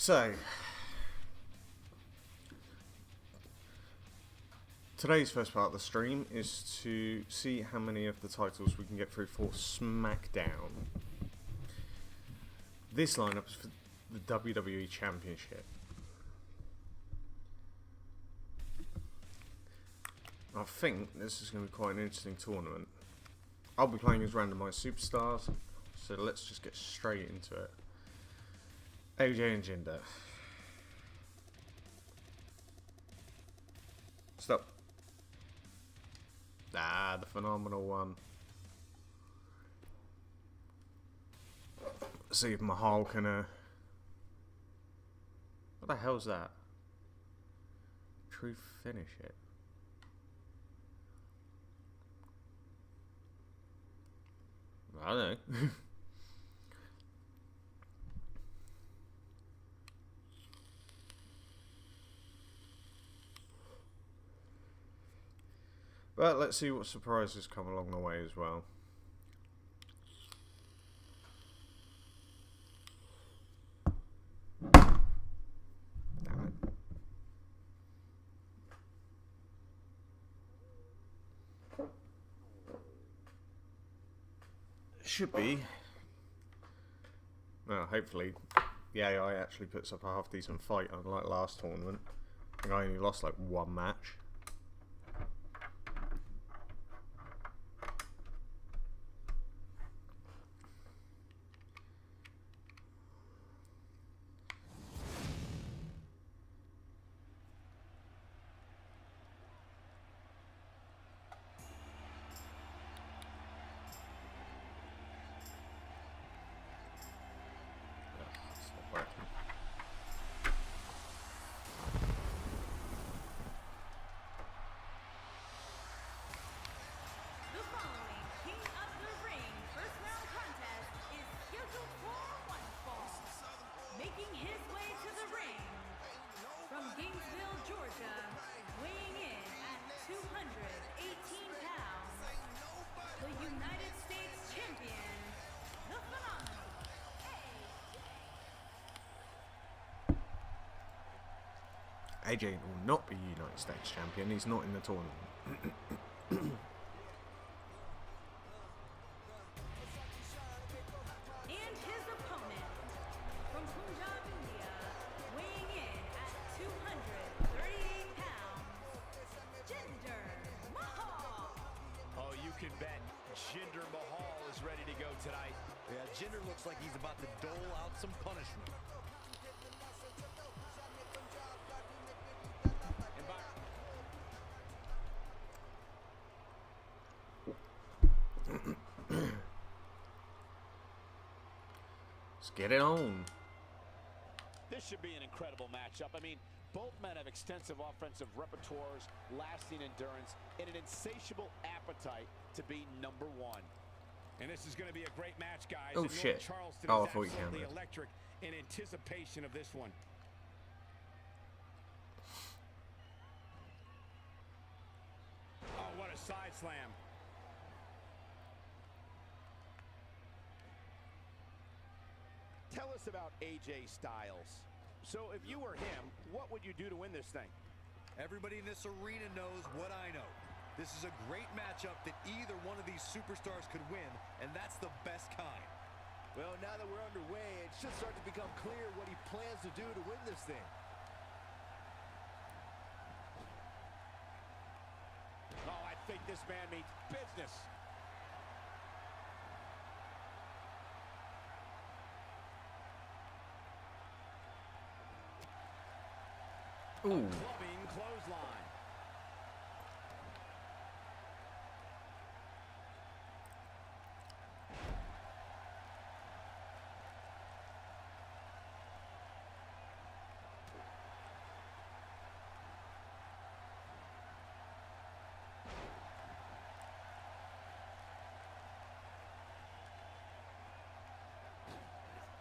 So, today's first part of the stream is to see how many of the titles we can get through for SmackDown. This lineup is for the WWE Championship. I think this is going to be quite an interesting tournament. I'll be playing as randomised superstars, so let's just get straight into it. AJ and Jinder. Stop. Ah, the phenomenal one. Let's see if Mahal can what the hell's that? True finish it. I don't know. But let's see what surprises come along the way as well. Damn it. Should be. Well, hopefully the AI actually puts up a half decent fight, unlike last tournament. I think I only lost like one match. AJ will not be United States champion. He's not in the tournament. And his opponent from Punjab, India, weighing in at 238 pounds, Jinder Mahal. Oh, you can bet Jinder Mahal is ready to go tonight. Yeah, Jinder looks like he's about to dole out some punishment. Let's get it on. This should be an incredible matchup. I mean, both men have extensive offensive repertoires, lasting endurance, and an insatiable appetite to be number one. And this is going to be a great match, guys. Oh, and shit. Charleston Oh, I is thought you absolutely counted. electric in anticipation of this one. Oh, what a side slam. Tell us about AJ Styles. So if you were him, what would you do to win this thing? Everybody in this arena knows what I know. This is a great matchup that either one of these superstars could win, and that's the best kind. Well, now that we're underway, it should start to become clear what he plans to do to win this thing. Oh, I think this man means business. Ooh. Clubbing clothesline.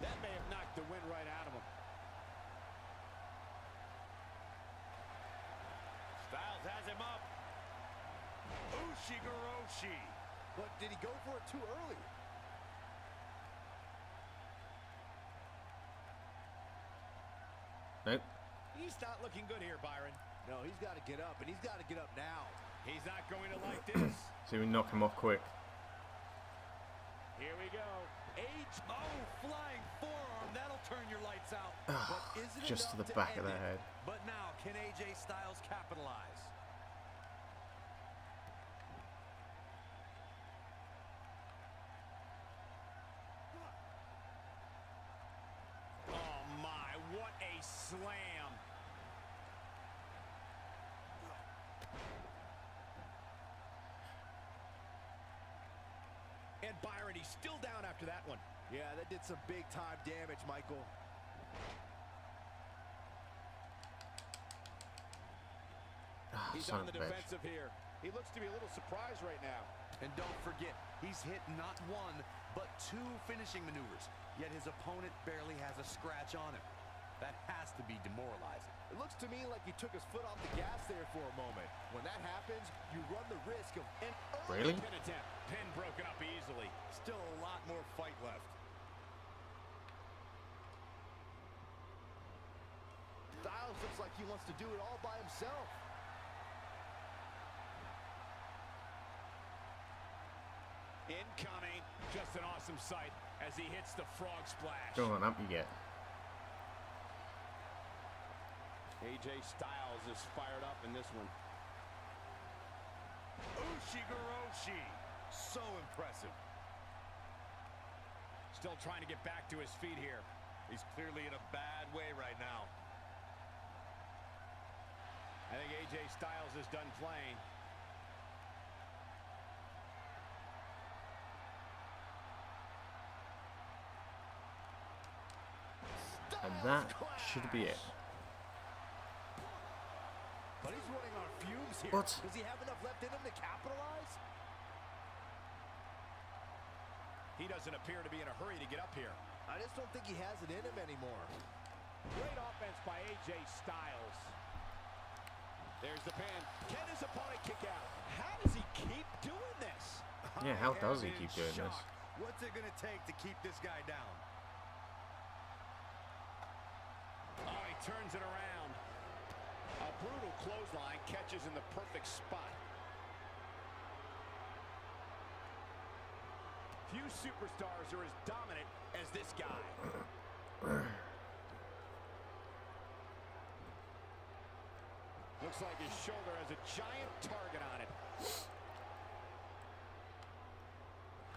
That may have knocked the wind right out of him. Styles has him up. Ushigoroshi. But did he go for it too early? Nope. He's not looking good here, Byron. No, he's got to get up, and he's got to get up now. He's not going to like this. See, we knock him off quick. Here we go. Flying forearm. That'll turn your lights out. Ah, But is it just to enough the back of end the it? head. But now, can AJ Styles capitalize? Oh, my. What a slam. And Byron, he's still down after that one. Yeah, that did some big-time damage, Michael. Ah, He's son on of the a bitch. defensive here. He looks to be a little surprised right now. And don't forget, he's hit not one, but two finishing maneuvers. Yet his opponent barely has a scratch on him. That has to be demoralizing. It looks to me like he took his foot off the gas there for a moment. When that happens, you run the risk of an early Really? Pin attempt. Pin broken up easily. Still a lot more fight left. Styles looks like he wants to do it all by himself. Incoming. Just an awesome sight as he hits the frog splash. Go on, up you get. AJ Styles is fired up in this one. Ushigoroshi. So impressive. Still trying to get back to his feet here. He's clearly in a bad way right now. I think AJ Styles is done playing. And that should be it. But he's running on fumes here. What? Does he have enough left in him to capitalize? He doesn't appear to be in a hurry to get up here. I just don't think he has it in him anymore. Great offense by AJ Styles. There's the pin. Can his opponent kick out? How does he keep doing this? Yeah, how I does am he keep in doing this? shock. What's it going to take to keep this guy down? Oh, he turns it around. A brutal clothesline catches in the perfect spot. Few superstars are as dominant as this guy. Looks like his shoulder has a giant target on it.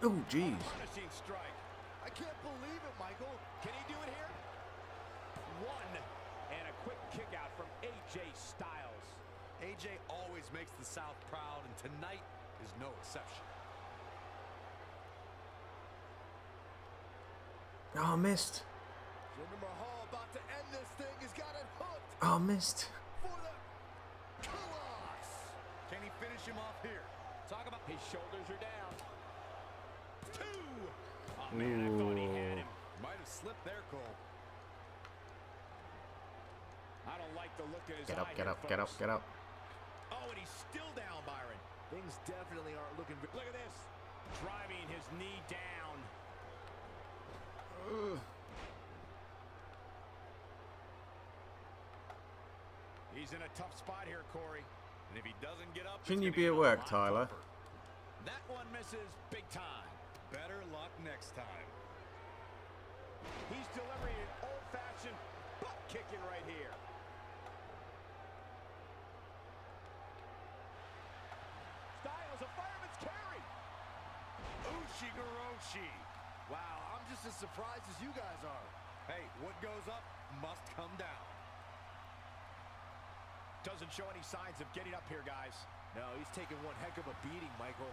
Oh, jeez. Punishing strike. I can't believe it, Michael. Can he do it here? One. And a quick kick out from AJ Styles. AJ always makes the South proud, and tonight is no exception. Oh, missed. Jinder Mahal about to end this thing. He's got it hooked Oh, missed. for the Colossus. Can he finish him off here? Talk about his shoulders are down. Two. Oh, man, I thought he had him. Might have slipped there, Cole. I don't like the look in his Get eye up, get here, up, get up, folks. get up. Oh, and he's still down, Byron. Things definitely aren't looking good. Look at this. Driving his knee down. He's in a tough spot here, Corey. And if he doesn't get up, Shouldn't it's you be gonna at get a work, lot Tyler? tougher. That one misses big time. Better luck next time. He's delivering an old-fashioned butt kicking right here. Styles, a fireman's carry. Ushigoroshi. Wow, I'm just as surprised as you guys are. Hey, what goes up must come down. Doesn't show any signs of getting up here, guys. No, he's taking one heck of a beating, Michael.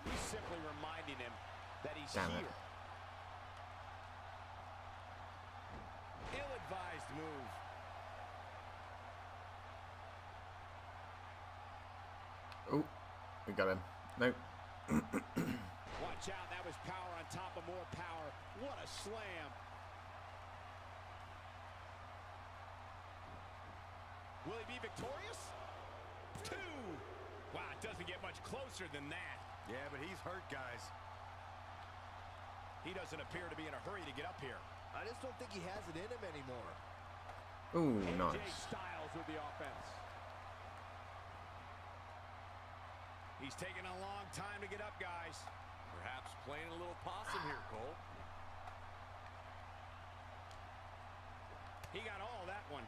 He's simply reminding him that he's Damn it. here. Ill-advised move. Oh, we got him. Nope. Watch out, that was power on top of more power. What a slam. Will he be victorious? Two. Wow, it doesn't get much closer than that. Yeah, but he's hurt, guys. He doesn't appear to be in a hurry to get up here. I just don't think he has it in him anymore. Ooh, AJ nice. Styles with the offense. He's taking a long time to get up, guys. Perhaps playing a little possum here, Cole. He got all that one.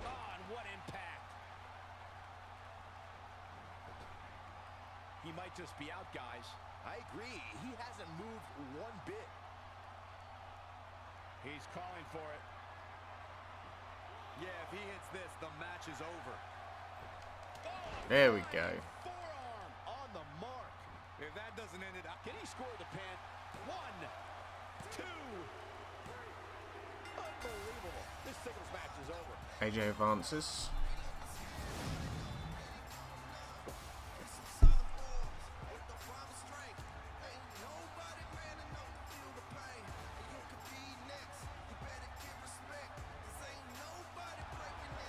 Oh, and what impact. He might just be out, guys. I agree. He hasn't moved one bit. He's calling for it. Yeah, if he hits this, the match is over. There we go. Forearm on the mark. If that doesn't end it, Can he score the pin? 1, 2. Unbelievable. This singles match is over. AJ advances.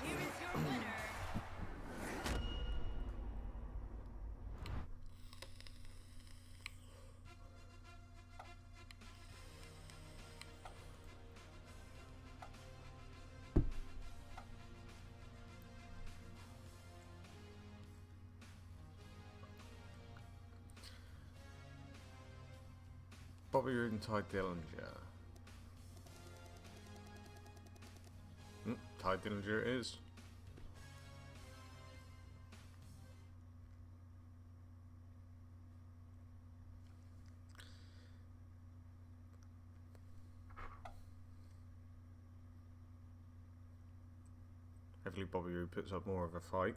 Here is your winner, Bobby Roode and Ty Dillinger. Ty Dillinger it is. Hopefully Bobby Roode puts up more of a fight.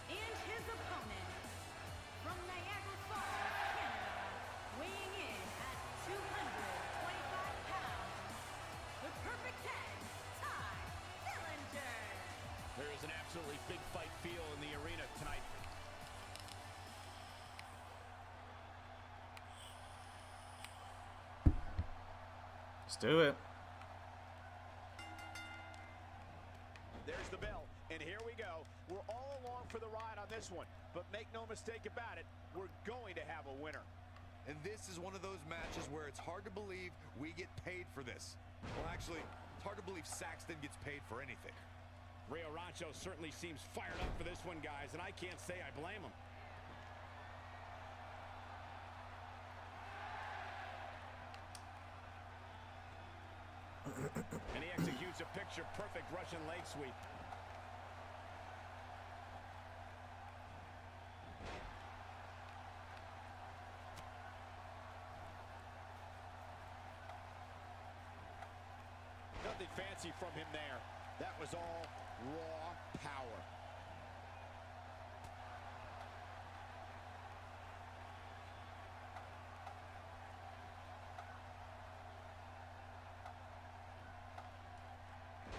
and his opponent from Niagara Falls, Canada, weighing in at 225 pounds, the perfect 10, Ty Dillinger. There is an absolutely big fight feel in the arena tonight. Let's do it. There's the bell, and here we go. We're all along for the ride on this one, but make no mistake about it, we're going to have a winner. and this is one of those matches where it's hard to believe we get paid for this. Well, actually, it's hard to believe Saxton gets paid for anything. Rio Rancho certainly seems fired up for this one, guys, and I can't say I blame him. And he executes a picture-perfect Russian leg sweep. Nothing fancy from him there. That was all raw power.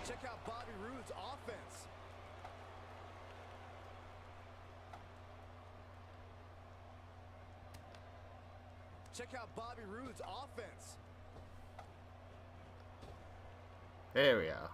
Check out Bobby Roode's offense. Check out Bobby Roode's offense. There we are.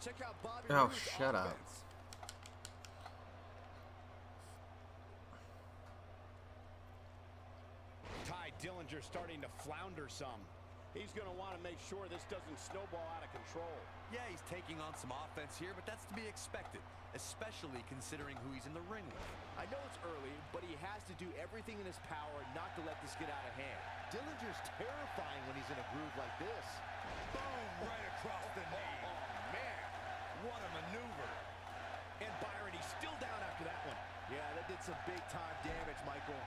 Check out Bobby Oh, Roode's shut up. offense. Ty Dillinger starting to flounder some. He's going to want to make sure this doesn't snowball out of control. Yeah, he's taking on some offense here, but that's to be expected, especially considering who he's in the ring with. I know it's early, but he has to do everything in his power not to let this get out of hand. Dillinger's terrifying when he's in a groove like this. Boom, right across the knee. Oh, man. What a maneuver. And Byron, he's still down after that one. Yeah, that did some big-time damage, Michael.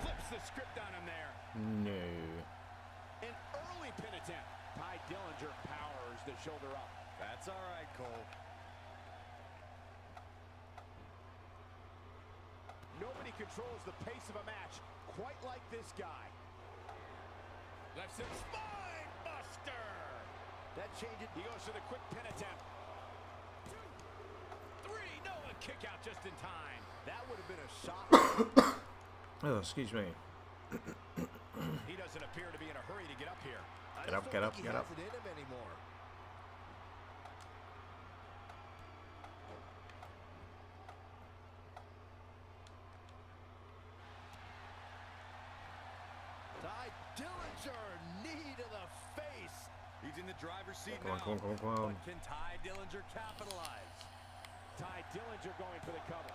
Flips the script on him there. No. An early pin attempt. Ty Dillinger powers the shoulder up. That's all right, Cole. Nobody controls the pace of a match quite like this guy. Left him spine buster. That changes. He goes for the quick pin attempt. 2, 3, no, a kick out just in time. That would have been a shock. Oh, excuse me. He doesn't appear to be in a hurry to get up here. Get up, get up, get up. He doesn't in him anymore. Ty Dillinger, knee to the face. He's in the driver's seat Come on, now. come on, come on, come on. But can Ty Dillinger capitalize? Ty Dillinger going for the cover.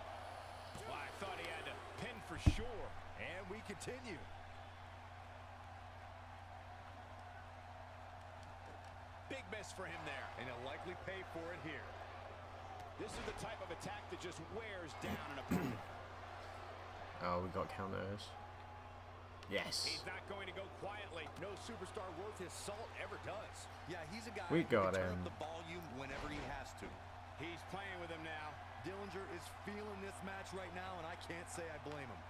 Well, I thought he had to pin for sure. And we continue. Big miss for him there. And he'll likely pay for it here. This is the type of attack that just wears down an opponent. Oh, we got counters. Yes. He's not going to go quietly. No superstar worth his salt ever does. Yeah, he's a guy We who can got turn him. up the volume whenever he has to. He's playing with him now. Dillinger is feeling this match right now, and I can't say I blame him.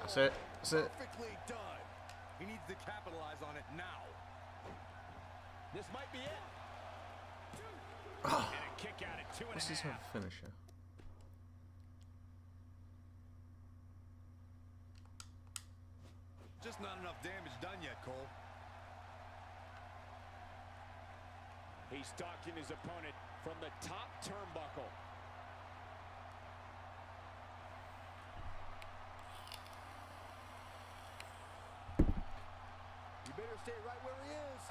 That's it. That's it. Perfectly done. He needs to capitalize on it now. This might be it. Oh, And a kick out at 2.5. what's this other finisher? Just not enough damage done yet, Cole. He's stalking his opponent from the top turnbuckle. You better stay right where he is.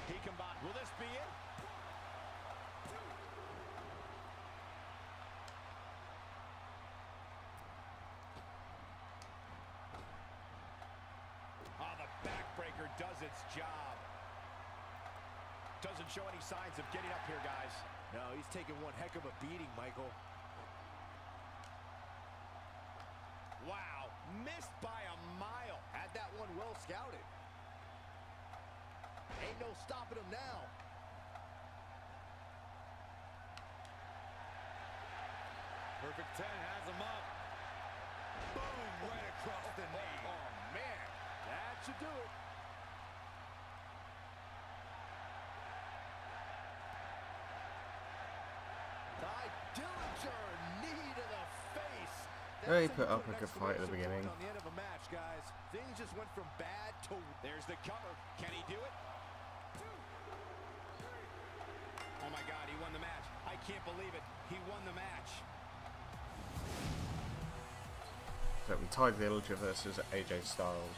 He combined. Will this be it? Oh, the backbreaker does its job. Doesn't show any signs of getting up here, guys. No, he's taking one heck of a beating, Michael. Wow, missed by a mile. Had that one well scouted. Ain't no stopping him now. Perfect 10 has him up. Boom, right across the knee. Oh, man. That should do it. Ty Dillinger, knee to the face. They That's put how you up a good exclamation fight at the point beginning. On the end of a match, guys. Things just went from bad to... There's the cover. Can he do it? Oh my God, he won the match. I can't believe it. He won the match. So we Ty Dillinger versus AJ Styles.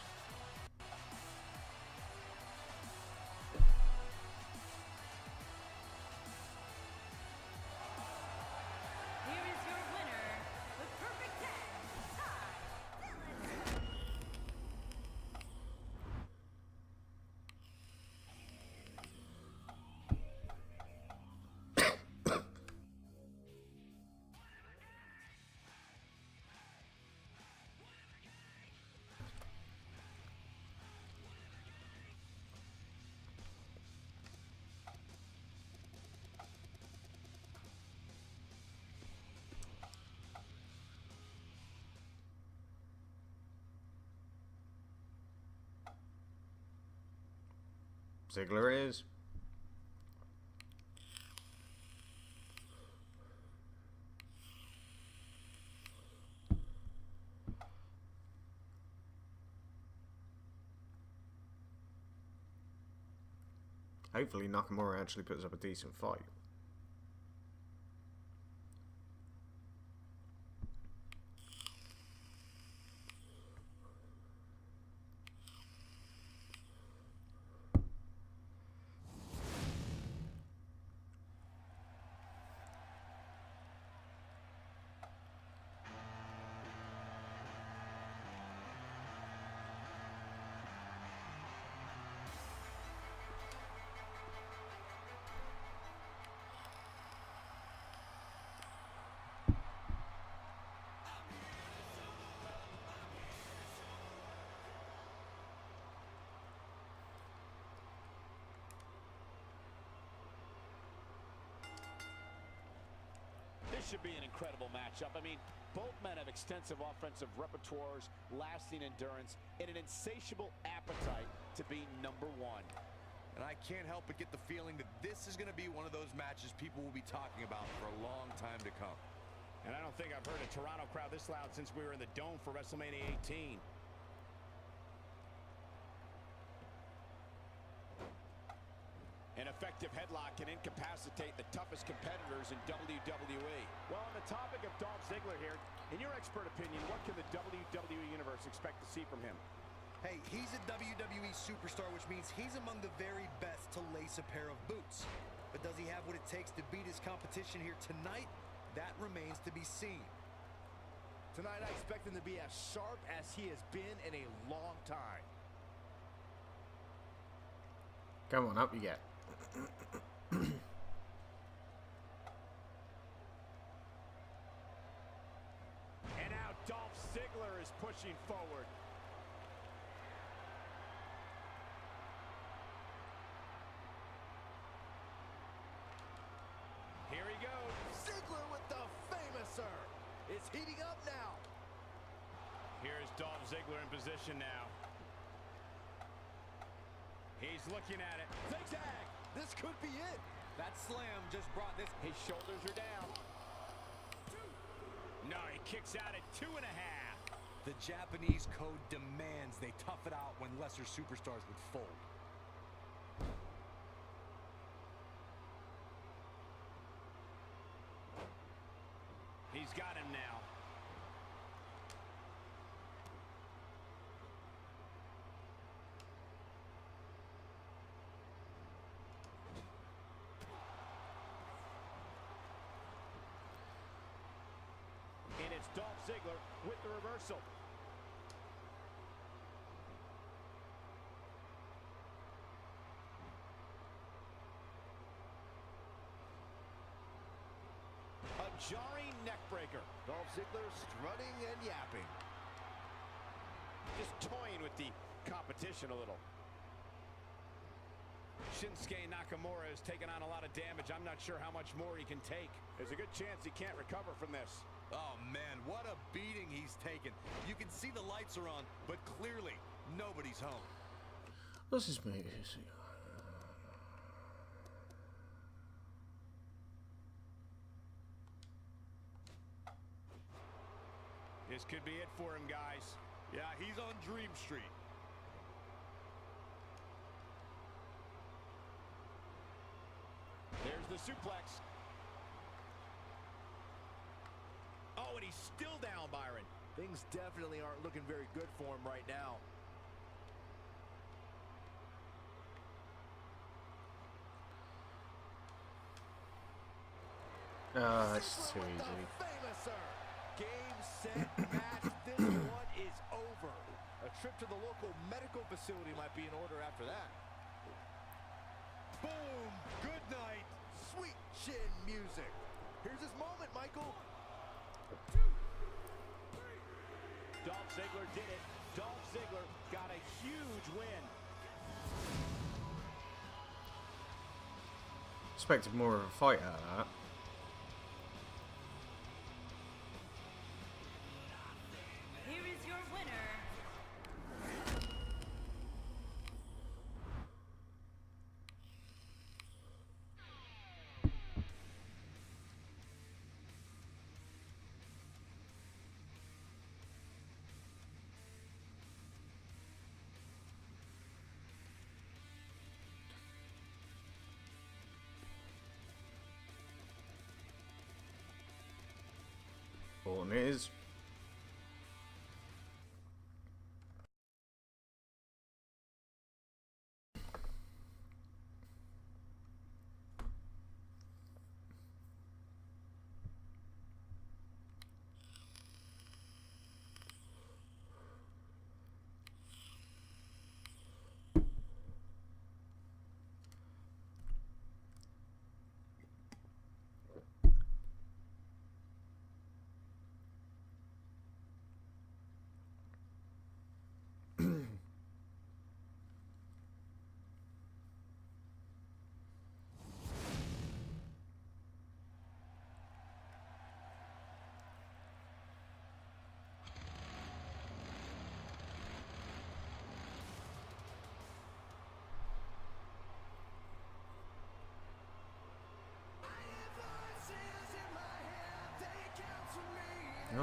Here is your winner, the Perfect 10, Ty Dillinger. Ziggler is. Hopefully Nakamura actually puts up a decent fight. This should be an incredible matchup. I mean, both men have extensive offensive repertoires, lasting endurance, and an insatiable appetite to be number one. And I can't help but get the feeling that this is going to be one of those matches people will be talking about for a long time to come. And I don't think I've heard a Toronto crowd this loud since we were in the Dome for WrestleMania 18. An effective headlock can incapacitate the toughest competitors in WWE. Well, on the topic of Dolph Ziggler here, in your expert opinion, what can the WWE Universe expect to see from him? Hey, he's a WWE superstar, which means he's among the very best to lace a pair of boots. But does he have what it takes to beat his competition here tonight? That remains to be seen. Tonight, I expect him to be as sharp as he has been in a long time. Come on, up you get. And now Dolph Ziggler is pushing forward. Here he goes. Ziggler with the famouser. It's heating up now. Here's Dolph Ziggler in position now. He's looking at it. Zigzag. This could be it. That slam just brought this. His shoulders are down. No, he kicks out at 2.5. The Japanese code demands they tough it out when lesser superstars would fold. He's got him now. And it's Dolph Ziggler with the reversal. A jarring neckbreaker. Dolph Ziggler strutting and yapping. Just toying with the competition a little. Shinsuke Nakamura has taken on a lot of damage. I'm not sure how much more he can take. There's a good chance he can't recover from this. Oh, man, what a beating he's taken. You can see the lights are on, but clearly nobody's home. What's his move? This could be it for him, guys. Yeah, he's on Dream Street. There's the suplex. Oh, and he's still down, Byron. Things definitely aren't looking very good for him right now. It's too Ziggler with easy. the famouser. Game, set, match. This one is over. A trip to the local medical facility might be in order after that. Boom! Good night. Sweet chin music. Here's his moment, Michael. Dolph Ziggler did it. Dolph Ziggler got a huge win. Expected more of a fight out of that. Here is your winner, Orton. It is.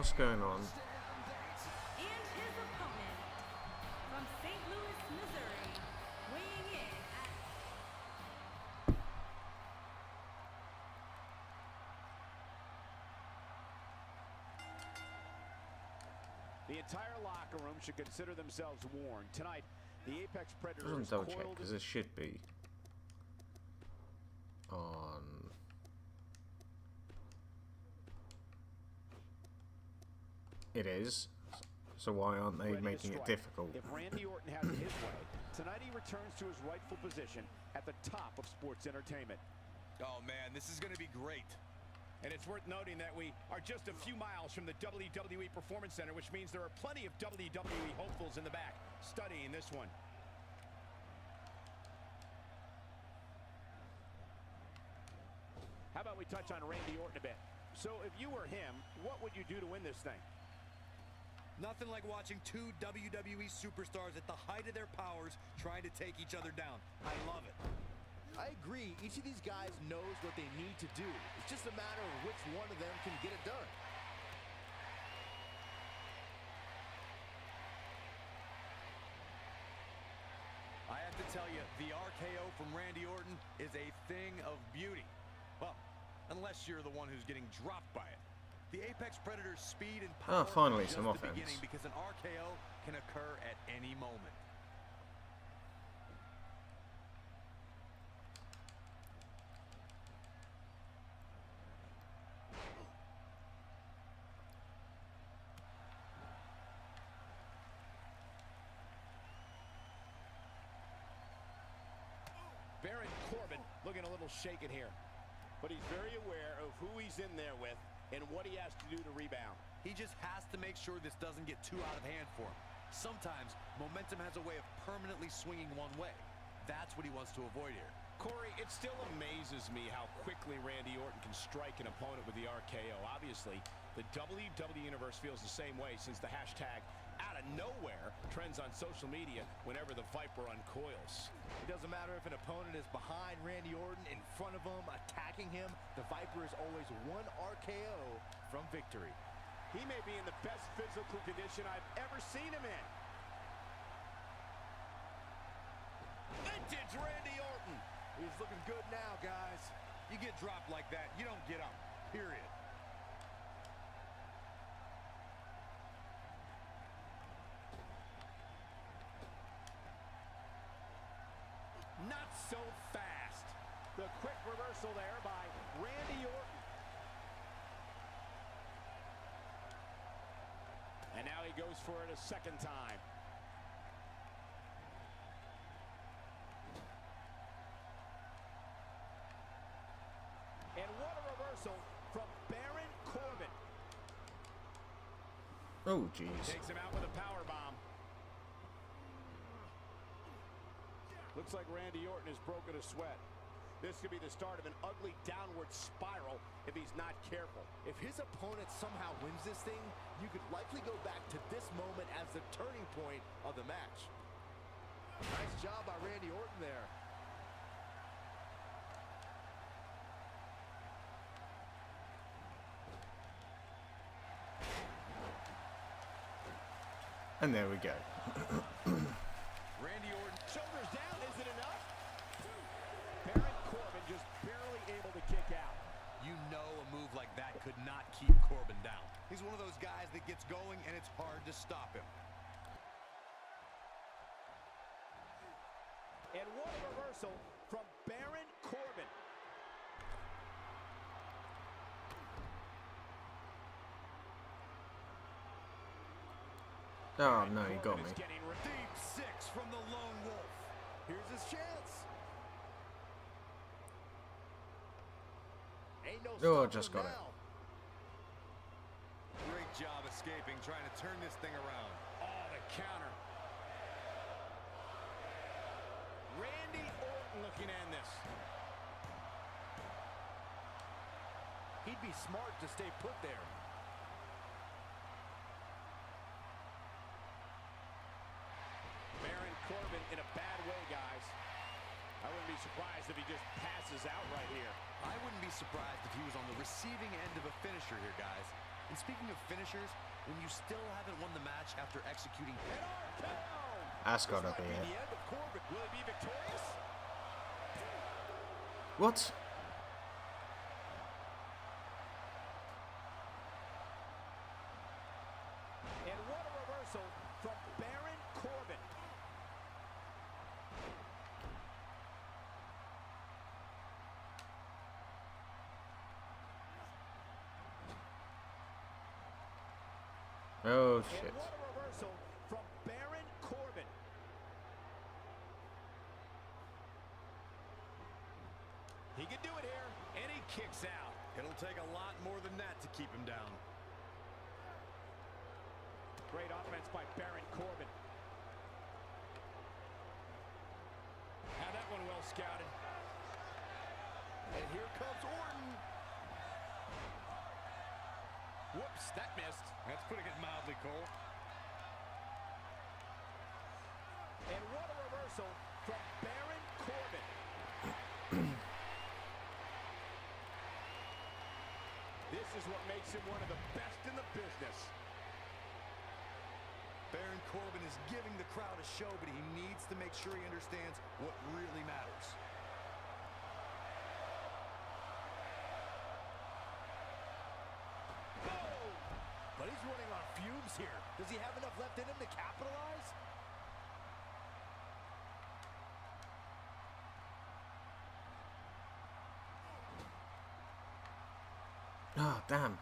What's going on? And his opponent, from St. Louis, Missouri, weighing in at The entire locker room should consider themselves warned. Tonight, the Apex I Predators doesn't double check coiled because it should be on. It is. So why aren't they ready to making it strike. difficult? If Randy Orton has it his way, tonight he returns to his rightful position at the top of sports entertainment. Oh, man, this is going to be great. And it's worth noting that we are just a few miles from the WWE Performance Center, which means there are plenty of WWE hopefuls in the back studying this one. How about we touch on Randy Orton a bit? So if you were him, what would you do to win this thing? Nothing like watching two WWE superstars at the height of their powers trying to take each other down. I love it. I agree. Each of these guys knows what they need to do. It's just a matter of which one of them can get it done. I have to tell you, the RKO from Randy Orton is a thing of beauty. Well, unless you're the one who's getting dropped by it. The Apex Predator's speed and power finally is just some the offense. beginning, because an RKO can occur at any moment. Baron Corbin looking a little shaken here, but he's very aware of who he's in there with and what he has to do to rebound. He just has to make sure this doesn't get too out of hand for him. Sometimes momentum has a way of permanently swinging one way. That's what he wants to avoid here. Corey, it still amazes me how quickly Randy Orton can strike an opponent with the RKO. Obviously, the WWE Universe feels the same way since the hashtag out of nowhere trends on social media whenever the Viper uncoils. It doesn't matter if an opponent is behind Randy Orton, in front of him, attacking him. The Viper is always one RKO from victory. He may be in the best physical condition I've ever seen him in. Vintage Randy Orton. He's looking good now, guys. You get dropped like that, you don't get up, period. Not so fast. The quick reversal there by Randy Orton. And now he goes for it a second time. And what a reversal from Baron Corbin. Oh, jeez. Takes him out with a power bomb. Looks like Randy Orton has broken a sweat. This could be the start of an ugly downward spiral if he's not careful. If his opponent somehow wins this thing, you could likely go back to this moment as the turning point of the match. Nice job by Randy Orton there. And there we go. Randy Orton, shoulders down, is it enough? Baron Corbin just barely able to kick out. You know a move like that could not keep Corbin down. He's one of those guys that gets going and it's hard to stop him. And what a reversal from Baron Corbin. Oh no, he got me. Deep six from the lone wolf. Here's his chance. Ain't no Oh, stopping just him got it. now. Great job escaping, trying to turn this thing around. Oh, the counter. Randy Orton looking to end this. He'd be smart to stay put there. Baron Corbin in a bad way, guys. I wouldn't be surprised if he just passes out right here. I wouldn't be surprised if he was on the receiving end of a finisher here, guys. And speaking of finishers, when you still haven't won the match after executing... That's gotta be The it. end of Corbin. Will he be victorious? What? And what a reversal from Baron Corbin. Oh And shit. what a reversal from Baron Corbin. He can do it here, and he kicks out. It'll take a lot more than that to keep him down. Great offense by Baron Corbin. Had that one well scouted. And here comes Orton. Whoops, that missed. That's putting it mildly, Cole. And what a reversal from Baron Corbin. This is what makes him one of the best in the business. Baron Corbin is giving the crowd a show, but he needs to make sure he understands what really matters. But he's running on fumes here. Does he have enough left in him to capitalize? Oh damn.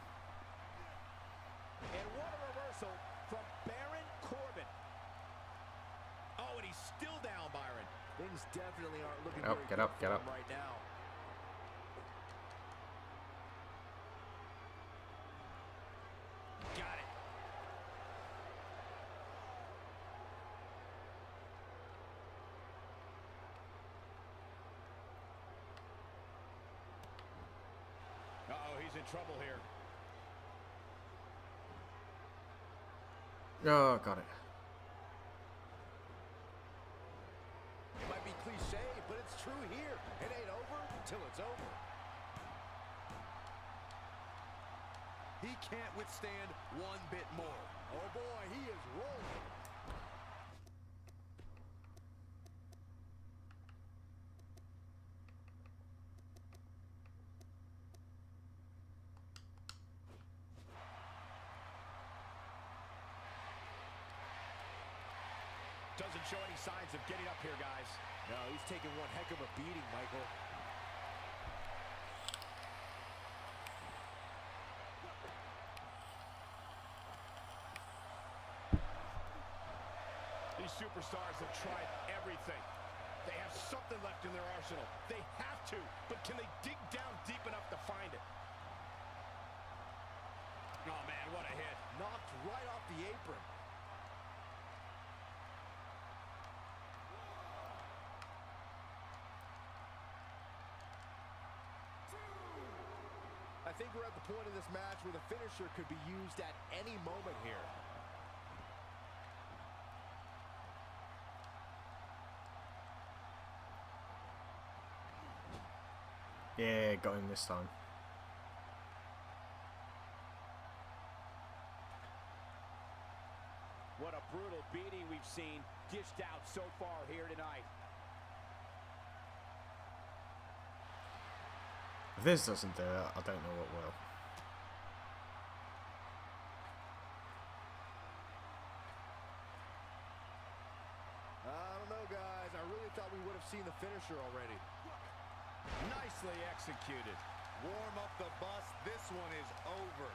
And what a reversal from Baron Corbin. Oh, and he's still down, Byron. Things definitely aren't looking Oh, very get good up, for get him up. right now. Got it. Uh-oh, he's in trouble here. Oh, got it. It might be cliche, but it's true here. It ain't over till it's over. He can't withstand one bit more. Oh boy, he is rolling. Doesn't show any signs of getting up here, guys. No, he's taking one heck of a beating, Michael. These superstars have tried everything. They have something left in their arsenal. They have to, but can they dig down deep enough to find it? Oh, man, what a hit. Knocked right off the apron. I think we're at the point in this match where the finisher could be used at any moment here. Yeah, got him this time. What a brutal beating we've seen dished out so far here tonight. If this doesn't do it, I don't know what will. seen the finisher already. Nicely executed. Warm up the bus. This one is over.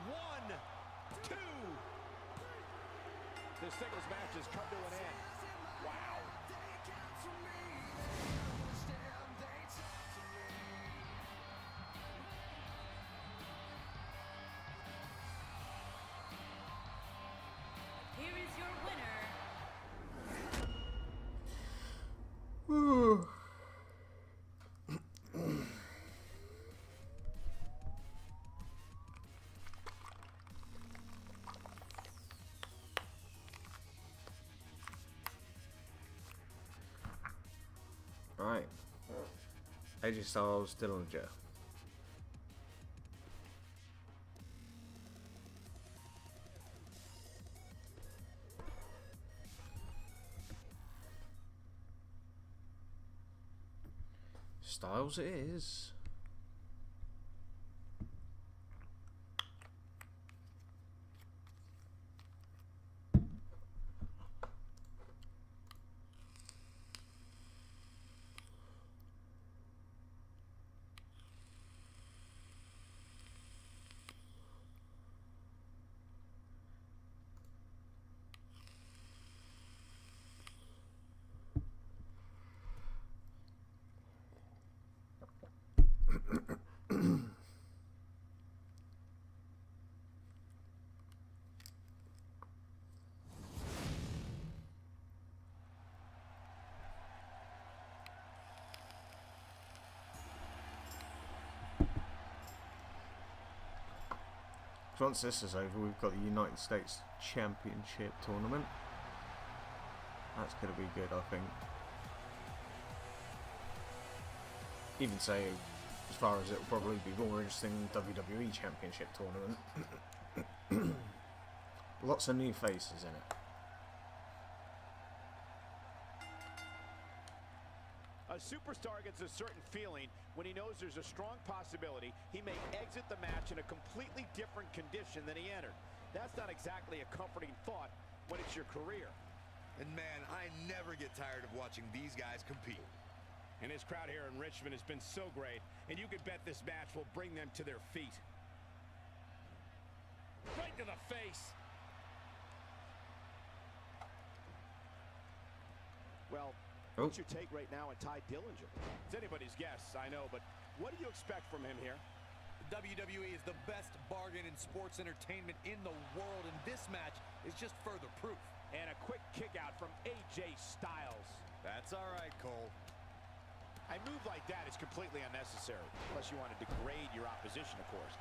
One, two. This singles match has come to an end. Wow. Here is your winner, Whew. Right. AJ Styles, Dillinger. Styles it is. Once this is over, we've got the United States Championship tournament. That's going to be good, I think. Even say, as far as it'll probably be more interesting than WWE Championship tournament. Lots of new faces in it. A superstar gets a certain feeling when he knows there's a strong possibility he may exit the match in a completely different condition than he entered. That's not exactly a comforting thought when it's your career. And man, I never get tired of watching these guys compete. And this crowd here in Richmond has been so great, and you could bet this match will bring them to their feet. Right to the face. Well, what's your take right now on Ty Dillinger? It's anybody's guess, I know, but what do you expect from him here? The WWE is the best bargain in sports entertainment in the world, and this match is just further proof. And a quick kick out from AJ Styles. That's all right, Cole. A move like that is completely unnecessary, unless you want to degrade your opposition, of course.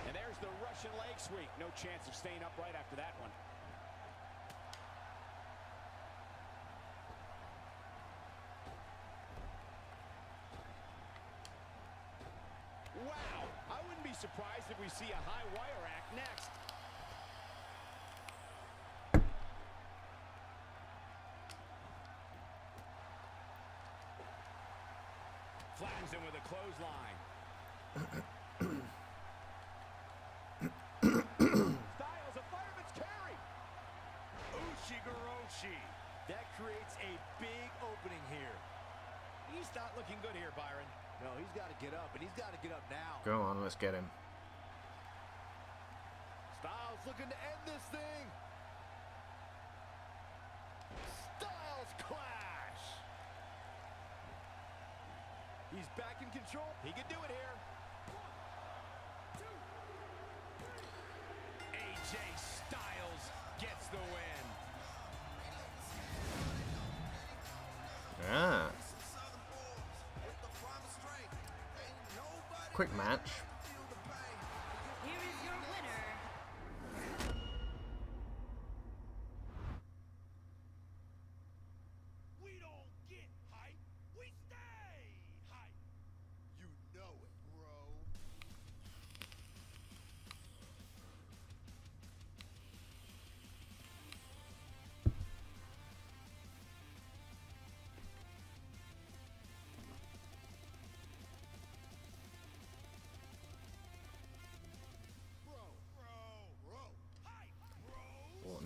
And there's the Russian leg sweep. No chance of staying upright after that one. Wow! I wouldn't be surprised if we see a high wire act next. Flattens him with a clothesline. Styles, a fireman's carry. Ushigoroshi. That creates a big opening here. He's not looking good here, Byron. No, he's got to get up, and he's got to get up now. Go on, let's get him. Styles looking to end this thing. Styles clash. He's back in control. He can do it here. AJ Styles gets the win. Yeah. Quick match. here is your winner, We don't get hype, we stay hype. You know it, bro.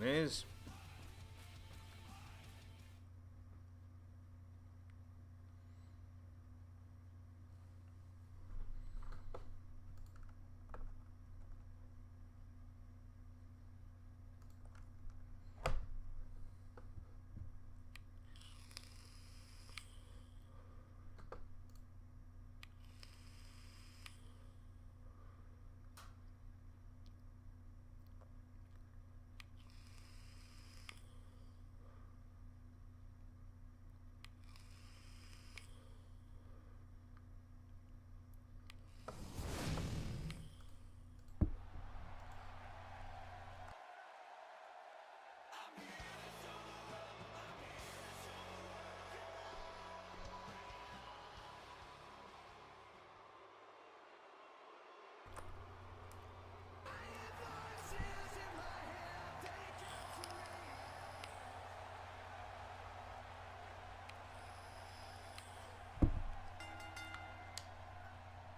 Orton is.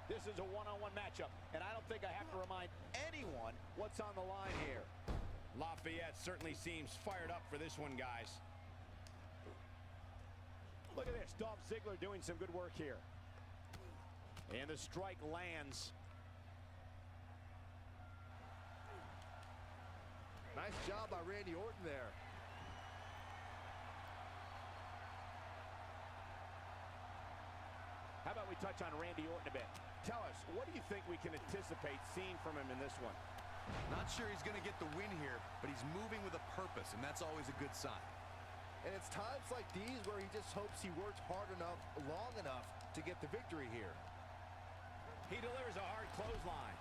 This is a one-on-one matchup, and I don't think I have to remind anyone what's on the line here. Lafayette certainly seems fired up for this one, guys. Look at this, Dolph Ziggler doing some good work here. And the strike lands. Nice job by Randy Orton there. How about we touch on Randy Orton a bit? Tell us, what do you think we can anticipate seeing from him in this one? Not sure he's going to get the win here, but he's moving with a purpose, and that's always a good sign. And it's times like these where he just hopes he worked hard enough, long enough to get the victory here. He delivers a hard clothesline.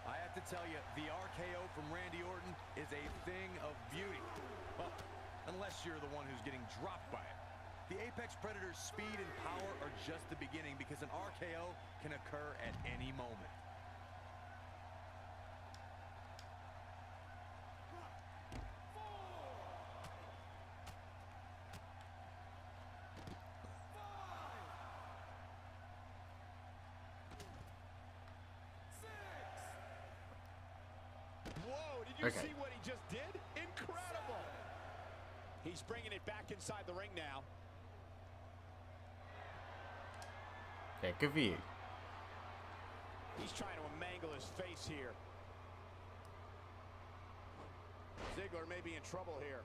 I have to tell you, the RKO from Randy Orton is a thing of beauty. Well, unless you're the one who's getting dropped by it. The Apex Predator's speed and power are just the beginning because an RKO can occur at any moment. Whoa, did you Okay. see what he just did? Incredible! He's bringing it back inside the ring now. Yeah, good view. He's trying to mangle his face here. Ziggler may be in trouble here,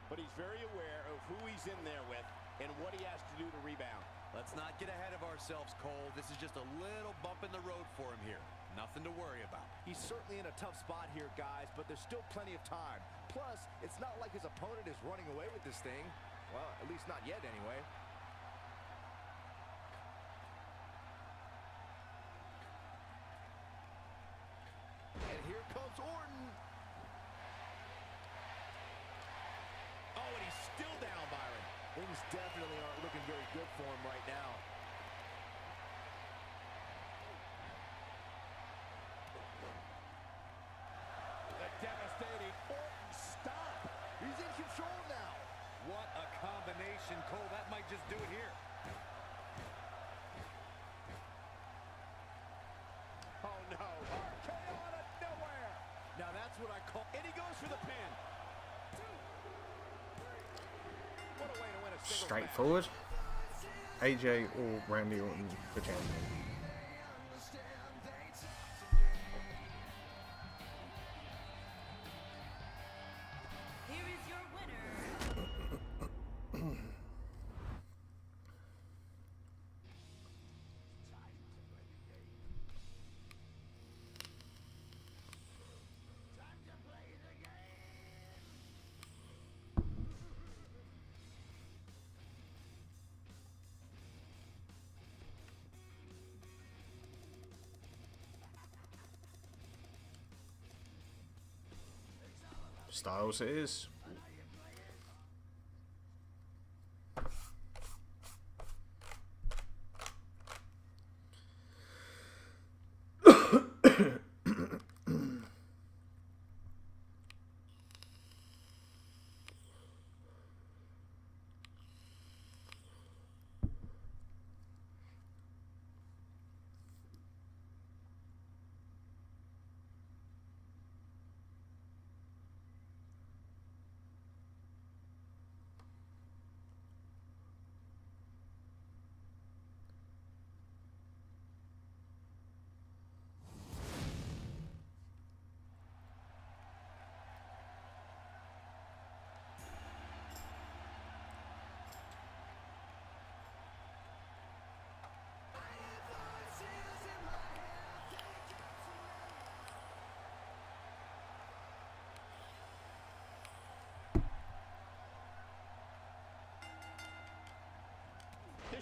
but he's very aware of who he's in there with and what he has to do to rebound. Let's not get ahead of ourselves, Cole. This is just a little bump in the road for him here. Nothing to worry about. He's certainly in a tough spot here, guys, but there's still plenty of time. Plus, it's not like his opponent is running away with this thing. Well, at least not yet, anyway. And here comes Orton. Oh, and he's still down, Byron. Things definitely aren't looking very good for him right now. The devastating Orton stop. He's in control now. What a combination, Cole. That might just do it here. Oh, no. RKO out of nowhere. Now that's what I call... And he goes for the pin. What a way to win a singles Straightforward. AJ or Randy Orton for champion. Here is your winner, Styles it is.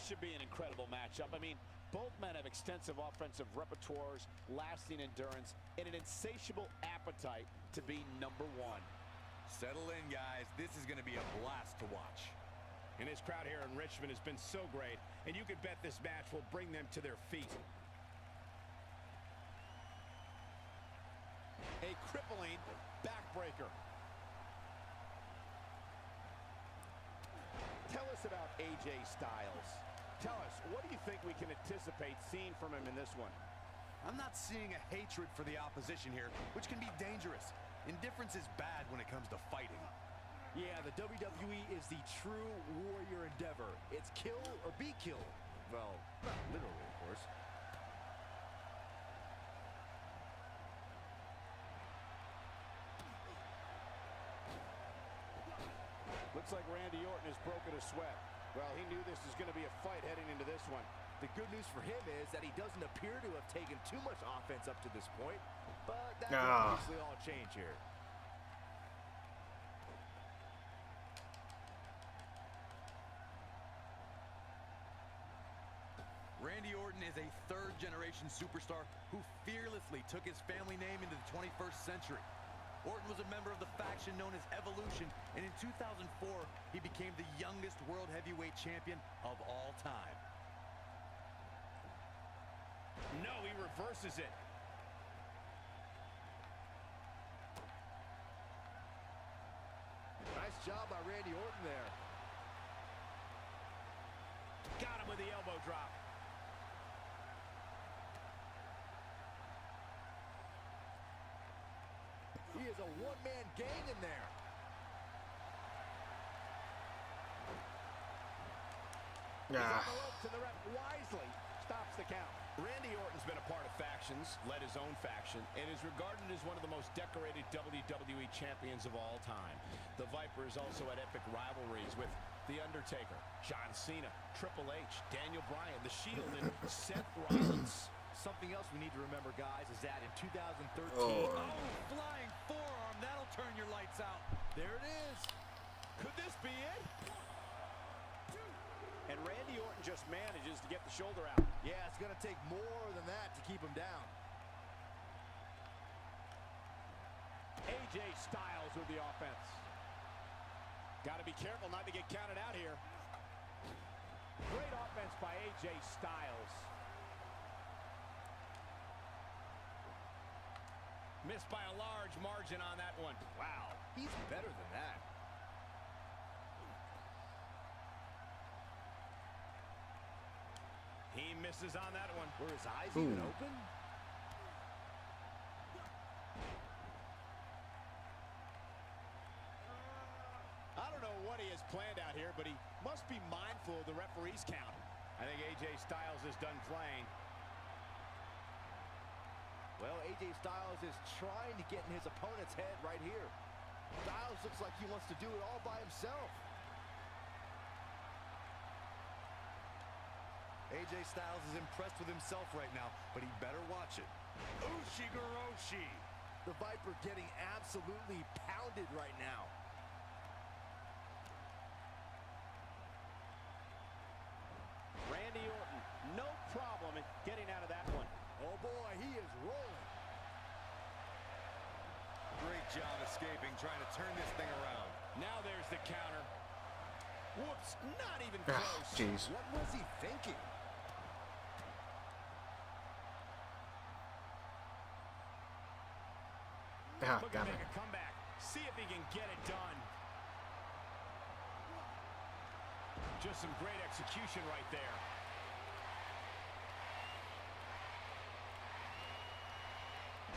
This should be an incredible matchup. I mean, both men have extensive offensive repertoires, lasting endurance, and an insatiable appetite to be number one. Settle in, guys. This is going to be a blast to watch. And this crowd here in Richmond has been so great, and you can bet this match will bring them to their feet. A crippling backbreaker. Tell us about AJ Styles. Tell us, what do you think we can anticipate seeing from him in this one? I'm not seeing a hatred for the opposition here, which can be dangerous. Indifference is bad when it comes to fighting. Yeah, the WWE is the true warrior endeavor. It's kill or be killed. Well, not literally, of course. Looks like Randy Orton has broken a sweat. Well, he knew this was going to be a fight heading into this one. The good news for him is that he doesn't appear to have taken too much offense up to this point, but that will obviously all change here. Randy Orton is a third-generation superstar who fearlessly took his family name into the 21st century. Orton was a member of the faction known as Evolution, and in 2004, he became the youngest world heavyweight champion of all time. No, he reverses it. Nice job by Randy Orton there. Got him with the elbow drop. He is a one-man gang in there. He's on the ropes, and the ref wisely stops the count. Randy Orton's been a part of factions, led his own faction, and is regarded as one of the most decorated WWE champions of all time. The Viper is also at epic rivalries with The Undertaker, John Cena, Triple H, Daniel Bryan, The Shield, and Seth Rollins. Something else we need to remember, guys, is that in 2013... Oh, flying forearm. That'll turn your lights out. There it is. Could this be it? And Randy Orton just manages to get the shoulder out. Yeah, it's going to take more than that to keep him down. AJ Styles with the offense. Got to be careful not to get counted out here. Great offense by AJ Styles. Missed by a large margin on that one. Wow, he's better than that. He misses on that one. Were his eyes even open? I don't know what he has planned out here, but he must be mindful of the referee's count. I think AJ Styles is done playing. Well, AJ Styles is trying to get in his opponent's head right here. Styles looks like he wants to do it all by himself. AJ Styles is impressed with himself right now, but he better watch it. Ushigoroshi. The Viper getting absolutely pounded right now. Randy Orton, no problem in getting out of that one. Oh boy, he is rolling. Great job escaping, trying to turn this thing around. Now there's the counter. Whoops, not even close. Jeez. What was he thinking? Ah, Looking damn to it. make a comeback. See if he can get it done. Just some great execution right there.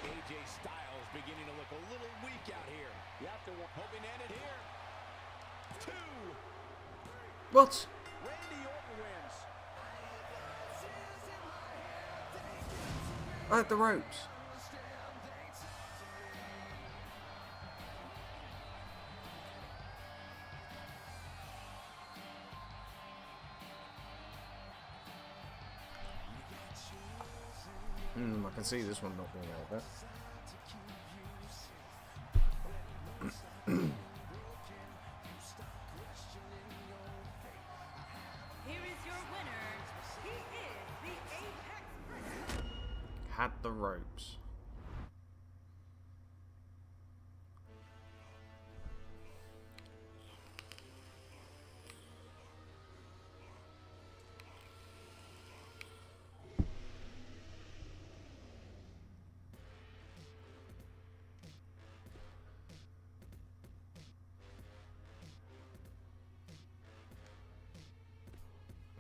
AJ Styles beginning to look a little weak out here. You have to hoping to end it here. 2. What? Randy Orton wins. I had the ropes. I can see this one not being over. Here is your winner, had the ropes.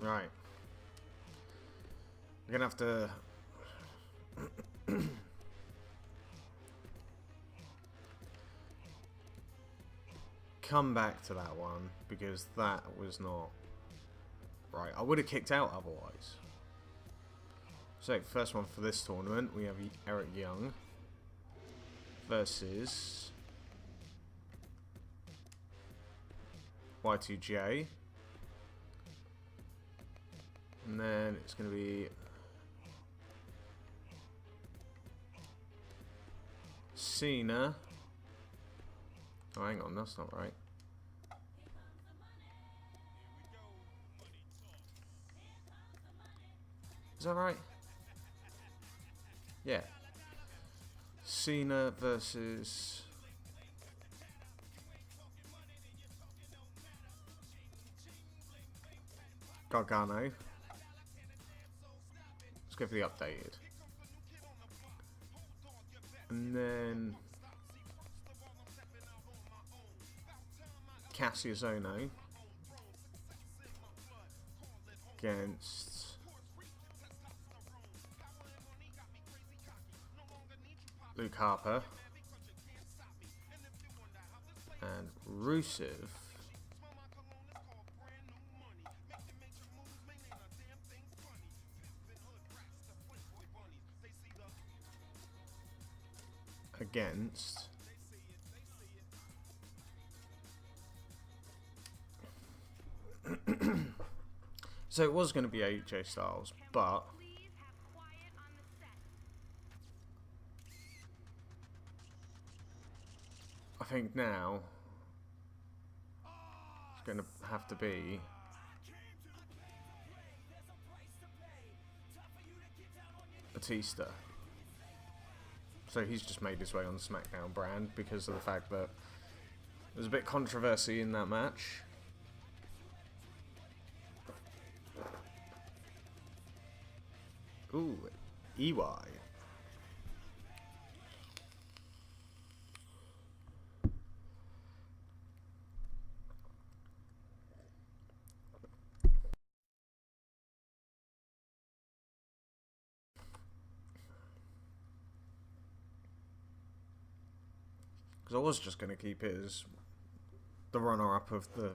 Right. We're gonna have to come back to that one because that was not right. I would have kicked out otherwise. So first one for this tournament, we have Eric Young versus Y2J. And then it's going to be Cena. Oh, hang on, that's not right. Is that right? Yeah. Cena versus Gargano. Let's go for the updated. And then Cassius Ohno against Luke Harper and Rusev against so it was going to be AJ Styles, but Please have quiet on the set. I think now it's going to have to be Batista. So he's just made his way on the SmackDown brand because of the fact that there's a bit of controversy in that match. Ooh, EY. Because I was just going to keep it as the runner-up of the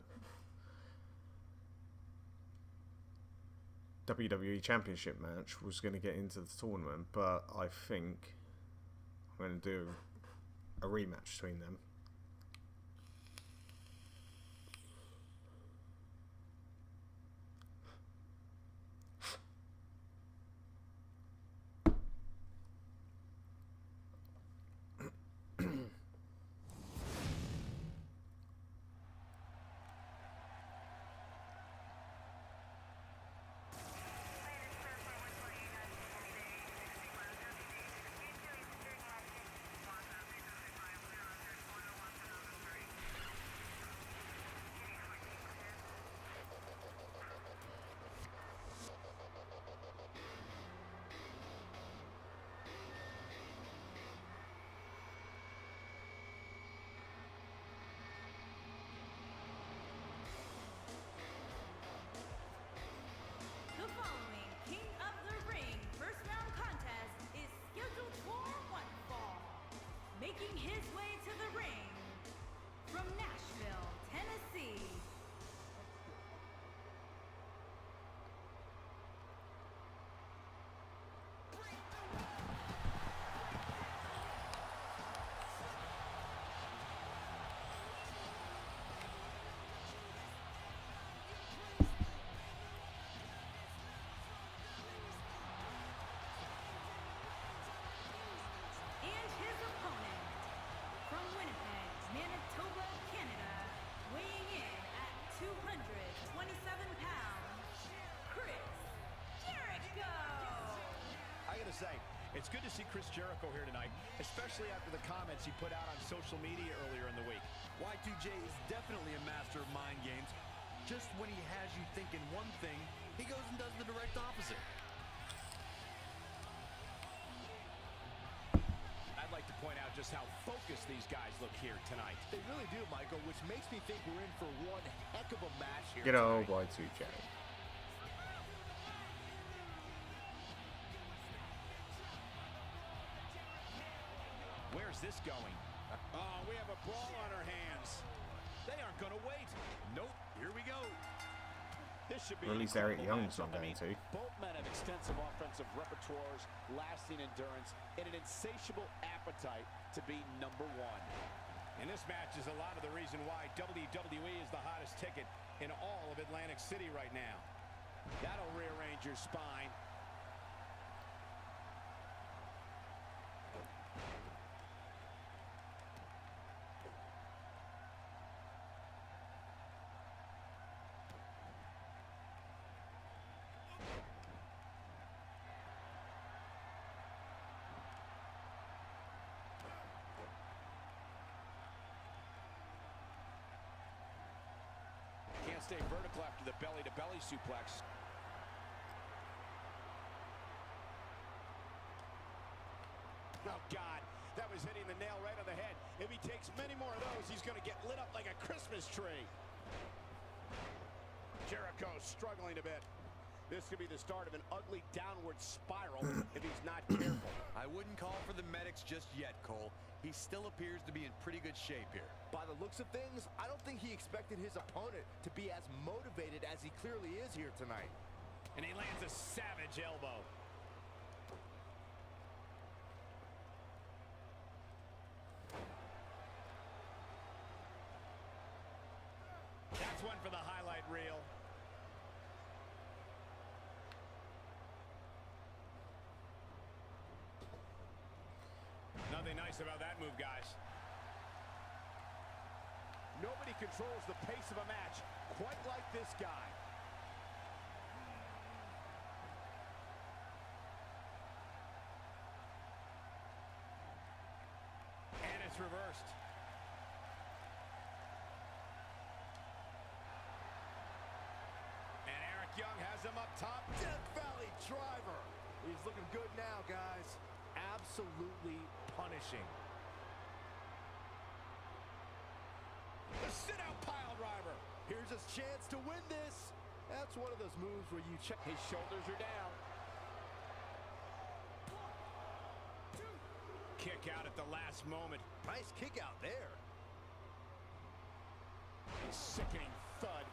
WWE Championship match, was going to get into the tournament, but I think I'm going to do a rematch between them. The following King of the Ring first round contest is scheduled for one fall. Making his way to the ring from Nashville, Tennessee. And his opponent from Winnipeg, Manitoba, Canada, weighing in at 227 pounds, Chris Jericho. I gotta say, It's good to see Chris Jericho here tonight, especially after the comments he put out on social media earlier in the week. Y2J is definitely a master of mind games. Just when he has you thinking one thing, he goes and does the direct opposite. I'd like to point out just how focused these guys look here tonight. They really do, Michael, which makes me think we're in for one heck of a match here Get old tonight. Y2J. Where's this going? Oh, we have a brawl on our hands. They aren't going to wait. Nope, here we go. This should be Or at an least Eric incredible Young's not matchup. going to. Both men have extensive offensive repertoires, lasting endurance, and an insatiable appetite to be number one. And this match is a lot of the reason why WWE is the hottest ticket in all of Atlantic City right now. That'll rearrange your spine. Can't stay vertical after the belly-to-belly suplex. Oh, God. That was hitting the nail right on the head. If he takes many more of those, he's going to get lit up like a Christmas tree. Jericho struggling a bit. This could be the start of an ugly downward spiral if he's not careful. I wouldn't call for the medics just yet, Cole. He still appears to be in pretty good shape here. By the looks of things, I don't think he expected his opponent to be as motivated as he clearly is here tonight. And he lands a savage elbow. That's one for the highlight reel. Nothing nice about that move, guys. Nobody controls the pace of a match quite like this guy. And it's reversed. And Eric Young has him up top. Death Valley driver. He's looking good now, guys. Absolutely punishing. The sit-out pile driver. Here's his chance to win this. That's one of those moves where you check. His shoulders are down. Kick out at the last moment. Nice kick out there. A sickening thud.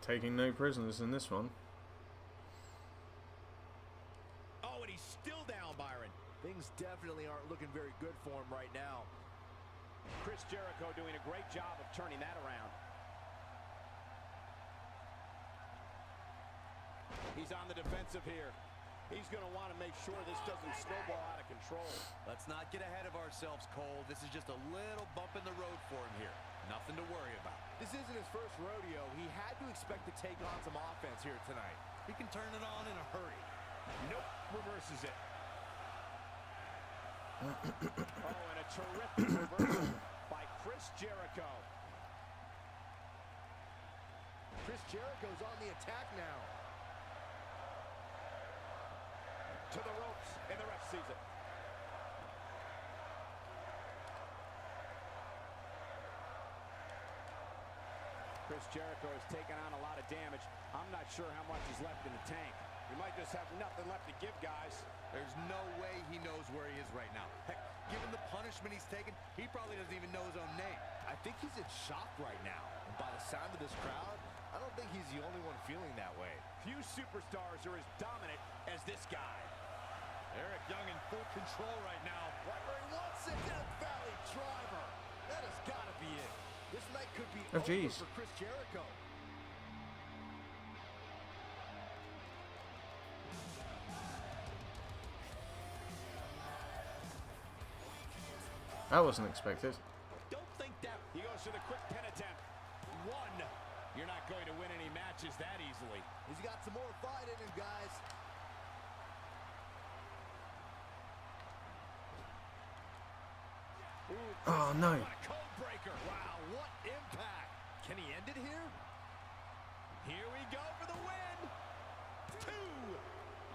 Taking no prisoners in this one. Oh, and he's still down, Byron. Things definitely aren't looking very good for him right now. Chris Jericho doing a great job of turning that around. He's on the defensive here. He's going to want to make sure this doesn't snowball out of control. Let's not get ahead of ourselves, Cole. This is just a little bump in the road for him here. Nothing to worry about. This isn't his first rodeo. He had to expect to take on some offense here tonight. He can turn it on in a hurry. Nope, reverses it. Oh, and a terrific reversal by Chris Jericho. Chris Jericho's on the attack now. To the ropes, and the ref sees it. Chris Jericho has taken on a lot of damage. I'm not sure how much is left in the tank. He might just have nothing left to give, guys. There's no way he knows where he is right now. Heck, given the punishment he's taken, he probably doesn't even know his own name. I think he's in shock right now. And by the sound of this crowd, I don't think he's the only one feeling that way. Few superstars are as dominant as this guy. Eric Young in full control right now. Right where he wants it. Death Valley driver. That has got to be it. This night could be over geez. for Chris Jericho. That wasn't expected. Don't think that. He goes for the quick pin attempt. One. You're not going to win any matches that easily. He's got some more fight in him, guys. Oh, no. What a code breaker. Wow, what impact. Can he end it here? Here we go for the win. 2.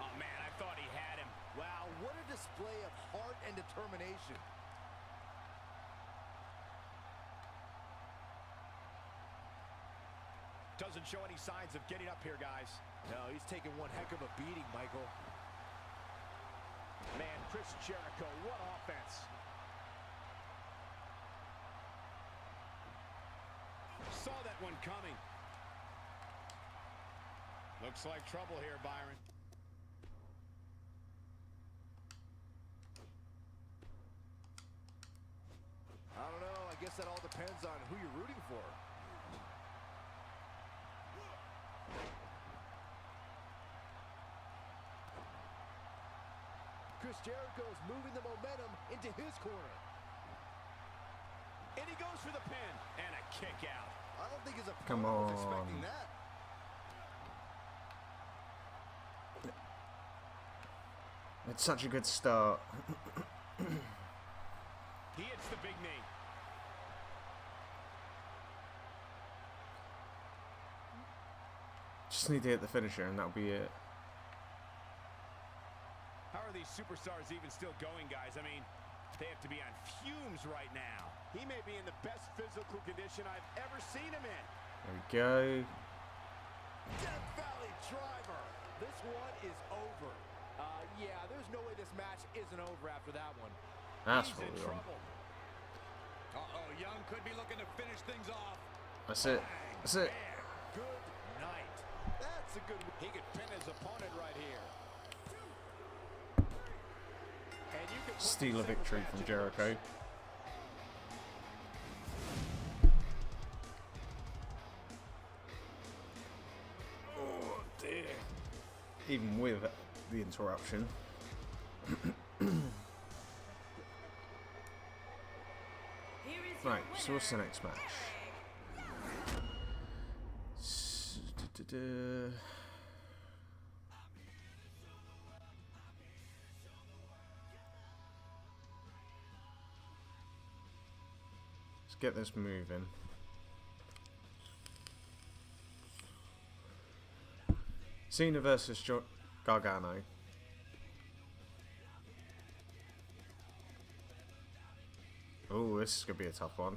Oh, man, I thought he had him. Wow, what a display of heart and determination. Doesn't show any signs of getting up here, guys. No, he's taking one heck of a beating, Michael. Man, Chris Jericho, what offense. Saw that one coming. Looks like trouble here, Byron. I don't know. I guess that all depends on who you're rooting for. Chris Jericho is moving the momentum into his corner. And he goes for the pin. And a kick out. I don't think his Come opponent was on. expecting that. It's such a good start. He hits the big knee. Just need to hit the finisher and that'll be it. How are these superstars even still going, guys? I mean, they have to be on fumes right now. He may be in the best physical condition I've ever seen him in. There we go. Death Valley Driver. This one is over. Yeah, there's no way this match isn't over after that one. That's He's what in we want. trouble. Uh-oh, Young could be looking to finish things off. That's it. That's it. Good night. That's a good. He could pin his opponent right here. And you can put Steal a this victory match from in Jericho. motion. Oh dear. Even with the interruption. Here is your Right, so what's the winner, next match? Let's get this moving. Cena versus Gargano. Oh, this is going to be a tough one.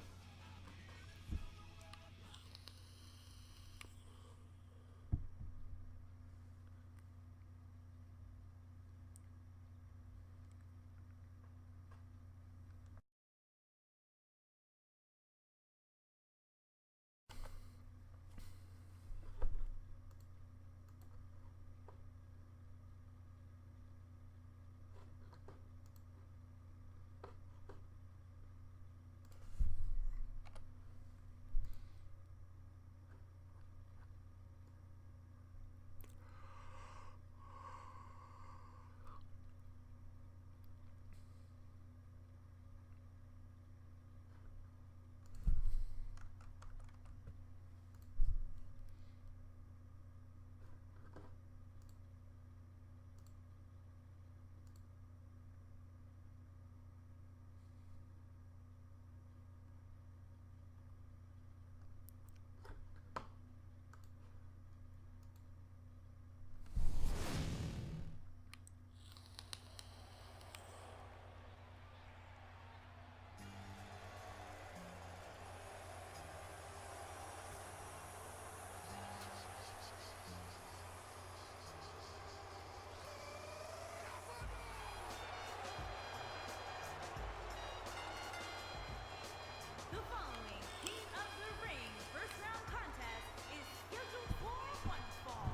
The following King of the Ring first round contest is scheduled for one fall.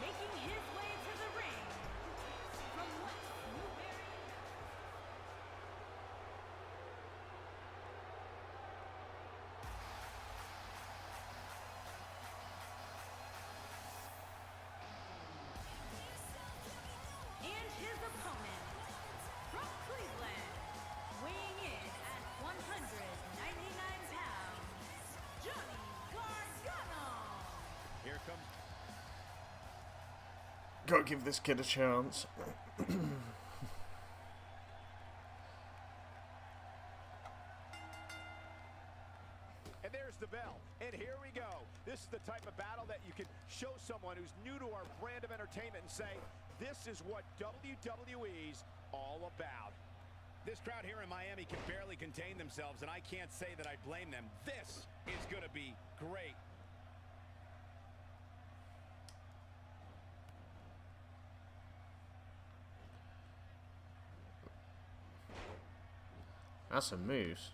Making his way to the ring from West Newbury. And his opponent from Cleveland, weighing in at 199 pounds, Johnny Gargano. Here comes. Gotta give this kid a chance. This is the type of battle that you can show someone who's new to our brand of entertainment and say, this is what WWE's all about. This crowd here in Miami can barely contain themselves, and I can't say that I blame them. This is going to be great. That's some moves.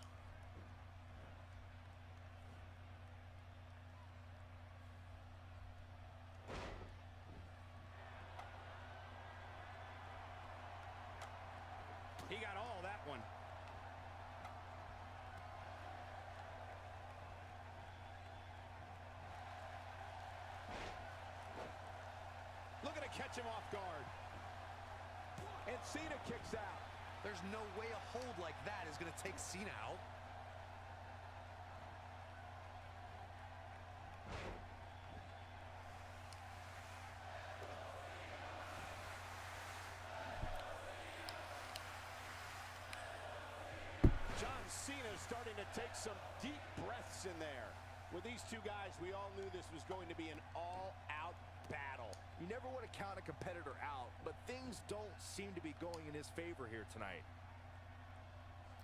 He got all that one. Looking to catch him off guard. And Cena kicks out. There's no way a hold like that is going to take Cena out. John Cena starting to take some deep breaths in there. With these two guys, we all knew this was going to be an all-out battle. You never want to count a competitor out, but things don't seem to be going in his favor here tonight.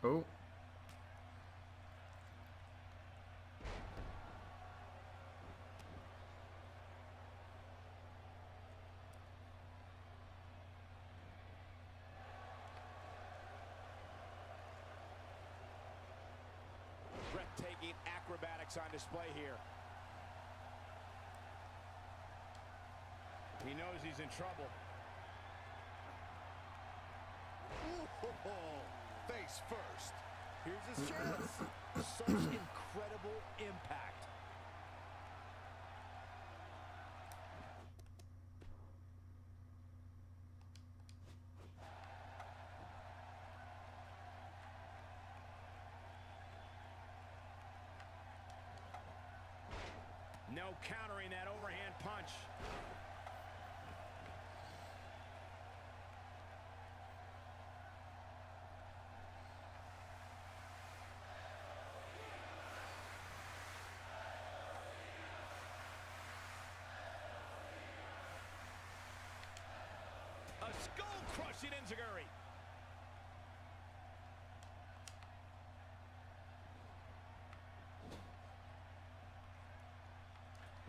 Oh. Breathtaking acrobatics on display here. He knows he's in trouble. Ooh, face first. Here's his chance. Such incredible impact. No countering that overhand punch. A skull-crushing enziguri.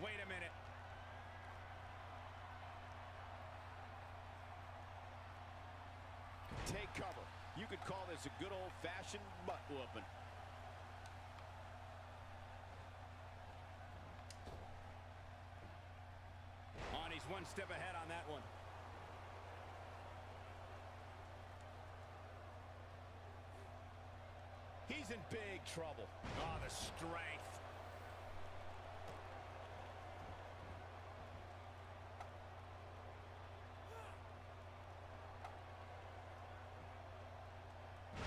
Wait a minute. Take cover. You could call this a good old-fashioned butt whooping. He's one step ahead on that one. He's in big trouble. Oh, the strength.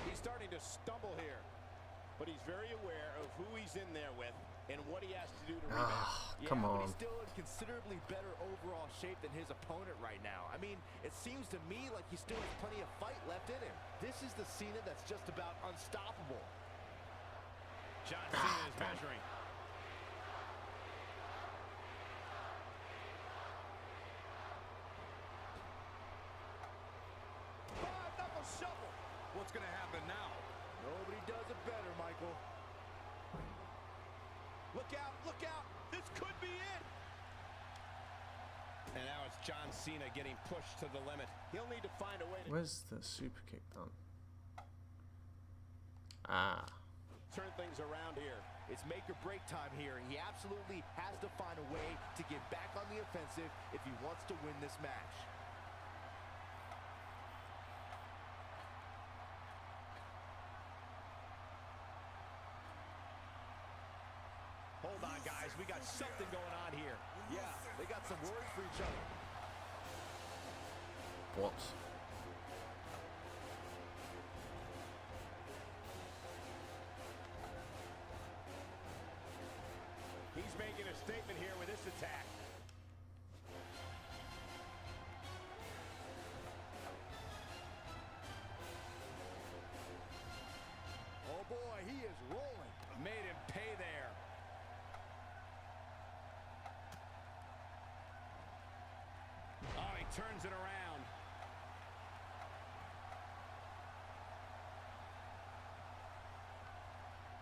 He's starting to stumble here, but he's very aware of who he's in there with and what he has to do to rebound. Come on. But he's still in considerably better overall shape than his opponent right now. I mean, it seems to me like he still has plenty of fight left in him. This is the Cena that's just about unstoppable. John Cena is measuring. Knuckle shuffle. What's going to happen now? Nobody does it better, Michael. Look out, look out. This could be it. And now it's John Cena getting pushed to the limit. He'll need to find a way to Where's the super kick done? Ah. turn things around here. It's make or break time here. He absolutely has to find a way to get back on the offensive if he wants to win this match. Hold on, guys. We got something going on here. Yeah, they got some words for each other. What? He's making a statement here with this attack. Oh boy, he is rolling. Made him pay there. turns it around.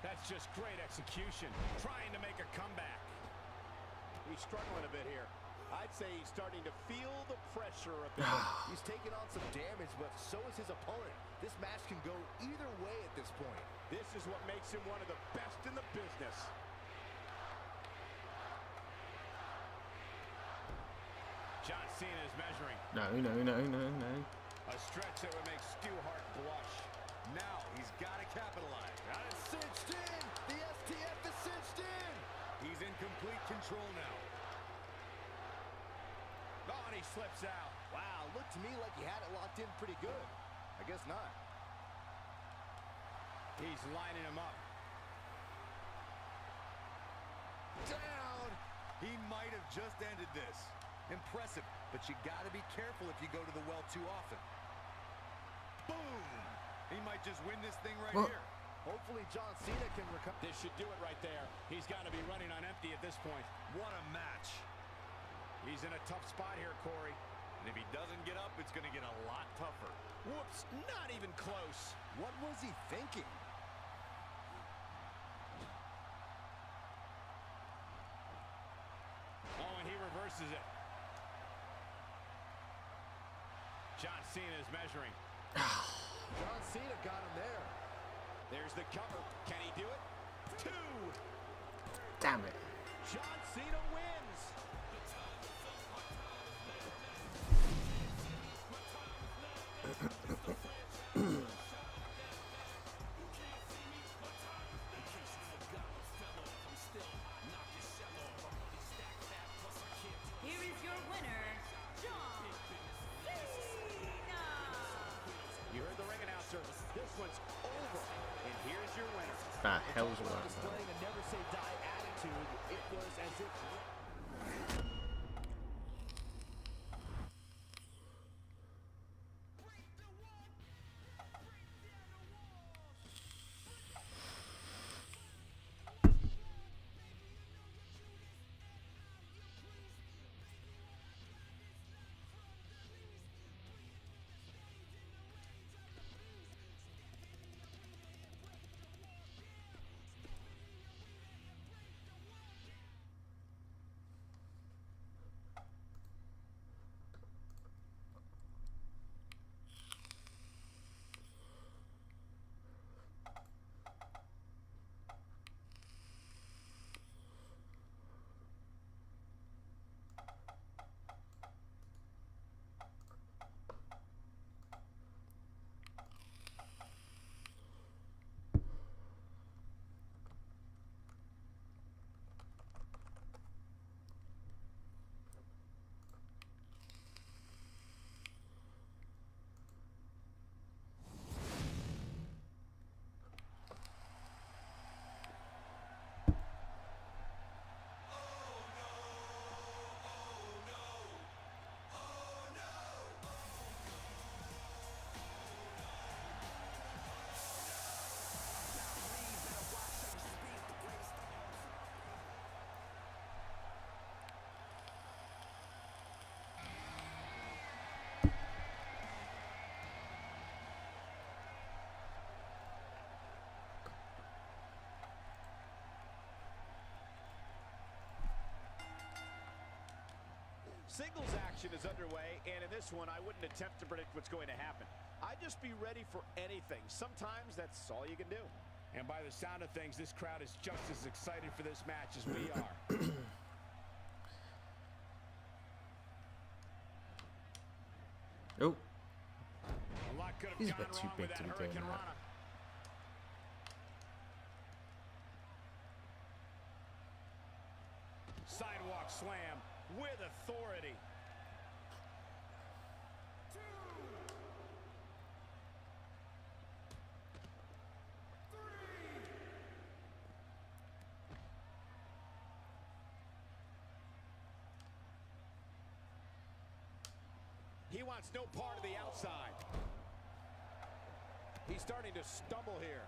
That's just great execution. Trying to make a comeback. He's struggling a bit here. I'd say he's starting to feel the pressure a bit. He's taking on some damage, but so is his opponent. This match can go either way at this point. This is what makes him one of the best in the business. John Cena is measuring. No, no, no, no, no. A stretch that would make Stu Hart blush. Now he's got to capitalize. Got it cinched in. The STF is cinched in. He's in complete control now. Oh, and he slips out. Wow, looked to me like he had it locked in pretty good. I guess not. He's lining him up. Down. He might have just ended this. Impressive, but you got to be careful if you go to the well too often. Boom. He might just win this thing right here. Hopefully John Cena can recover. This should do it right there. He's got to be running on empty at this point. What a match. He's in a tough spot here, Corey. And if he doesn't get up, it's going to get a lot tougher. Whoops, not even close. What was he thinking? Oh, and he reverses it. John Cena is measuring. John Cena got him there. There's the cover. Can he do it? 2. Damn it. John Cena wins. Here is your winner, John Cena. You heard the ring announcer. This one's over. And here's your winner. The hell's Talk about that? displaying a never say die attitude. It was as if Singles action is underway, and in this one, I wouldn't attempt to predict what's going to happen. I'd just be ready for anything. Sometimes that's all you can do. And by the sound of things, this crowd is just as excited for this match as we are. Oh, A lot could have he's a gone bit too wrong big with to that be doing Hurricane that. Rana. Sidewalk slam with authority. He wants no part of the outside. He's starting to stumble here.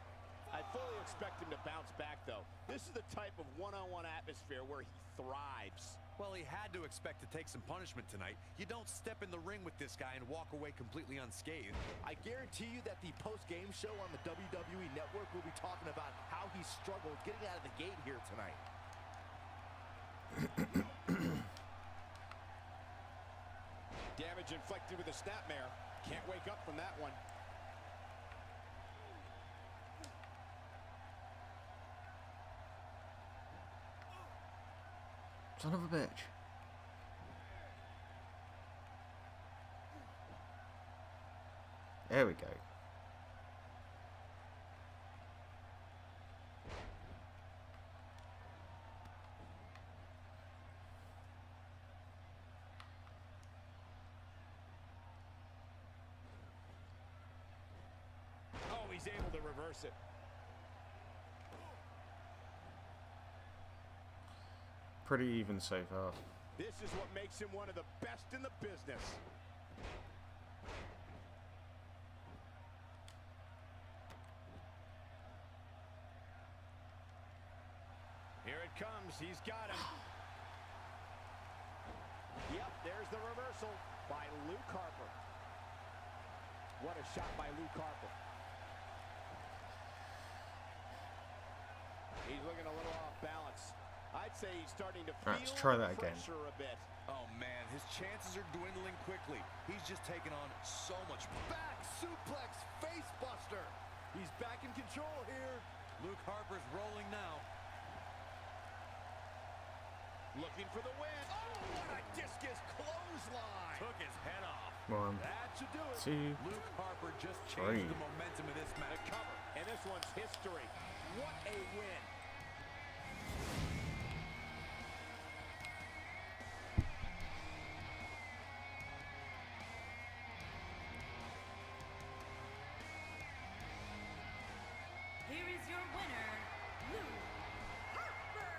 I fully expect him to bounce back, though. This is the type of one-on-one atmosphere where he thrives. Well, he had to expect to take some punishment tonight. You don't step in the ring with this guy and walk away completely unscathed. I guarantee you that the post-game show on the WWE Network will be talking about how he struggled getting out of the gate here tonight. Damage inflicted with a snapmare. Can't wake up from that one. Son of a bitch. There we go. Oh, he's able to reverse it. Pretty even so far. This is what makes him one of the best in the business. Here it comes. He's got him. Yep, there's the reversal by Luke Harper. What a shot by Luke Harper. He's looking a little off balance. I'd say he's starting to feel Let's try that again. pressure a bit. Oh, man, his chances are dwindling quickly. He's just taking on so much. Back suplex face buster. He's back in control here. Luke Harper's rolling now. Looking for the win. Oh, what a discus clothesline. Took his head off. 1, That should do it. 2, Luke Harper just 3. changed the momentum of this The match. cover, and this one's history. What a win. Here is your winner, Luke Harper.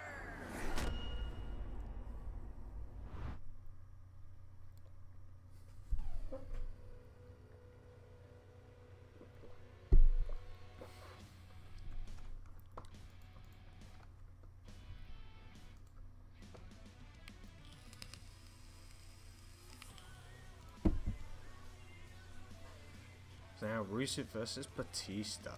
Now Rusev versus Batista.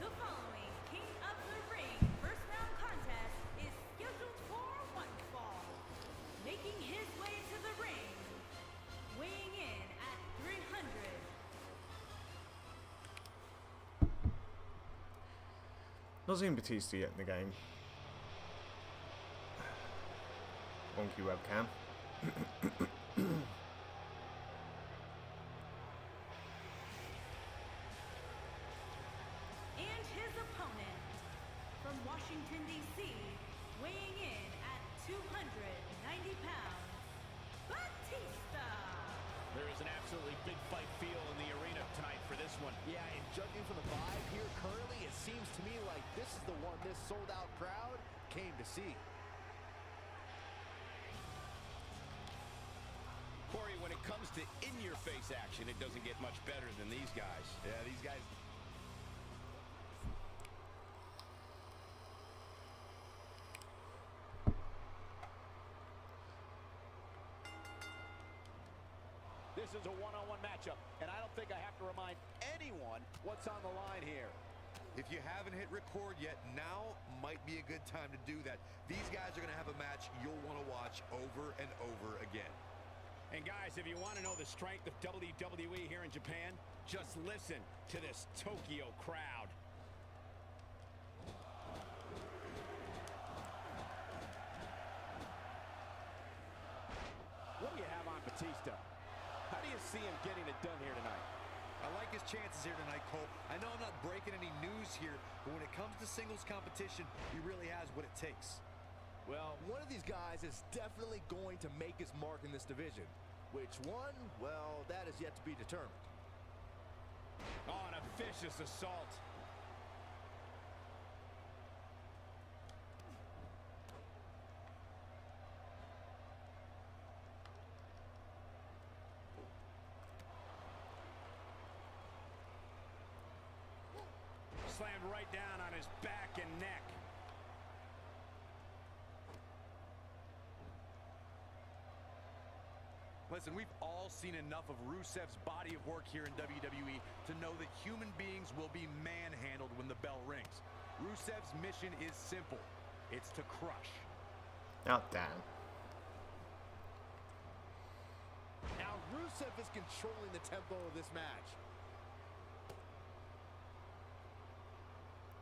The following King of the Ring first round contest is scheduled for one fall. Making his way to the ring, weighing in at 300. Not seen Batista yet in the game. Wonky webcam. And his opponent, from Washington, D.C., weighing in at 290 pounds, Batista. There is an absolutely big fight feel in the arena tonight for this one. Yeah, and judging from the vibe here currently, it seems to me like this is the one this sold-out crowd came to see. Corey, when it comes to in-your-face action, it doesn't get much better than these guys. Yeah, these guys... This is a one-on-one matchup, and I don't think I have to remind anyone what's on the line here. If you haven't hit record yet, now might be a good time to do that. These guys are going to have a match you'll want to watch over and over again. And guys, if you want to know the strength of WWE here in Japan, just listen to this Tokyo crowd. What do you have on Batista? How do you see him getting it done here tonight? I like his chances here tonight, Cole. I know I'm not breaking any news here, but when it comes to singles competition, he really has what it takes. Well, one of these guys is definitely going to make his mark in this division. Which one? Well, that is yet to be determined. Oh, and a vicious assault. Slammed right down on his back and neck. Listen, we've all seen enough of Rusev's body of work here in WWE to know that human beings will be manhandled when the bell rings. Rusev's mission is simple. It's to crush. Oh, damn. Now Rusev is controlling the tempo of this match.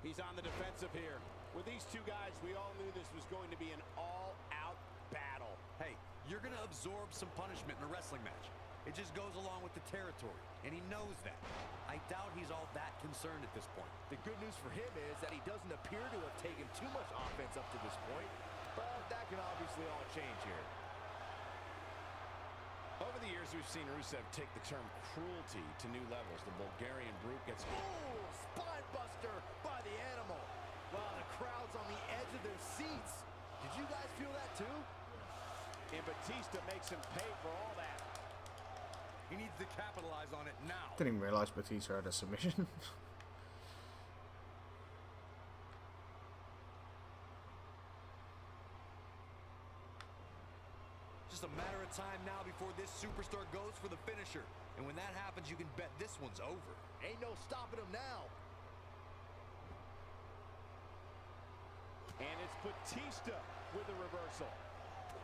He's on the defensive here. With these two guys, we all knew this was going to be an all-out battle. Hey, you're going to absorb some punishment in a wrestling match. It just goes along with the territory, and he knows that. I doubt he's all that concerned at this point. The good news for him is that he doesn't appear to have taken too much offense up to this point, but that can obviously all change here. Over the years, we've seen Rusev take the term cruelty to new levels. The Bulgarian brute gets... Ooh, spine buster by the animal. Wow, the crowd's on the edge of their seats. Did you guys feel that too? And Batista makes him pay for all that. He needs to capitalize on it now. Didn't even realize Batista had a submission. Just a matter of time now before this superstar goes for the finisher. And when that happens, you can bet this one's over. Ain't no stopping him now. And it's Batista with the reversal.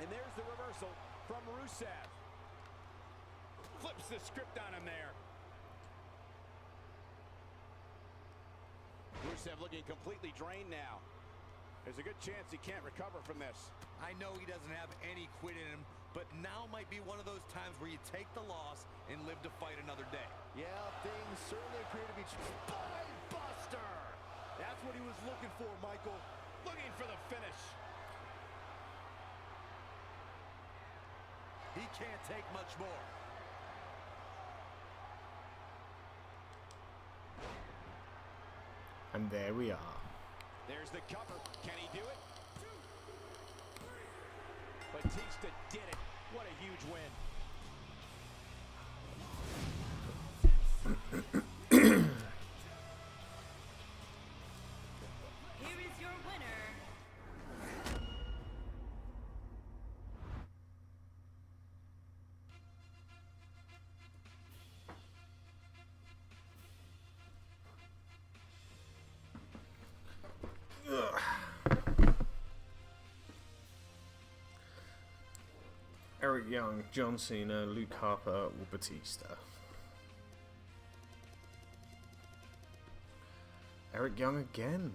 And there's the reversal from Rusev. Flips the script on him there. Rusev looking completely drained now. There's a good chance he can't recover from this. I know he doesn't have any quit in him, but now might be one of those times where you take the loss and live to fight another day. Yeah, things certainly appear to be... Spine buster! That's what he was looking for, Michael. Looking for the finish. He can't take much more. And there we are. There's the cover. Can he do it? Batista did it. What a huge win. Here is your winner, Eric Young, John Cena, Luke Harper, or Batista. Eric Young again.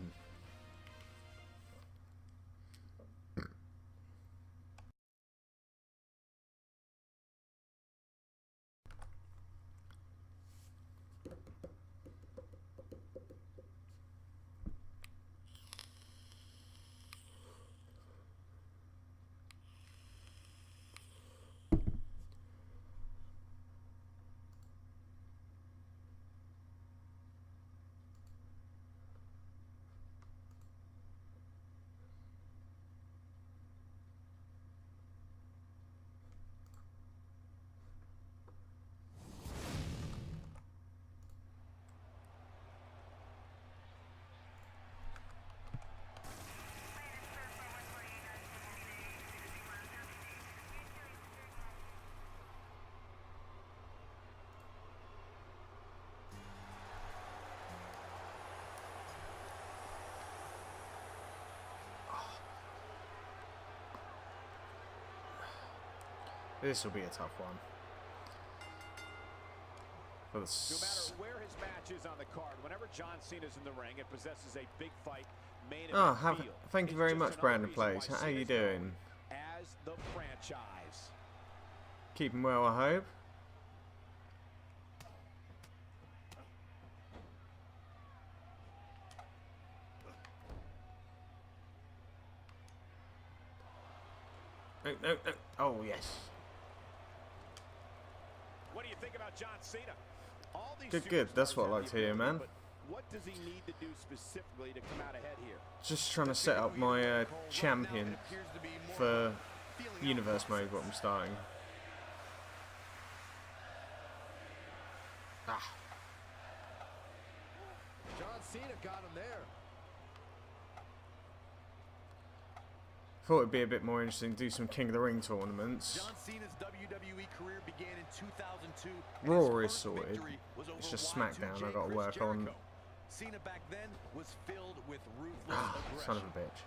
This will be a tough one. For the No matter where his match is on the card, whenever John Cena's in the ring, it possesses a big fight main event feel. Thank you It's very just much, another Brandon reason why Plays. How Cena's you known doing? As the franchise. Keeping well, I hope. No, no, no. Oh, yes. What do you think about John Cena? All these Good. That's what I superstars like have to the hear, ability, man. but what does he need to do specifically to come out ahead here? Just trying to set up my champion for Universe mode, what I'm starting. Ah. John Cena got him there. Thought it'd be a bit more interesting to do some King of the Ring tournaments. John Cena's WWE career began in 2002. Raw is sorted. It's just SmackDown I gotta work on. Cena back then was filled with ruthless Ah, aggression. son of a bitch.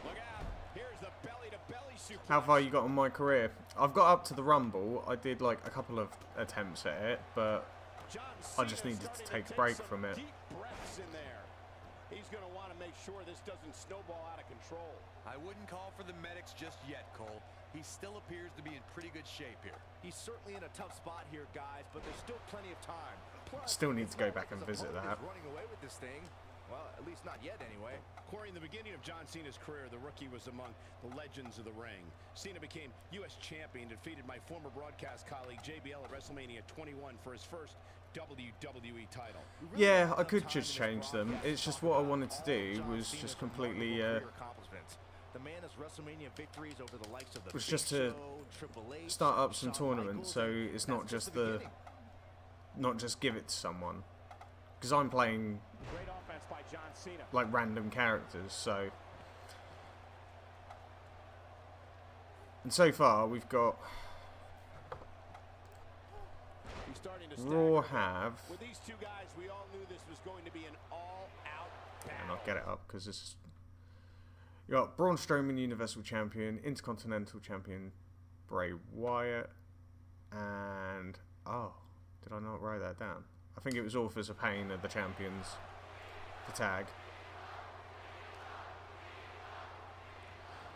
Look out. Here's the belly-to-belly suplex. How far you got on my career? I've got up to the Rumble. I did like a couple of attempts at it, but John I just Cena's needed to starting take a break some from it. Deep breaths in there. He's going to want to make sure this doesn't snowball out of control. I wouldn't call for the medics just yet, Cole. He still appears to be in pretty good shape here. He's certainly in a tough spot here, guys, but there's still plenty of time. Plus, Still need it's to go not back like and his visit opponent that. is running away with this thing. Well, at least not yet, anyway. Corey, in the beginning of John Cena's career, the rookie was among the legends of the ring. Cena became U.S. champion, defeated my former broadcast colleague JBL at WrestleMania 21 for his first WWE title. Yeah, I could just change them. It's just what I wanted to do was just completely The man has WrestleMania victories over the likes of the was Big just to Show, Triple H, start up some Shawn tournaments, Michaels, so it's and not that's just the the beginning. not just give it to someone, because I'm playing Great offense by John Cena. like random characters. So, and so far we've got He's starting to Raw stagger. have, With these two guys, we all knew this was going to be an all-out and battle. I'll get it up because this is. You got Braun Strowman, Universal Champion, Intercontinental Champion, Bray Wyatt, and oh, did I not write that down? I think it was Authors of Pain of the champions. The tag.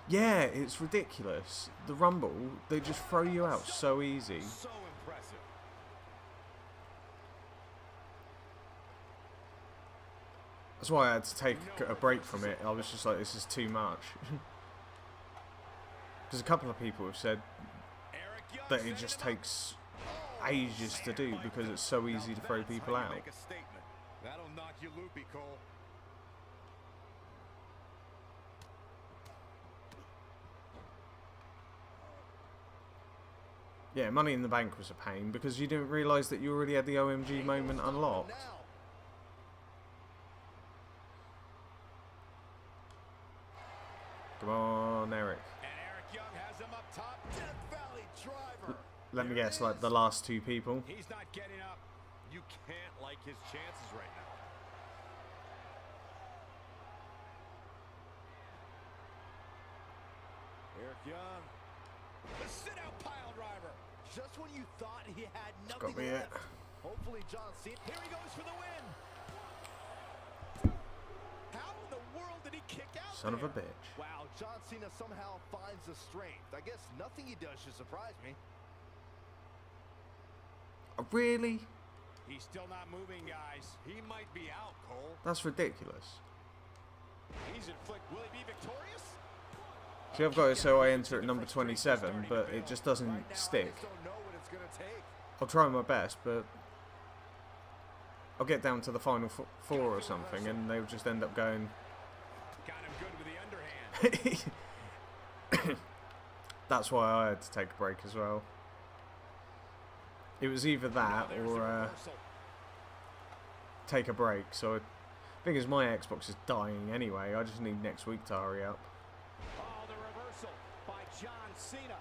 Yeah, it's ridiculous. The Rumble, they just throw you out so easy. So impressive. That's why I had to take a break from it. I was just like, this is too much. Because a couple of people have said that it just takes ages to do because it's so easy to throw people out. Make a statement. That'll knock you loopy, Cole. Yeah, Money in the Bank was a pain because you didn't realise that you already had the OMG moment unlocked. Come on, Eric. And Eric Young has him up top. Death Valley driver. Let me guess, like the last two people. He's not getting up. You can't like his chances right now. Eric Young. The sit-out pile driver. Just when you thought he had Got nothing me it. left. Hopefully John Cena. Here he goes for the win. How in the world did he kick out Son of a there? bitch. Wow, John Cena somehow finds the strength. I guess nothing he does should surprise me. Really? He's still not moving, guys. He might be out, Cole. That's ridiculous. He's will he be victorious? See, I've got it so I enter at number 27, but it just doesn't stick. I just don't know what it's going to take. I'll try my best, but I'll get down to the final four or something, and they'll just end up going. Got him good with the underhand. That's why I had to take a break as well. It was either that There's the or reversal. take a break. So I think as my Xbox is dying anyway, I just need next week to hurry up. Oh, the reversal by John Cena.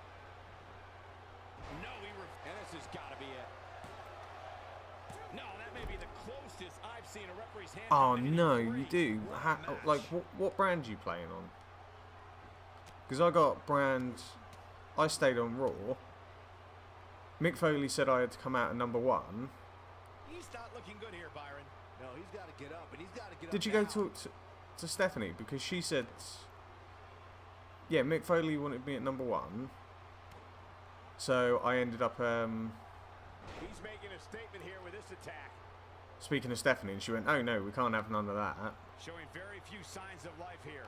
No, and this has got to be it. No, that may be the closest I've seen a referee's hand. Oh no, you do. Like, what brand are you playing on? Because I got brand. I stayed on Raw. Mick Foley said I had to come out at number 1. He's not looking good here, Byron. No, he's got to get up, and he's got to get up. Did you go talk to Stephanie? Because she said, yeah, Mick Foley wanted me at number 1. So I ended up He's making a statement here with this attack. speaking to Stephanie, and she went, "Oh no, we can't have none of that." Showing very few signs of life here.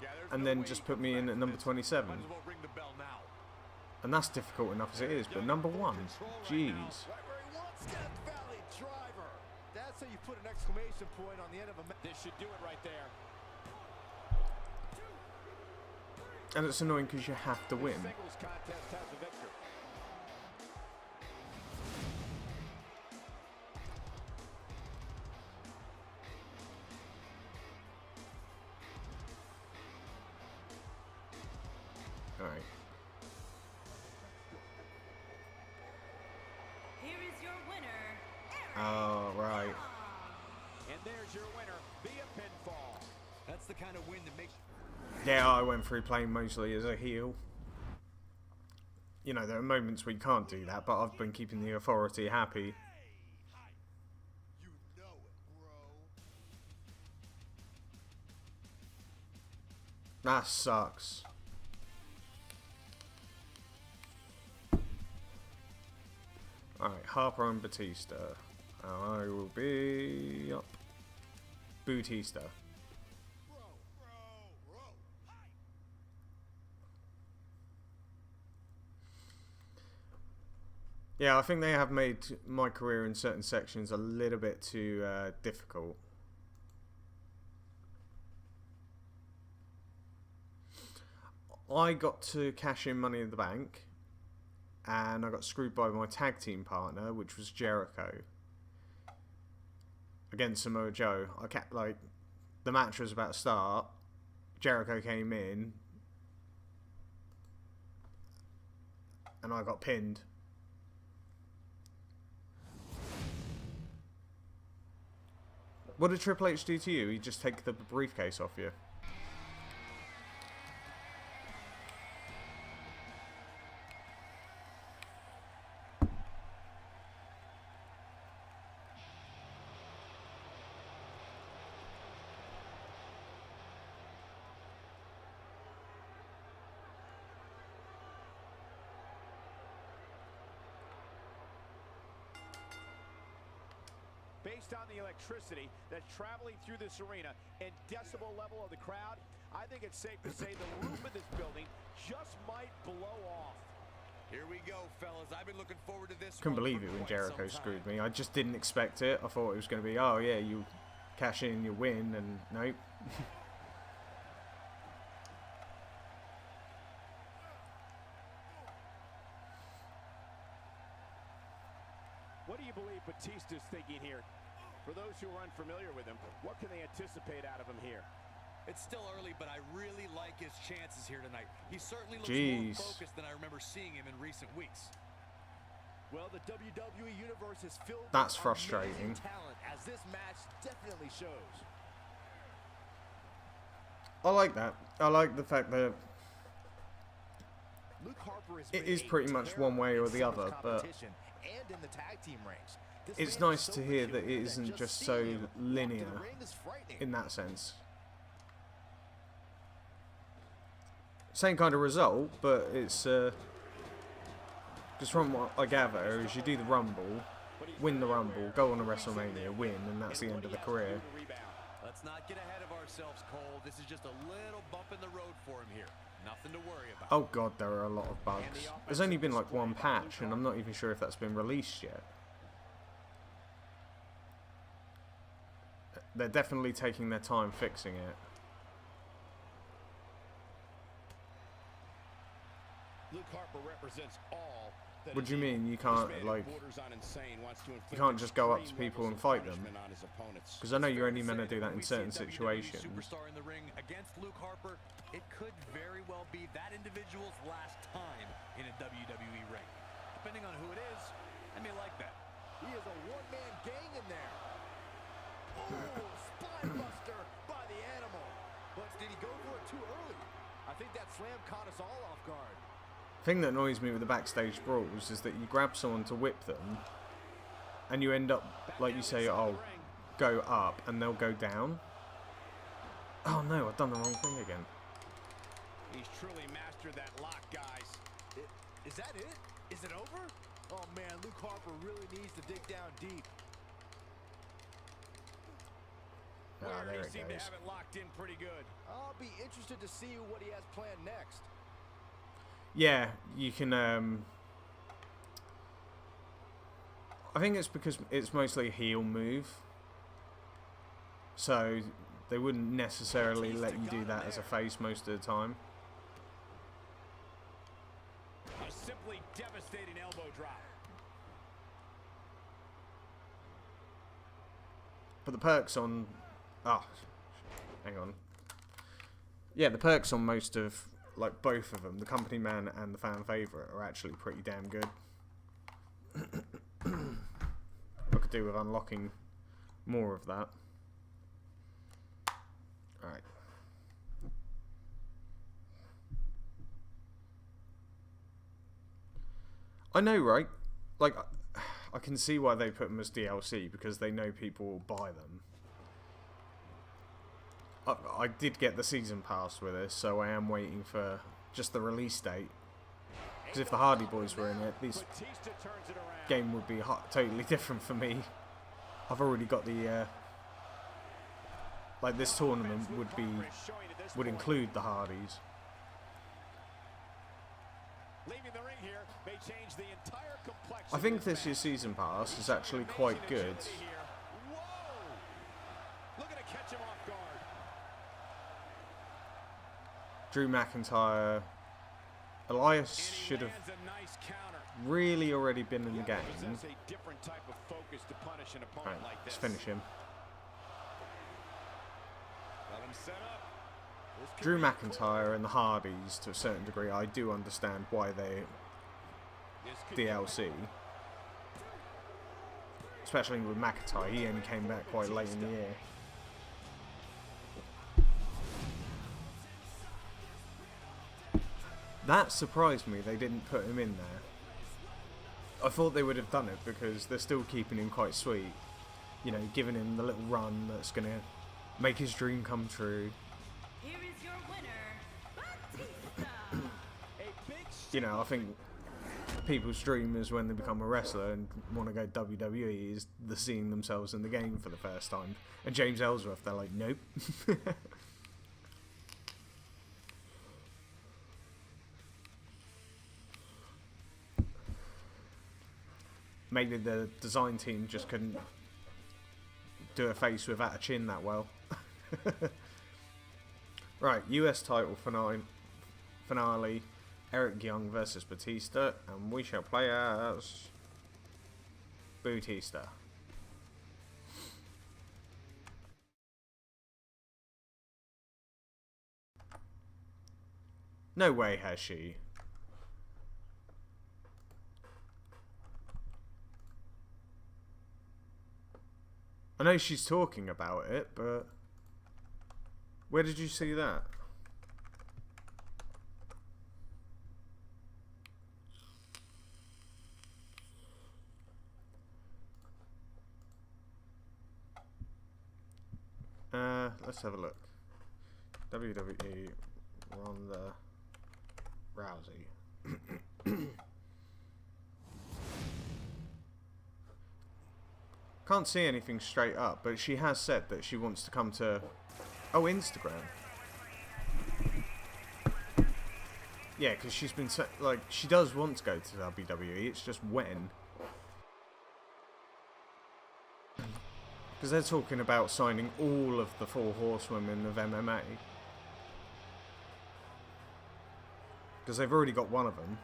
Yeah, there's And no then way just he put comes me back in at from number this. 27. Might as well ring the bell now. And that's difficult enough as it is, but number 1, jeez. Right where he wants Death Valley Driver. That's how you put an exclamation point on the end of a match. This should do it right there. And it's annoying because you have to win. Singles contest has a victor. Alright. Here is your winner, Eric. Oh, right. And there's your winner via pinfall. That's the kind of win that makes... Yeah, I went through playing Mosley as a heel. You know, there are moments where you can't do that, but I've been keeping the Authority happy. You know it, bro. That sucks. Alright, Harper and Batista. I will be up. Bautista. Yeah, I think they have made my career in certain sections a little bit too difficult. I got to cash in Money in the Bank, and I got screwed by my tag team partner, which was Jericho, against Samoa Joe. I kept, like, the match was about to start. Jericho came in, and I got pinned. What did Triple H do to you? He just take the briefcase off you. Based on the electricity that's traveling through this arena and decibel level of the crowd, I think it's safe to say the roof of this building just might blow off. Here we go, fellas. I've been looking forward to this. Couldn't believe it when Jericho screwed me. I just didn't expect it. I thought it was going to be, oh yeah, you cash in, you win, and nope. What do you believe Batista's thinking here? For those who are unfamiliar with him, what can they anticipate out of him here? It's still early, but I really like his chances here tonight. He certainly looks Jeez. more focused than I remember seeing him in recent weeks. Well, the WWE Universe is filled That's with frustrating. amazing talent, as this match definitely shows. I like that. I like the fact that Luke Harper is it is pretty much one way or the other, but and in the tag team ranks. This it's man is nice so to hear that it peculiar isn't just seeing so him walk to linear the ring is frightening. in that sense. Same kind of result, but it's because from what I gather is you do the Rumble, win the Rumble, go on to WrestleMania, win, and that's the end of the career. Let's not get ahead of ourselves, Cole. This is just a little bump in the road for him here. Nothing to worry about. Oh god, there are a lot of bugs. There's only been like one patch, and I'm not even sure if that's been released yet. They're definitely taking their time fixing it. Luke Harper represents all that What is do you mean you This can't, man like, borders on insane, wants to inflict you can't just go up to extreme people and levels of fight them? punishment on his opponents. Because I know you're only meant to do that in When we see a certain WWE situations. Superstar in the ring against Luke Harper, it could very well be that individual's last time in a WWE ring. Depending on who it is, I may like that. He is a one-man slam caught us all off guard. The thing that annoys me with the backstage brawls is that you grab someone to whip them, and you end up, like you say, oh, go up, and they'll go down. Oh no, I've done the wrong thing again. He's truly mastered that lock, guys. Is that it? Is it over? Oh man, Luke Harper really needs to dig down deep. Ah, there it Seem to goes. have it locked in pretty good. I'll be interested to see what he has planned next. Yeah, you can, I think it's because it's mostly a heel move. So, they wouldn't necessarily let you do that as a face most of the time. A simply devastating elbow drop. But the perks on... Oh, hang on. Yeah, the perks on most of, like, both of them, the company man and the fan favourite, are actually pretty damn good. I could do with unlocking more of that. Alright. I know, right? Like, I can see why they put them as DLC, because they know people will buy them. I did get the season pass with this, so I am waiting for just the release date. Because if the Hardy Boys were in it, this game would be totally different for me. I've already got the... like, this tournament would include the Hardys. I think this year's season pass is actually quite good. Drew McIntyre, Elias should have really already been in the game. Right, let's finish him. Drew McIntyre and the Hardys, to a certain degree, I do understand why they DLC. Especially with McIntyre, he only came back quite late in the year. That surprised me they didn't put him in there. I thought they would have done it because they're still keeping him quite sweet. You know, giving him the little run that's going to make his dream come true. Here is your winner, Batista. You know, I think people's dream is when they become a wrestler and want to go WWE is the seeing themselves in the game for the first time. And James Ellsworth, they're like, nope. Maybe the design team just couldn't do a face without a chin that well. Right, US title finale, Eric Young versus Batista, and we shall play as Batista. No way has she. I know she's talking about it, but where did you see that? Let's have a look. WWE Ronda Rousey. Can't see anything straight up, but she has said that she wants to come to... Oh, Instagram. Yeah, because she's been... like, she does want to go to WWE, it's just when. Because they're talking about signing all of the 4 horsewomen of MMA. Because they've already got one of them.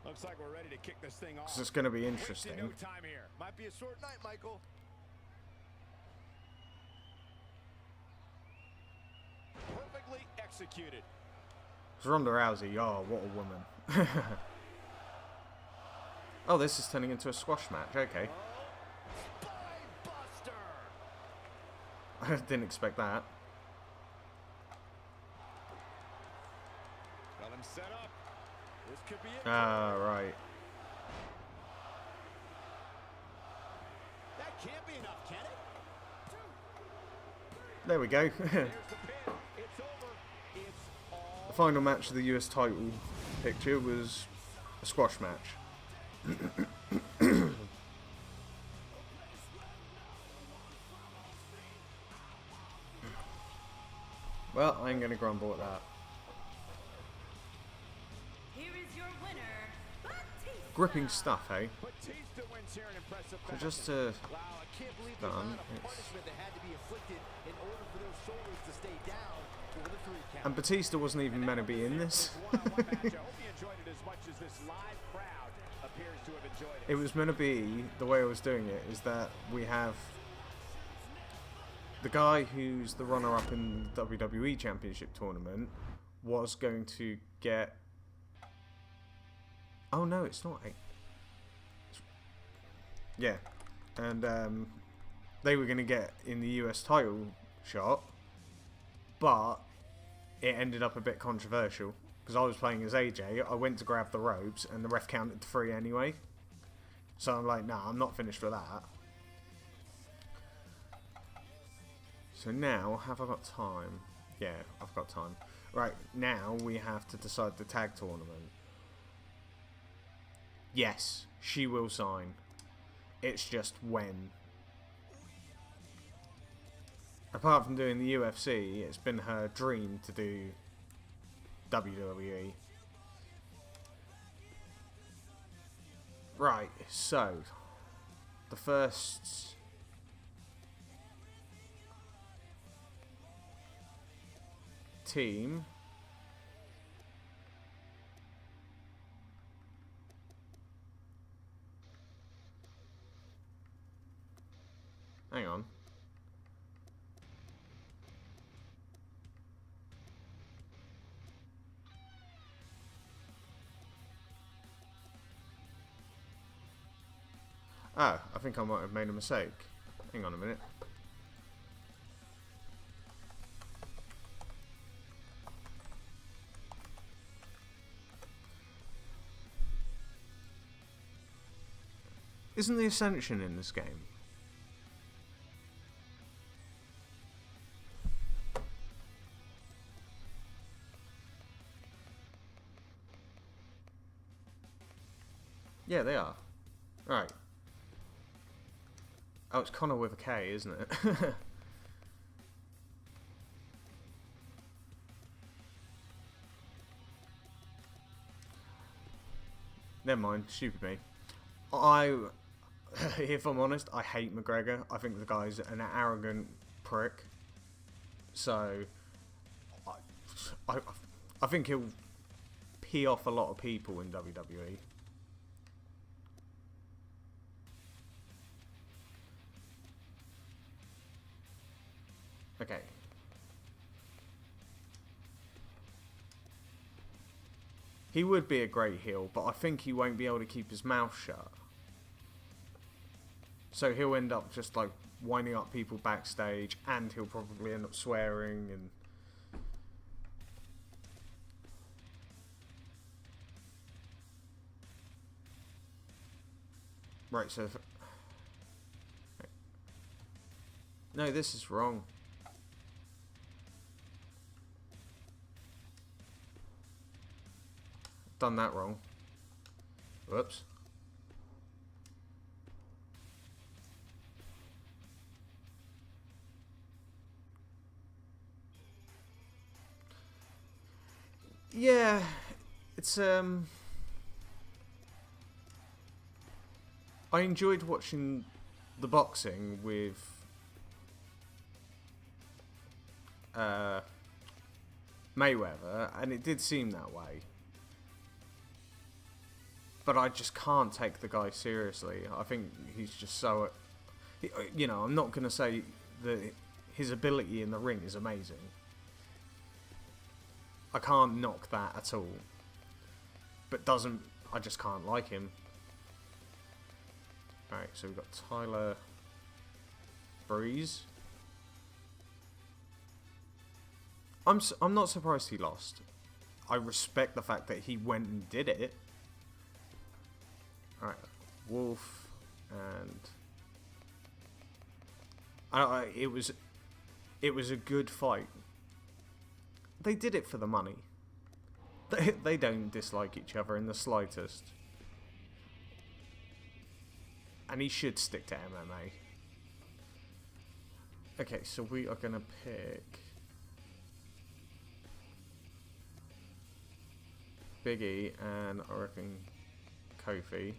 Looks like we're ready to kick this thing off. So it's going to be interesting. No time here. Might be a short night, Michael. Perfectly executed. Ronda Rousey, oh, what a woman. Oh, this is turning into a squash match, okay. Spinebuster. I didn't expect that. Got him set up. This could be it. Ah, right. That can't be enough, can it? There we go. There's the pin. It's over. It's all The final match of the US title picture was a squash match. Well, I ain't gonna grumble at that. Here is your winner, Batista. Gripping stuff, hey? Batista wins here in impressive So fashion. just to Wow, I can't believe the done, amount of it's- punishment that had to be inflicted in order for those shoulders to stay down for the 3 count. and Batista wasn't even meant to be in this. One-on-one match. I hope you enjoyed it as much as this live crowd appears to have enjoyed it. It was meant to be, the way I was doing it, is that we have the guy who's the runner-up in the WWE Championship tournament was going to get... Oh no, it's not. Yeah. And they were going to get in the US title shot, but it ended up a bit controversial because I was playing as AJ. I went to grab the ropes and the ref counted 3 anyway. So I'm like, nah, I'm not finished with that. So now, have I got time? Yeah, I've got time. Right, now we have to decide the tag tournament. Yes, she will sign. It's just when. Apart from doing the UFC, it's been her dream to do WWE. Right, so the first team hang on. Ah, I think I might have made a mistake. Hang on a minute. Isn't the Ascension in this game? Yeah, they are. Right. Oh, it's Connor with a K, isn't it? Never mind, stupid me. If I'm honest, I hate McGregor. I think the guy's an arrogant prick. So, I think he'll pee off a lot of people in WWE. Okay. He would be a great heel, but I think he won't be able to keep his mouth shut. So he'll end up just like winding up people backstage, and he'll probably end up swearing and... Right, so... No, this is wrong. Done that wrong. Whoops. Yeah, it's I enjoyed watching the boxing with Mayweather, and it did seem that way. But I just can't take the guy seriously. I think he's just so... You know, I'm not going to say that his ability in the ring is amazing. I can't knock that at all. But I just can't like him. Alright, so we've got Tyler Breeze. I'm not surprised he lost. I respect the fact that he went and did it. All right, Wolf and it was a good fight. They did it for the money. They don't dislike each other in the slightest. And he should stick to MMA. Okay, so we are going to pick Big E and I reckon Kofi.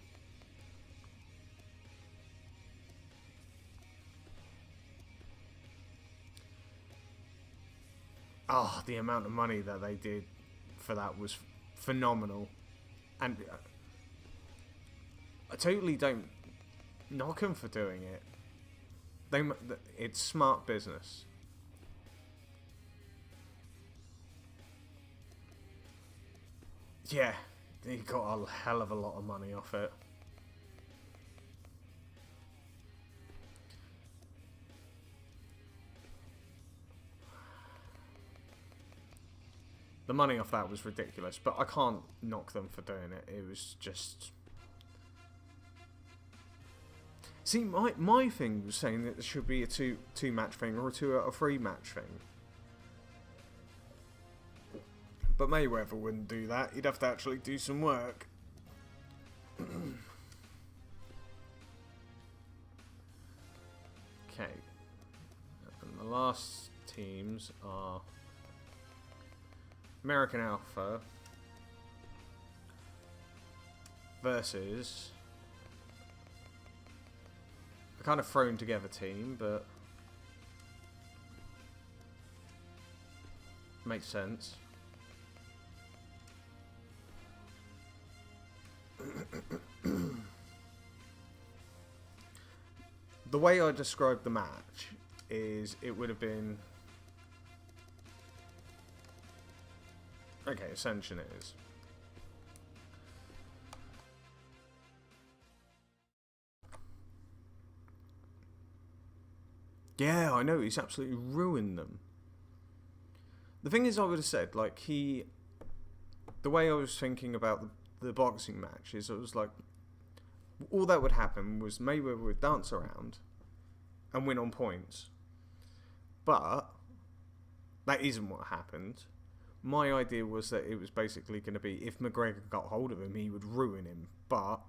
Oh, the amount of money that they did for that was phenomenal. And I totally don't knock them for doing it. It's smart business. Yeah, he got a hell of a lot of money off it. The money off that was ridiculous, but I can't knock them for doing it. It was just... See, my thing was saying that it should be a two match thing or a 2 out of 3 match thing. But Mayweather wouldn't do that. He'd have to actually do some work. Okay. And the last teams are American Alpha versus a kind of thrown together team, but makes sense. The way I described the match is it would have been... Okay, Ascension it is. Yeah, I know, he's absolutely ruined them. The thing is, I would have said, like, the way I was thinking about the boxing match is, it was like, all that would happen was Mayweather would dance around and win on points. But that isn't what happened. My idea was that it was basically going to be, if McGregor got hold of him, he would ruin him. But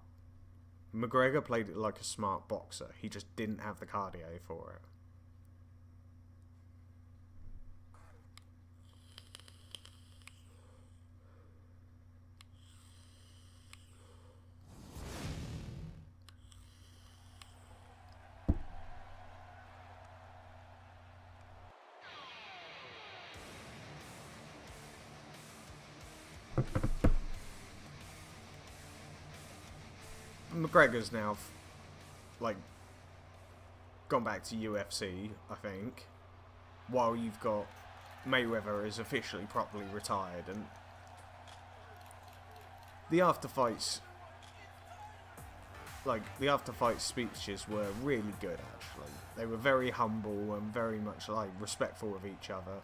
McGregor played it like a smart boxer. He just didn't have the cardio for it. McGregor's now, like, gone back to UFC, I think, while you've got Mayweather is officially properly retired, and the after-fights, like, the after-fight speeches were really good, actually. They were very humble and very much, like, respectful of each other.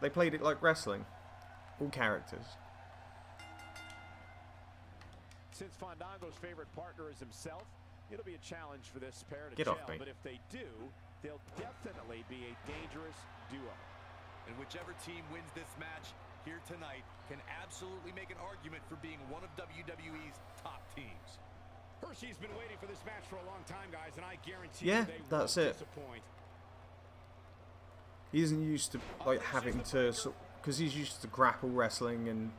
They played it like wrestling. All characters. Since Fandango's favorite partner is himself, it'll be a challenge for this pair to Get gel. off me. But if they do, they'll definitely be a dangerous duo. And whichever team wins this match here tonight can absolutely make an argument for being one of WWE's top teams. Hershey's been waiting for this match for a long time, guys, and I guarantee Yeah, they that's won't it. disappoint. He isn't used to, like, having to, because he's used to grapple wrestling and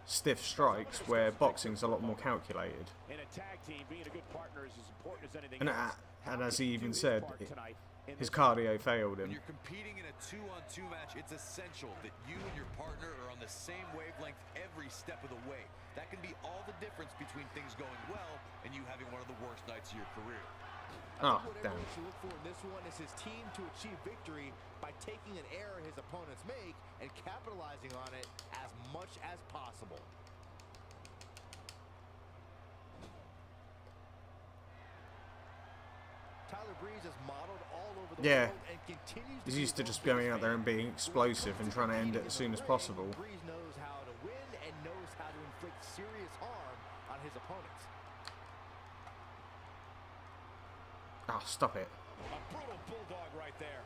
stiff strikes, where boxing's a lot more calculated. In a tag team, being a good partner is as important as anything And, else. and as he How even can he do said, part tonight in his this cardio failed When him. you're competing in a 2-on-2 match, it's essential that you and your partner are on the same wavelength every step of the way. That can be all the difference between things going well and you having one of the worst nights of your career. Oh, What damn. everyone should look for in this one is his team to achieve victory by taking an error his opponents make and capitalizing on it as much as possible. Tyler Breeze has modeled all over the Yeah. world and continues to He's be used to a just biggest going out there fan. and being explosive and trying to end it as soon as possible. Breeze knows how to win and knows how to inflict serious harm on his opponents. Ah, stop it. A brutal bulldog right there.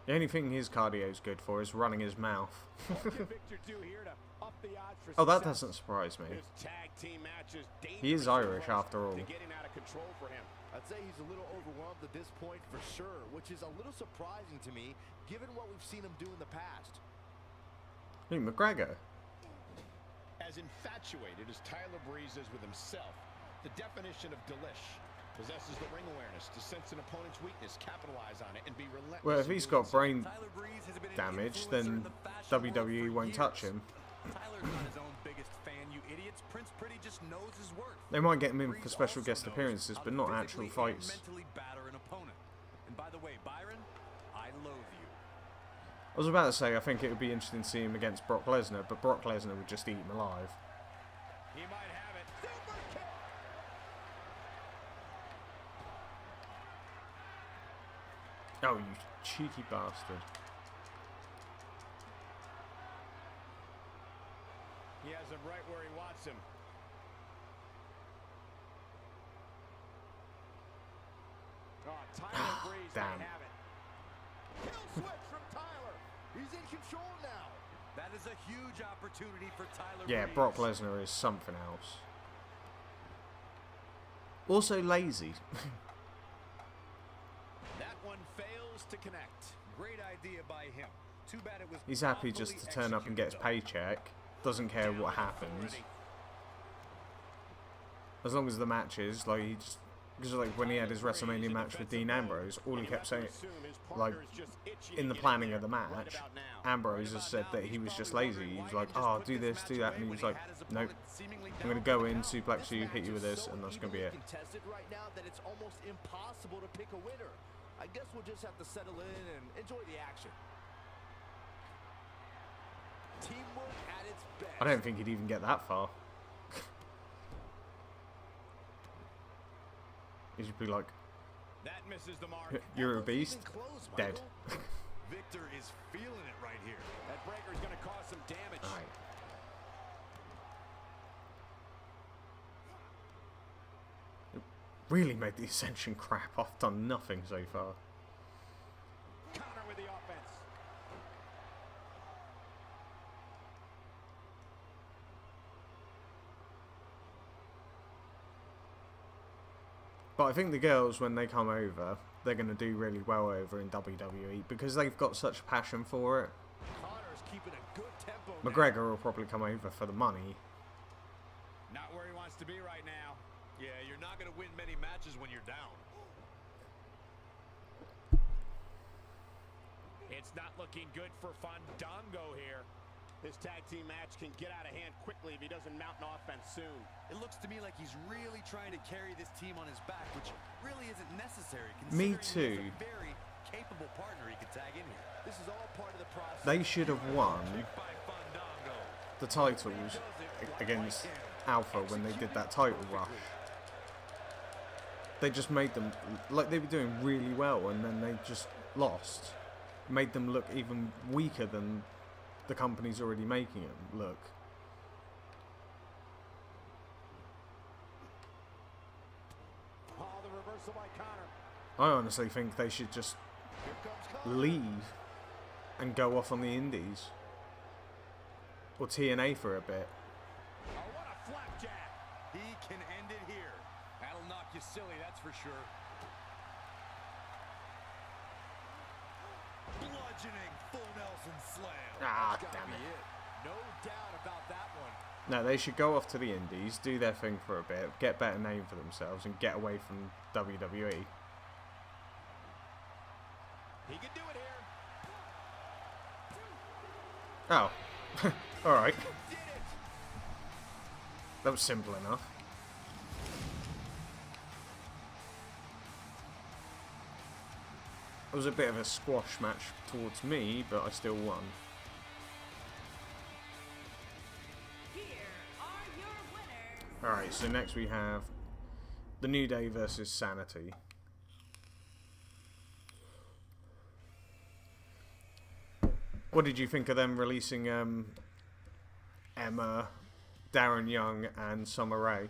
The only thing his cardio's good for is running his mouth. What can Victor do here to up the odds for Oh, that success? doesn't surprise me. His tag team match is He is dangerous Irish enough after all. to getting out of control for him. I'd say he's a little overwhelmed at this point for sure, which is a little surprising to me given what we've seen him do in the past. Who, McGregor? As infatuated as Tyler Breeze is with himself, the definition of delish. Possesses the ring awareness to sense an opponent's weakness, capitalize on it, and be relentless. Well, if in he's doing got so. brain Tyler Breeze has been an damage, influencer then in the fashion world WWE for won't years. touch him. Tyler's not his own biggest fan, you idiots. Prince Pretty just knows his worth. They might get him in Breeze for special also guest knows appearances, how but to not physically actual and fights. mentally batter an opponent. And by the way, Byron, I loathe you. I was about to say, I think it would be interesting to see him against Brock Lesnar, but Brock Lesnar would just eat him alive. He might have it. Super kick. Oh, you cheeky bastard. He has him right where he wants him. Oh, Tyler Breeze Damn. might have it. Kill switch from Tyler. He's in control now. That is a huge opportunity for Tyler Yeah, Breeze. Brock Lesnar is something else. Also lazy. That one fails to connect. Great idea by him. Too bad it was He's happy just to turn up and get his paycheck. Doesn't care what happens. As long as the match is, like, he just... Because, like, when he had his WrestleMania match with Dean Ambrose, all he kept saying, like, in the planning of the match, Ambrose has said that he was just lazy. He was like, oh, do this, do that, and he was like, nope, I'm going to go in, suplex you, hit you with this, and that's going to be it. Contested right now that it's almost impossible to pick a winner. I guess we'll just have to settle in and enjoy the action. Teamwork at its best. I don't think he'd even get that far. He'd be like, That misses the mark. you're a beast, Close, dead. Michael. Victor is feeling it right here. That breaker is going to cause some damage. Alright. Really made the Ascension crap. I've done nothing so far. Counter with the offense. But I think the girls, when they come over, they're going to do really well over in WWE because they've got such passion for it. Connor's keeping a good tempo now. McGregor will probably come over for the money. Not where he wants to be right now. Yeah, you're not going to win many matches when you're down. It's not looking good for Fandango here. This tag team match can get out of hand quickly if he doesn't mount an offense soon. It looks to me like he's really trying to carry this team on his back, which really isn't necessary. Me considering he too. has a very capable partner he could tag in here. This is all part of the process. They should have won By Fandango. the titles against Alpha when they did that title rush. They just made them, like they were doing really well, and then they just lost. Made them look even weaker than the company's already making them look. Oh, the reversal by Connor. I honestly think they should just Here comes Connor. leave and go off on the indies. Or TNA for a bit. Oh, what a flapjack. He can end it here. That'll knock you silly, that's for sure. Bludgeoning full Nelson slam. Ah, Gotta damn be it. No doubt about that one. No, they should go off to the indies, do their thing for a bit, get better name for themselves, and get away from WWE. He can do it here. Oh. Alright. Did it. That was simple enough. It was a bit of a squash match towards me, but I still won. Right, so next we have the New Day versus Sanity. What did you think of them releasing Emma, Darren Young, and Summer Rae?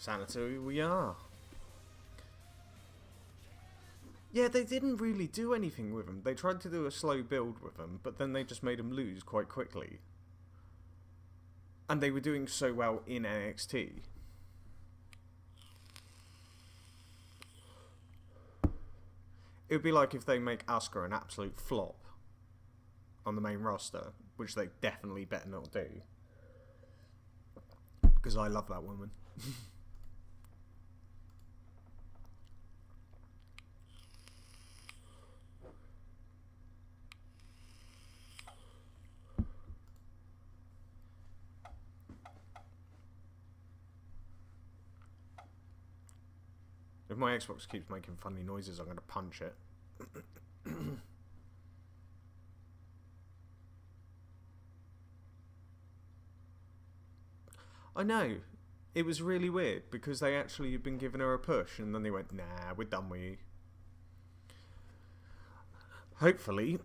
Sanity we are. Yeah, they didn't really do anything with him. They tried to do a slow build with him, but then they just made him lose quite quickly. And they were doing so well in NXT. It would be like if they make Asuka an absolute flop on the main roster, which they definitely better not do. Because I love that woman. If my Xbox keeps making funny noises, I'm going to punch it. I know. It was really weird because they actually had been giving her a push and then they went, nah, we're done with you. Hopefully,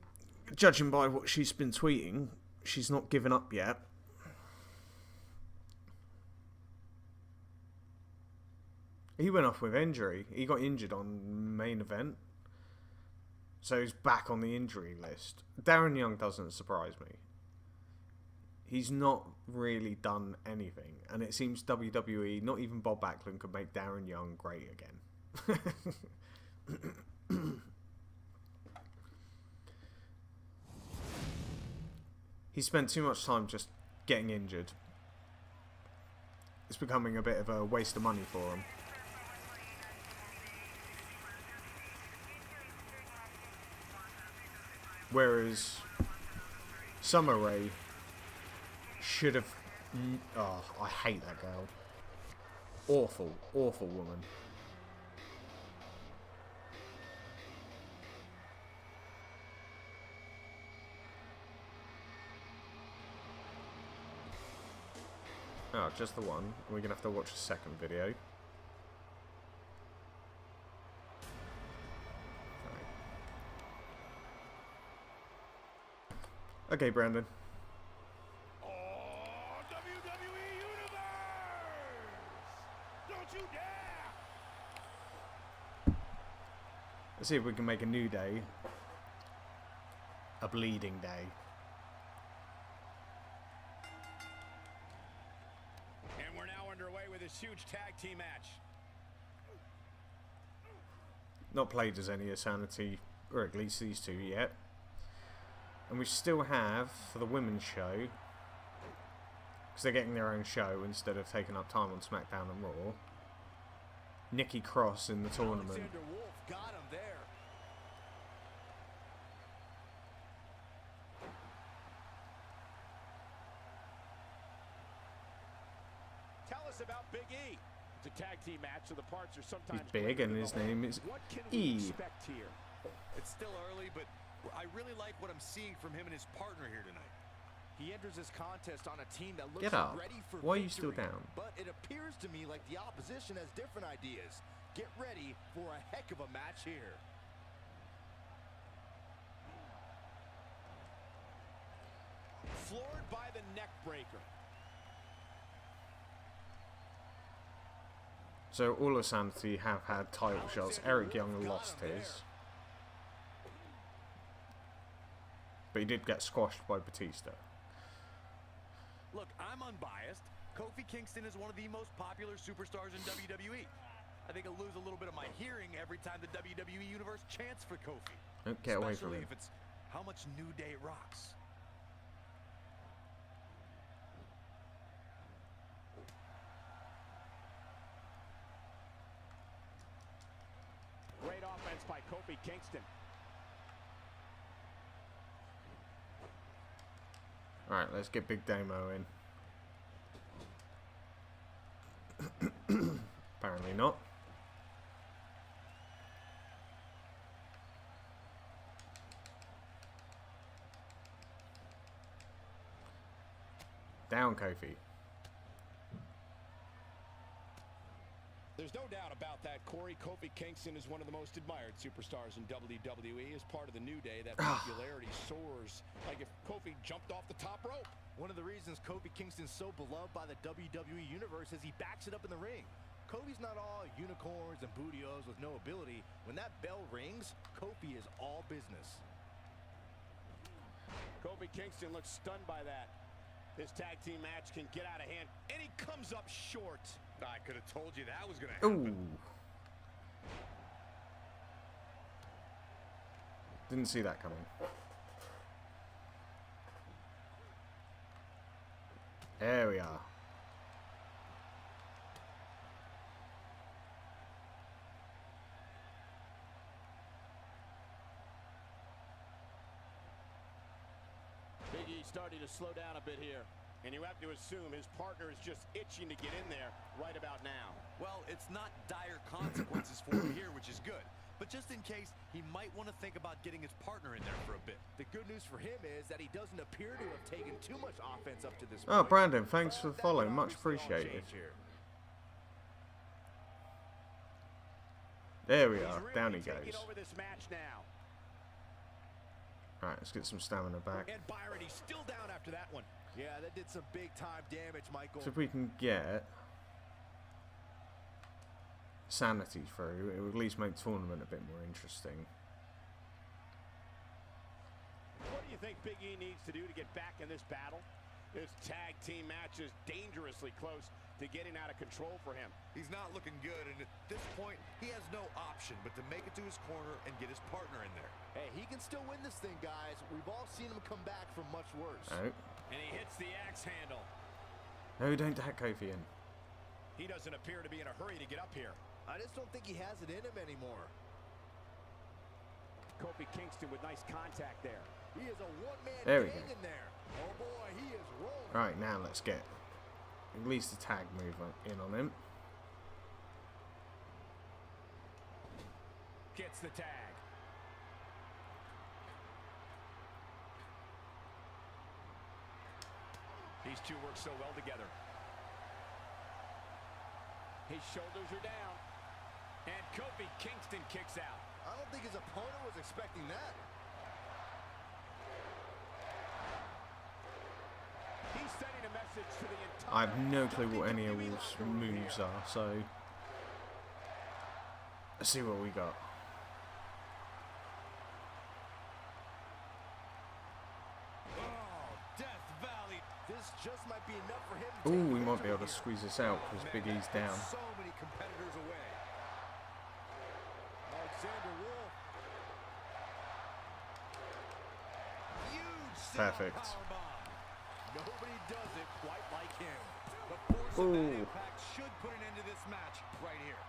judging by what she's been tweeting, she's not given up yet. He went off with injury. He got injured on main event. So he's back on the injury list. Darren Young doesn't surprise me. He's not really done anything. And it seems WWE, not even Bob Backlund, could make Darren Young great again. He spent too much time just getting injured. It's becoming a bit of a waste of money for him. Whereas Summer Rae should have... Oh, I hate that girl. Awful, awful woman. Oh, just the one. We're going to have to watch a second video. Okay, Brandon. Oh, WWE Universe! Don't you dare! Let's see if we can make a new day a bleeding day. And we're now underway with this huge tag team match. Not played as any of Sanity, or at least these two yet. And we still have, for the women's show, because they're getting their own show instead of taking up time on SmackDown and Raw, Nikki Cross in the tournament. Alexander Wolf got him there. Tell us about Big E. It's a tag team match, so the parts are sometimes He's big and his name is What can we E. expect here? It's still early, but I really like what I'm seeing from him and his partner here tonight. He enters this contest on a team that looks Get up. ready for Why are you still victory. down? But it appears to me like the opposition has different ideas. Get ready for a heck of a match here. Floored by the neck breaker. So all of Sanity have had title shots. Eric Young lost his. But he did get squashed by Batista. Look, I'm unbiased. Kofi Kingston is one of the most popular superstars in WWE. I think I'll lose a little bit of my hearing every time the WWE Universe chants for Kofi. Don't get away from Especially him. if it's how much New Day rocks. Great offense by Kofi Kingston. Alright, let's get Big Damo in. Apparently not. Down, Kofi. There's no doubt about that, Corey. Kofi Kingston is one of the most admired superstars in WWE. As part of the New Day, that popularity soars like if Kofi jumped off the top rope. One of the reasons Kofi Kingston's so beloved by the WWE Universe is he backs it up in the ring. Kofi's not all unicorns and bootios with no ability. When that bell rings, Kofi is all business. Kofi Kingston looks stunned by that. This tag team match can get out of hand, and he comes up short. I could have told you that was going to happen. Ooh. Didn't see that coming. There we are. Big E starting to slow down a bit here. And you have to assume his partner is just itching to get in there right about now. Well, it's not dire consequences for him here, which is good. But just in case, he might want to think about getting his partner in there for a bit. The good news for him is that he doesn't appear to have taken too much offense up to this Oh, point. Brandon, thanks for the follow. Much appreciated. There we are. Down he goes. Over this match now. Right, let's get some stamina back. And Byron, he's still down after that one. Yeah, that did some big time damage, Michael. So if we can get sanity through, it would at least make the tournament a bit more interesting. What do you think Big E needs to do to get back in this battle? This tag team match is dangerously close to getting out of control for him. He's not looking good, and at this point, he has no option but to make it to his corner and get his partner in there. Hey, he can still win this thing, guys. We've all seen him come back from much worse. Oh. And he hits the axe handle. No, don't hack Kofi in. He doesn't appear to be in a hurry to get up here. I just don't think he has it in him anymore. Kofi Kingston with nice contact there. He is a one-man There we gang go. in there. Oh boy, he is rolling. Right, now let's get at least a tag move in on him. Gets the tag. These two work so well together. His shoulders are down. And Kofi Kingston kicks out. I don't think his opponent was expecting that. He's sending a message to the entire I have no clue what any of Wolf's moves are, so let's see what we got. Oh, Death Valley. This just might be enough for him to Ooh, take we might be victory able to here. squeeze this out because Big E's down. So many competitors away. Alexander Wolf. Huge Perfect. powerbomb. Nobody does it quite like him. The force of that Ooh. impact should put an end to this match right here.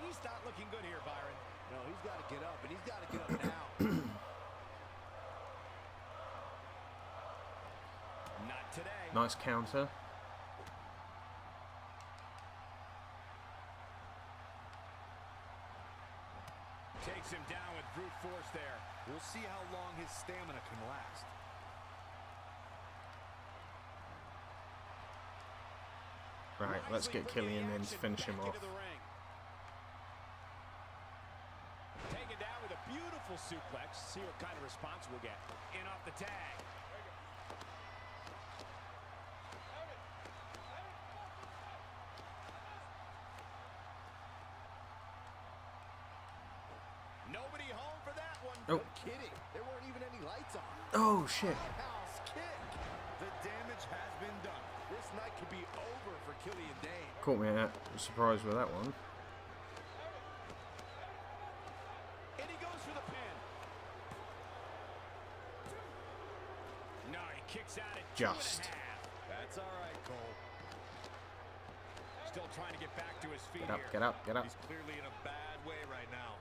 He's not looking good here, Byron. No, he's got to get up, and he's got to get up now. Not today. Nice counter. Takes him down with brute force there. We'll see how long his stamina can last. Right, let's get Killian in to finish him off. Taken down with a beautiful suplex. See what kind of response we'll get. In off the tag. Nobody home for that one. Oh. No kidding. There weren't even any lights on. Oh, shit. House kick. The damage has been done. This night could be over for Killian Dane. Caught me out. Surprised with that one. And he goes for the pin. No, he kicks out at Just. 2.5. That's all right, Cole. Still trying to get back to his feet Get up, here. get up, get up. He's clearly in a bad way right now.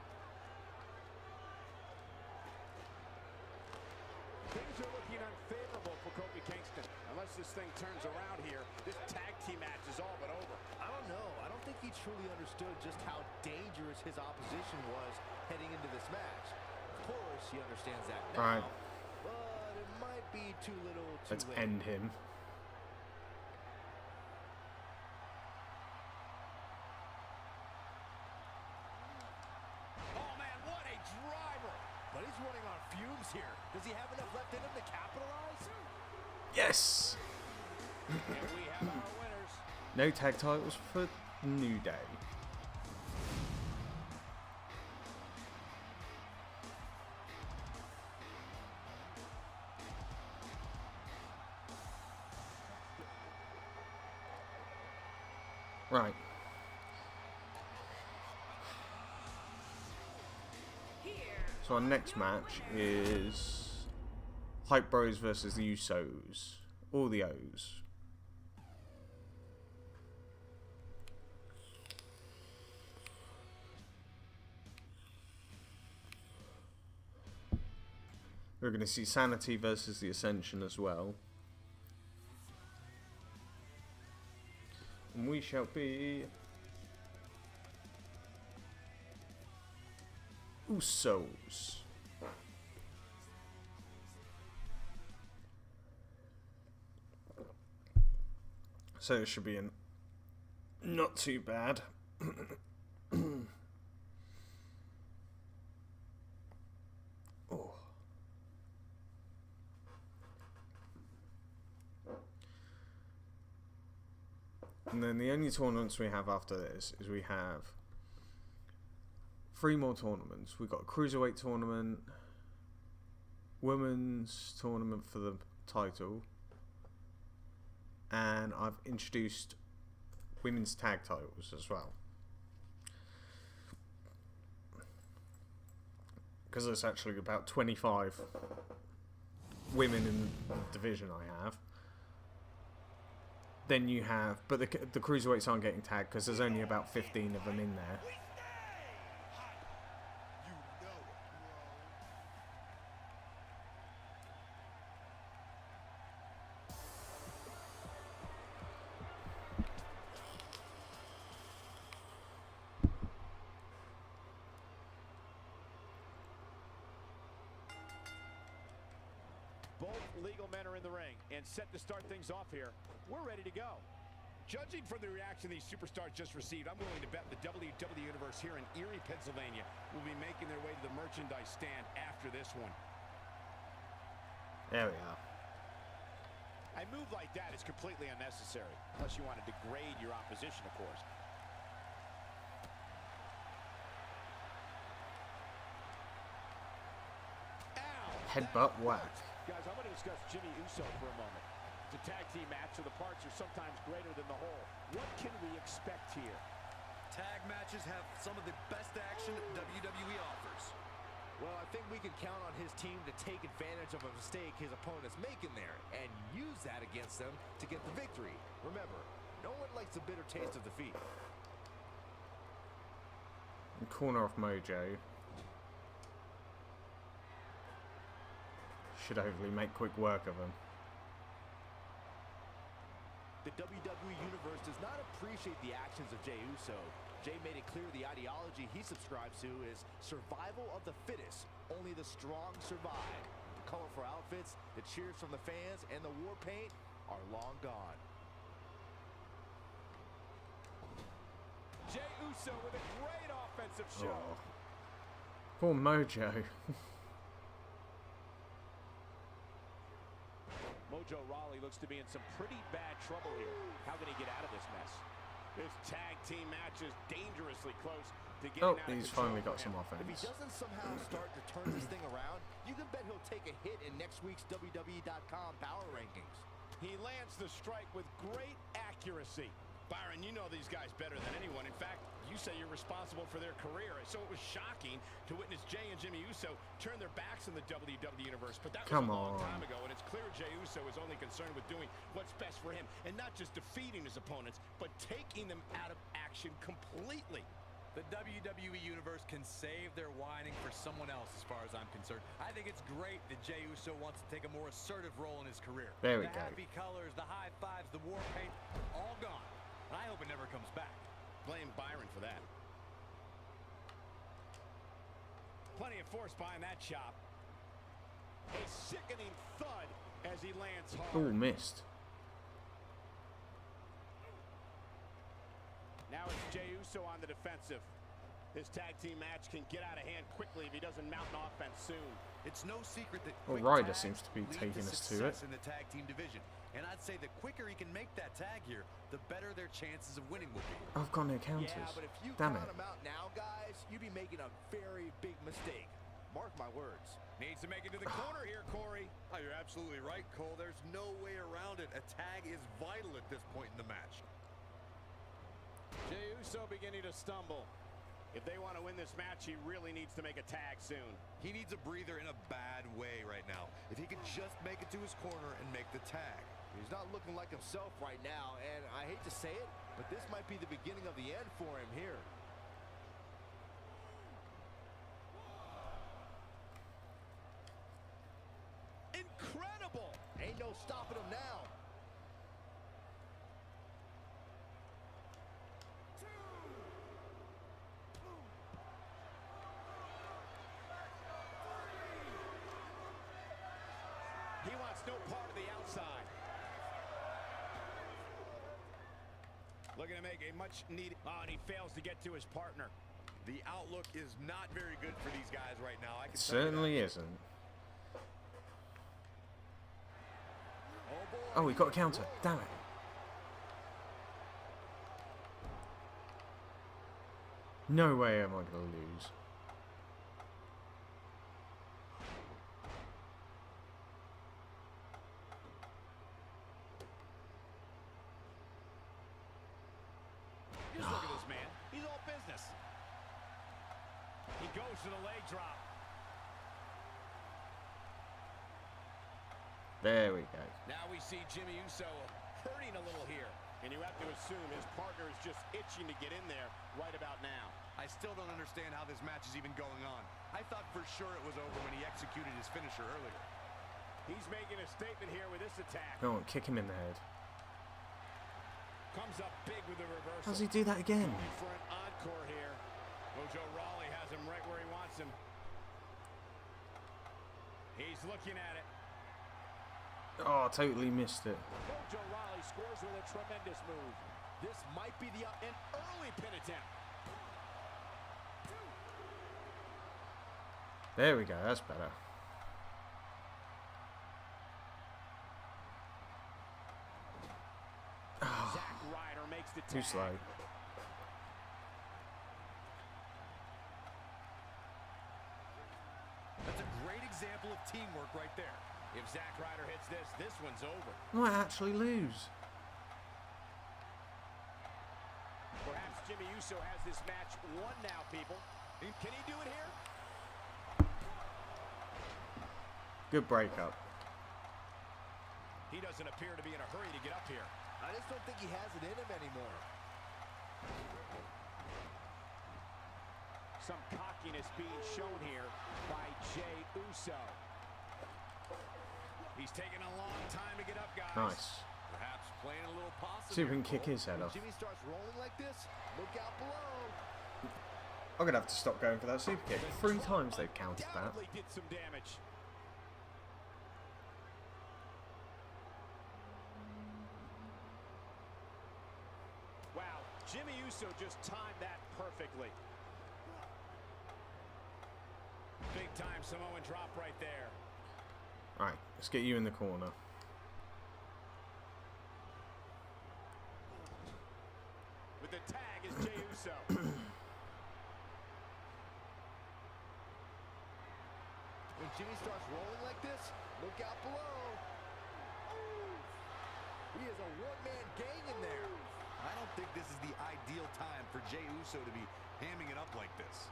Things are looking unfavorable for Kofi Kingston. Unless this thing turns around here, this tag team match is all but over. I don't know. I don't think he truly understood just how dangerous his opposition was heading into this match. Of course, he understands that now. Right. But it might be too little too Let's late. end him. Oh, man, what a driver. But he's running on fumes here. Does he have enough left in him to capitalize? Yes! And we have our winners. No tag titles for New Day. Right. Here So our next match is Hype Bros versus the Usos. All the O's. We're going to see Sanity versus the Ascension as well. And we shall be Usos. So it should be not too bad. Oh. And then the only tournaments we have after this is we have 3 more tournaments. We've got a Cruiserweight tournament, Women's tournament for the title, and I've introduced Women's tag titles as well. Because there's actually about 25 women in the division I have. Then you have, but the cruiserweights aren't getting tagged because there's only about 15 of them in there. Both legal men are in the ring and set to start things off here. We're ready to go. Judging from the reaction these superstars just received, I'm willing to bet the WWE Universe here in Erie, Pennsylvania will be making their way to the merchandise stand after this one. There we are. A move like that is completely unnecessary, unless you want to degrade your opposition, of course. Ow! Headbutt whack. Guys, I want to discuss Jimmy Uso for a moment. It's a tag team match, so the parts are sometimes greater than the whole. What can we expect here? Tag matches have some of the best action WWE offers. Well, I think we can count on his team to take advantage of a mistake his opponent's making there and use that against them to get the victory. Remember, no one likes the bitter taste of defeat. And corner off Mojo. Should hopefully make quick work of him. The WWE Universe does not appreciate the actions of Jey Uso. Jey made it clear the ideology he subscribes to is survival of the fittest. Only the strong survive. The colorful outfits, the cheers from the fans, and the war paint are long gone. Jey Uso with a great offensive show. Oh. Poor Mojo. Mojo Rawley looks to be in some pretty bad trouble here. How can he get out of this mess? This tag team match is dangerously close to getting out of He's control finally for got some him. If he offense. doesn't somehow start to turn this thing around, you can bet he'll take a hit in next week's WWE.com power rankings. He lands the strike with great accuracy. Byron, you know these guys better than anyone. In fact, you say you're responsible for their career. So it was shocking to witness Jey and Jimmy Uso turn their backs on the WWE Universe. But that was a long time ago, and it's clear Jey Uso is only concerned with doing what's best for him. And not just defeating his opponents, but taking them out of action completely. The WWE Universe can save their whining for someone else as far as I'm concerned. I think it's great that Jey Uso wants to take a more assertive role in his career. There we the go. happy colors, the high fives, the war paint, all gone. And I hope it never comes back. Blame Byron for that. Plenty of force behind that chop. A sickening thud as he lands hard. Oh, missed. Now it's Jey Uso on the defensive. This tag team match can get out of hand quickly if he doesn't mount an offense soon. It's no secret that Well, quick Ryder tags seems to be lead taking us to success it. in the tag team division. And I'd say the quicker he can make that tag here, the better their chances of winning will be. I've got no counters. Yeah, but if you Damn count it. him out now, guys, you'd be making a very big mistake. Mark my words. Needs to make it to the corner here, Corey. Oh, you're absolutely right, Cole. There's no way around it. A tag is vital at this point in the match. Jey Uso beginning to stumble. If they want to win this match, he really needs to make a tag soon. He needs a breather in a bad way right now. If he could just make it to his corner and make the tag. He's not looking like himself right now, and I hate to say it, but this might be the beginning of the end for him here. Incredible! Ain't no stopping him now. He wants no part of the outside. Looking to make a much needed... Oh, and he fails to get to his partner. The outlook is not very good for these guys right now. I can It tell you certainly that. isn't. Oh, he got a counter. Damn it. No way am I going to lose. Just look at this man. He's all business. He goes to the leg drop. There we go. Now we see Jimmy Uso hurting a little here. And you have to assume his partner is just itching to get in there right about now. I still don't understand how this match is even going on. I thought for sure it was over when he executed his finisher earlier. He's making a statement here with this attack. Go on, kick him in the head. Comes up big with the reversal. How does he do that again? Going for an encore here. Mojo Rawley has him right where he wants him. He's looking at it. Oh, totally missed it. Mojo Rawley scores with a tremendous move. This might be the An early pin attempt. There we go, that's better. Zack Ryder makes the Too tag. slow. That's a great example of teamwork right there. If Zack Ryder hits this, this one's over. I might actually lose. Perhaps Jimmy Uso has this match won now, people. Can he do it here? Good breakup. He doesn't appear to be in a hurry to get up here. I just don't think he has it in him anymore. Some cockiness being shown here by Jey Uso. He's taking a long time to get up, guys. Nice. Perhaps playing a little possum. See if we can here, kick Cole. his head When off. Jimmy starts rolling like this, look out below. I'm going to have to stop going for that super kick. 3 times they've counted that. Undoubtedly did some damage. Wow, Jimmy Uso just timed that perfectly. Big time Samoan drop right there. Alright, let's get you in the corner. With the tag is Jey Uso. When Jimmy starts rolling like this, look out below. He is a one-man gang in there. I don't think this is the ideal time for Jey Uso to be hamming it up like this.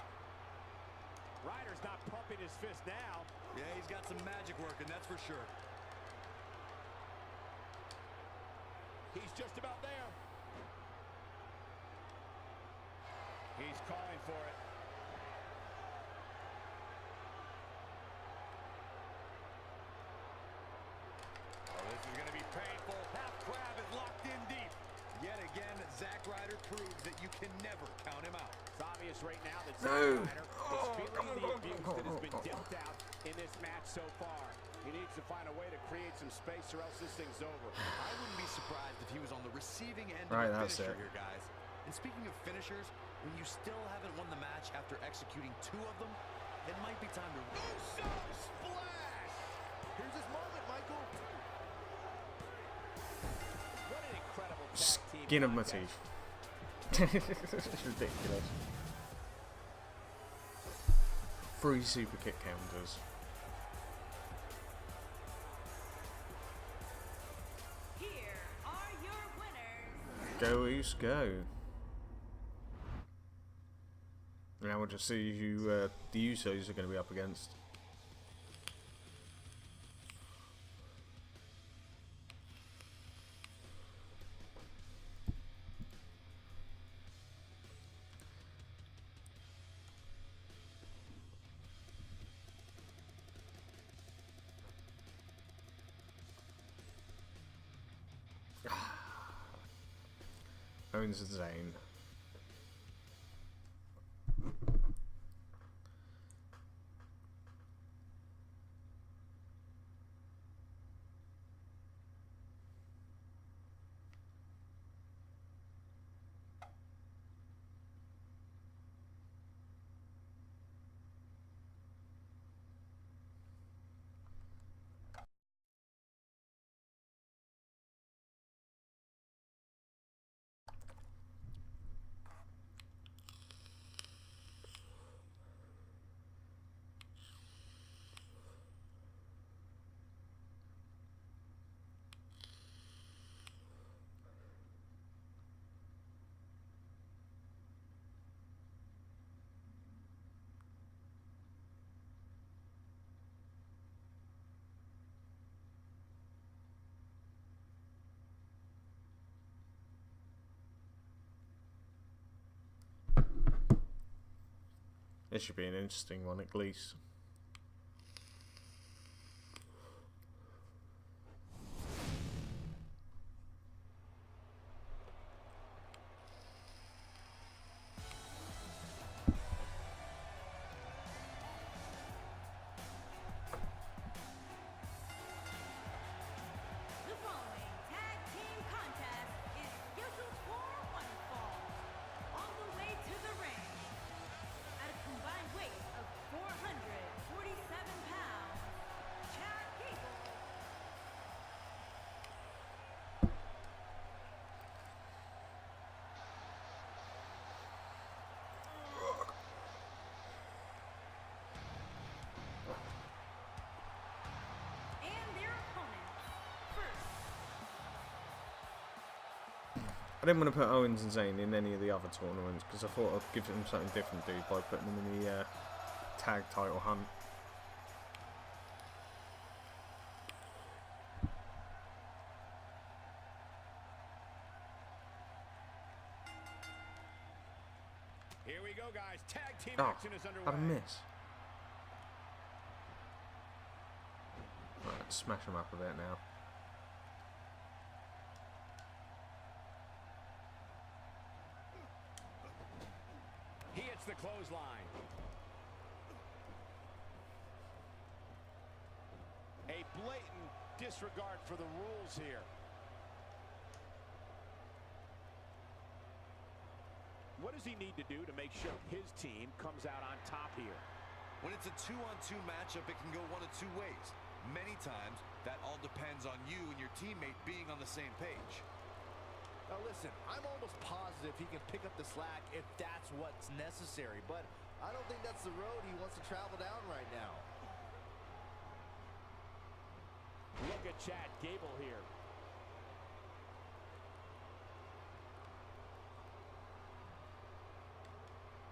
Ryder's not pumping his fist now. Yeah, he's got some magic working, that's for sure. He's just about there. He's calling for it. Oh, this is going to be painful. Half crab is locked in deep. Yet again, Zack Ryder proves that you can never count him out. It's obvious right now that No. Zack Ryder is feeling the abuse that has been dealt out in this match so far. He needs to find a way to create some space or else this thing's over. I wouldn't be surprised if he was on the receiving end Right, of a that's finisher it. here, guys. And speaking of finishers, when you still haven't won the match after executing 2 of them, it might be time to... Uso splash! Here's his moment, Michael. What an incredible tag team Skin of my contest. teeth. It's ridiculous. 3 super kick counters. Here are your winners. Go Uso, go. Now we'll just see who the Usos are going to be up against. Owens and Zayn. This should be an interesting one at least. The following tag team contest is scheduled for one fall. On the way to the ring, at a combined weight of 447 pounds, Chad Gable. And their opponents. First, I didn't want to put Owens and Zayn in any of the other tournaments because I thought I'd give them something different to do by putting them in the tag title hunt. Here we go, guys. Tag team Oh, action is underway. how'd I miss? Right, smash them up a bit now. He hits the clothesline. A blatant disregard for the rules here. What does he need to do to make sure his team comes out on top here? When it's a 2-on-2 matchup, it can go one of 2 ways. Many times, that all depends on you and your teammate being on the same page. Now listen, I'm almost positive he can pick up the slack if that's what's necessary, but I don't think that's the road he wants to travel down right now. Look at Chad Gable here.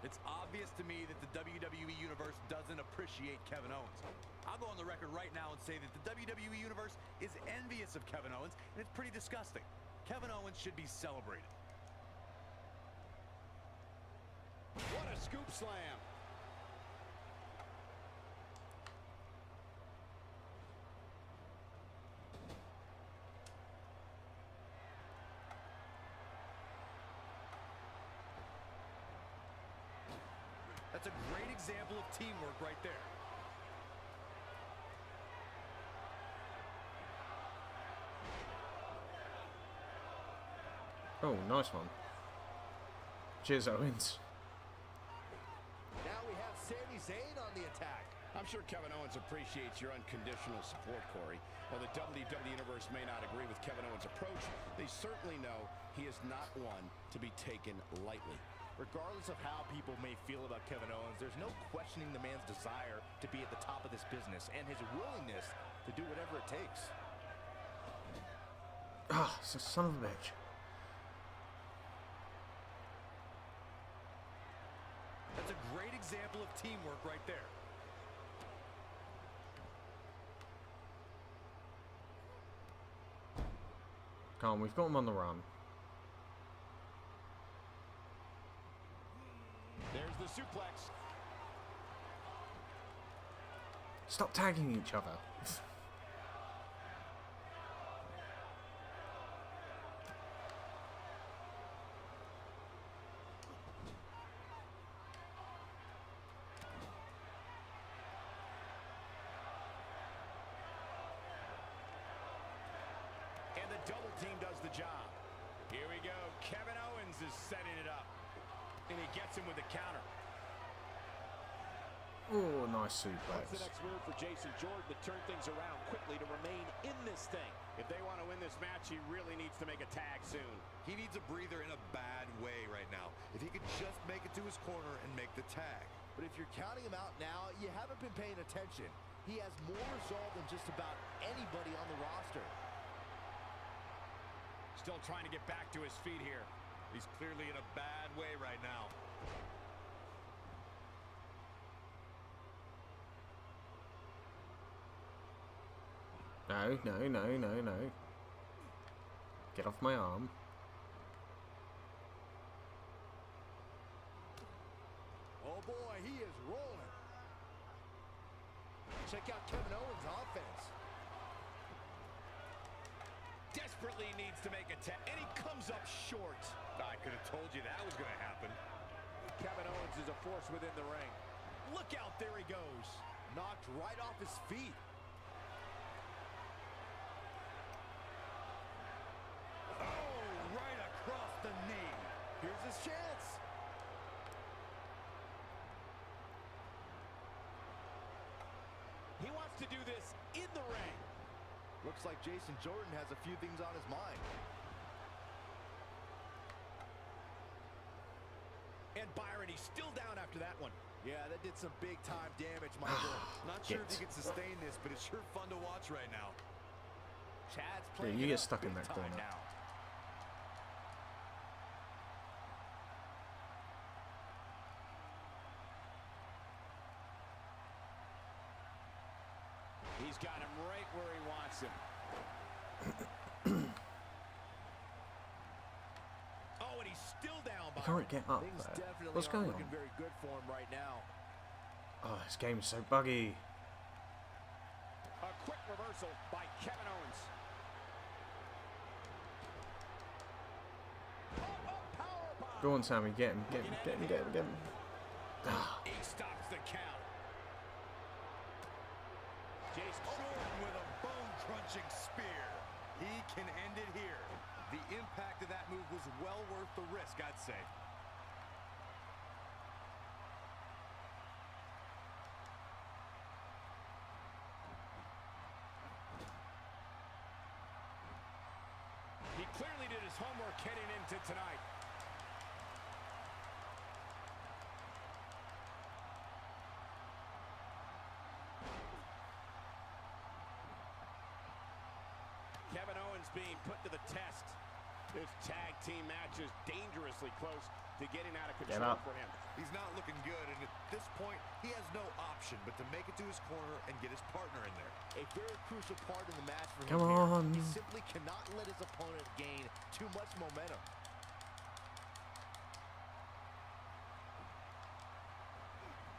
It's obvious to me that the WWE Universe doesn't appreciate Kevin Owens. I'll go on the record right now and say that the WWE Universe is envious of Kevin Owens, and it's pretty disgusting. Kevin Owens should be celebrated. What a scoop slam. That's a great example of teamwork right there. Oh, nice one. Cheers, Owens. Now we have Sami Zayn on the attack. I'm sure Kevin Owens appreciates your unconditional support, Corey. While the WWE Universe may not agree with Kevin Owens' approach, they certainly know he is not one to be taken lightly. Regardless of how people may feel about Kevin Owens, there's no questioning the man's desire to be at the top of this business and his willingness to do whatever it takes. Ah, son of a bitch. That's a great example of teamwork right there. Come on, we've got him on the run. There's the suplex. Stop tagging each other. And the double team does the job. Here we go. Kevin Owens is setting it up. And he gets him with a counter. Oh, nice What's the suplex. next move for Jason Jordan to turn things around quickly to remain in this thing? If they want to win this match, he really needs to make a tag soon. He needs a breather in a bad way right now. If he could just make it to his corner and make the tag. But if you're counting him out now, you haven't been paying attention. He has more resolve than just about anybody on the roster. Still trying to get back to his feet here. He's clearly in a bad way right now. No, no, no, no, no. Get off my arm. Oh boy, he is rolling. Check out Kevin Owens' offense. Desperately needs to make a tag. And he comes up short. I could have told you that was going to happen. Kevin Owens is a force within the ring. Look out, there he goes. Knocked right off his feet. Oh, right across the knee. Here's his chance. He wants to do this in the ring. Looks like Jason Jordan has a few things on his mind. And Byron, he's still down after that one. Yeah, that did some big-time damage, Michael. Not sure if Get. he can sustain this, but it's sure fun to watch right now. Chad's Yeah, playing you it get up stuck in big that time corner. now. He's got him right where he wants him. Oh, and he's still down, I Byron. can't get up Things there. definitely What's aren't going looking on? very good for him right now. Oh, this game is so buggy. A quick reversal by Kevin Owens. Powerbomb. Go on, Sammy. Get him. Get him. Get him. Get him. Get him. Ah, He stops the count. Jason Jordan with a bone-crunching spear. He can end it here. The impact of that move was well worth the risk, I'd say. He clearly did his homework heading into tonight. Kevin Owens being put to the test. This tag team match is dangerously close to getting out of Get control up. for him. He's not looking good, and at this point, he has no option but to make it to his corner and get his partner in there. A very crucial part in the match for Come him here. on. He simply cannot let his opponent gain too much momentum.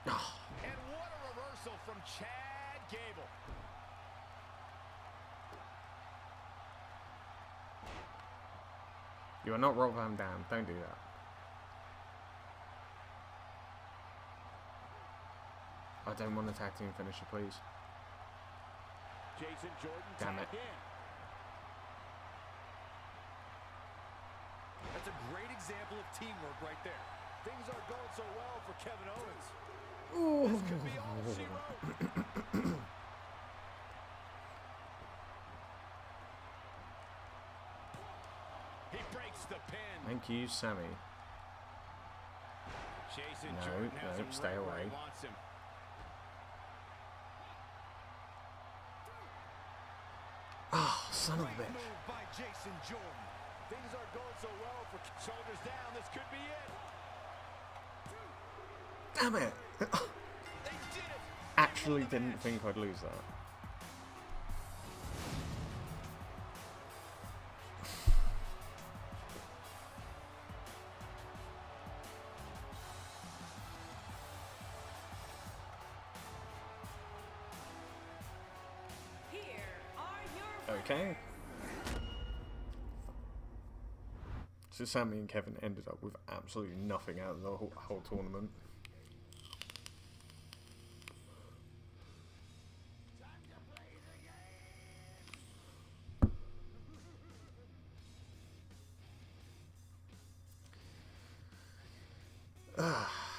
And what a reversal from Chad Gable. you are not Rob Van Dam. Don't do that. I don't want a tag team finisher, please. Jason Jordan Damn tagged it. in. example of teamwork right there. Things aren't going so well for Kevin Owens. Ooh. This could be all she wrote. He breaks the pin. Thank you, Sammy. Jason No, Jordan has no, him stay right where he away. wants him. Oh, son of a Great bitch. move by Jason Jordan. Things aren't going so well for shoulders down. This could be it. Damn it. They did it. Actually didn't think I'd lose that. Here are your Okay. So Sammy and Kevin ended up with absolutely nothing out of the whole tournament.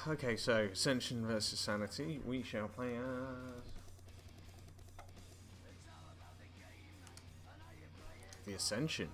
Okay, so Ascension versus Sanity. We shall play as the Ascension.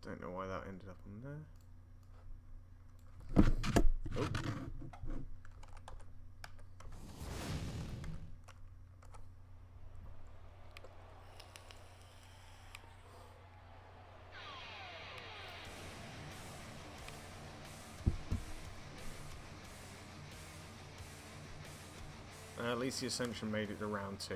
Don't know why that ended up on there. Oh. At least the Ascension made it to round 2.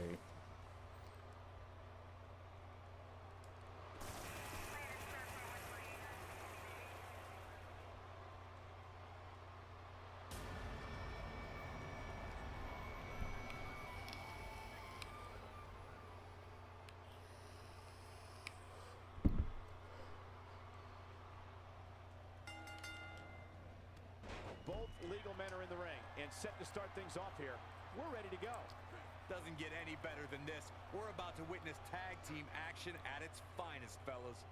Both legal men are in the ring and set to start things off here. We're ready to go. Doesn't get any better than this. We're about to witness tag team action at its finest, fellas.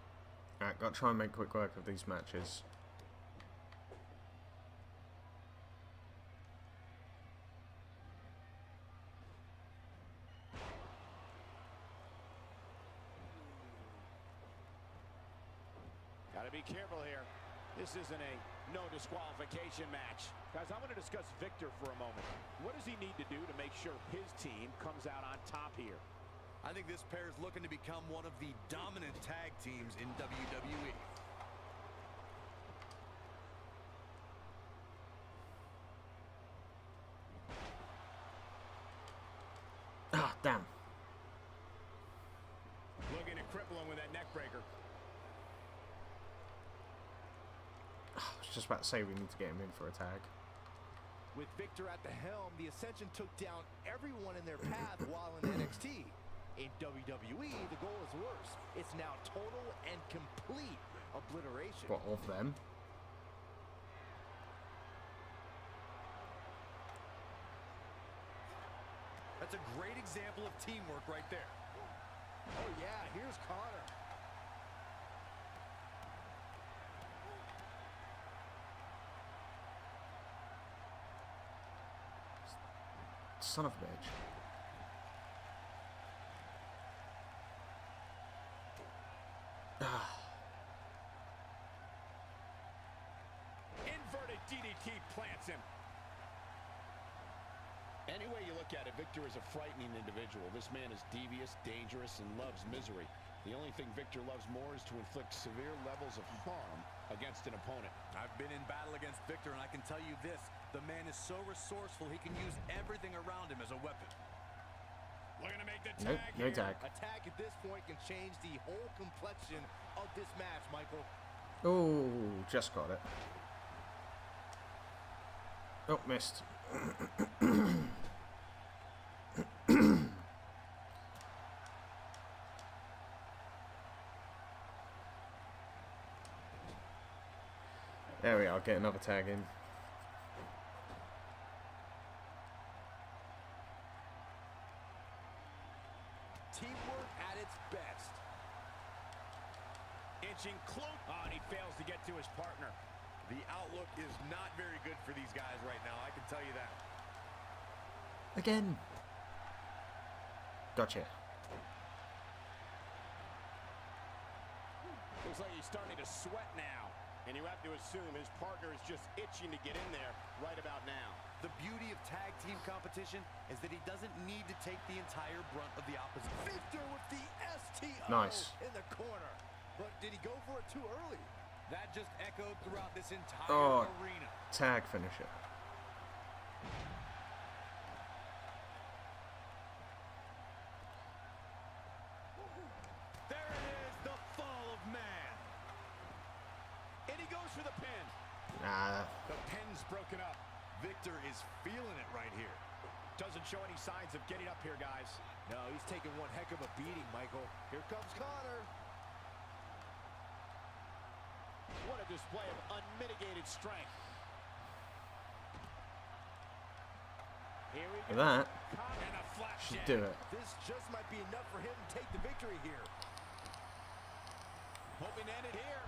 Alright, gotta try and make quick work of these matches. Gotta be careful here. This isn't a no disqualification match. Guys, I want to discuss Victor for a moment. What does he need to do to make sure his team comes out on top here? I think this pair is looking to become one of the dominant tag teams in WWE. Ah, damn. Looking to cripple him with that neck breaker. I was just about to say we need to get him in for a tag. With Victor at the helm, the Ascension took down everyone in their path while in NXT. In WWE, the goal is worse. It's now total and complete obliteration. What, of them? That's a great example of teamwork right there. Oh yeah, here's Connor. Son of a bitch. Inverted DDT plants him. Any way you look at it, Victor is a frightening individual. This man is devious, dangerous, and loves misery. The only thing Victor loves more is to inflict severe levels of harm against an opponent. I've been in battle against Victor, and I can tell you this. The man is so resourceful, he can use everything around him as a weapon. Looking to make the Nope, tag no here. tag. A tag at this point can change the whole complexion of this match, Michael. Oh, just got it. Oh, missed. There we are, get another tag in. Teamwork at its best. Inching close. Oh, and he fails to get to his partner. The outlook is not very good for these guys right now, I can tell you that. Again. Gotcha. Looks like he's starting to sweat now. And you have to assume his partner is just itching to get in there right about now. The beauty of tag team competition is that he doesn't need to take the entire brunt of the opposite. Victor with the STO Nice. in the corner. But did he go for it too early? That just echoed throughout this entire Oh. arena. Tag finisher. There it is, the fall of man. And he goes for the pin. Nah. The pin's broken up. Victor is feeling it right here. Doesn't show any signs of getting up here, guys. No, he's taking one heck of a beating, Michael. Here comes Connor. What a display of unmitigated strength. Here we go. That And a flat should jab. do it. This just might be enough for him to take the victory here. Hoping to end it here.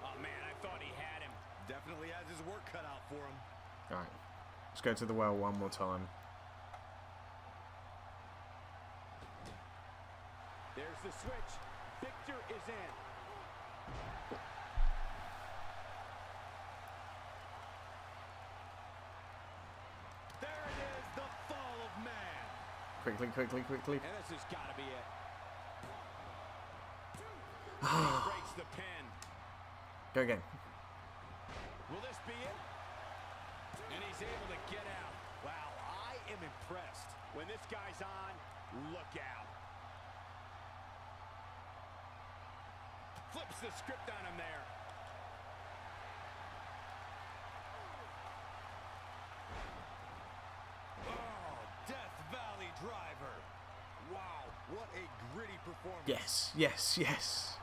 Oh, man, I thought he had him. Definitely has his work cut out for him. Alright. Let's go to the well one more time. There's the switch. Victor is in. There it is, the fall of man. Quickly, quickly, quickly. And this has got to be it. He breaks the pin. Go again. Will this be it? And he's able to get out. Wow, I am impressed. When this guy's on, look out. Flips the script on him there. Oh, Death Valley driver. Wow, what a gritty performance. Yes, yes, yes.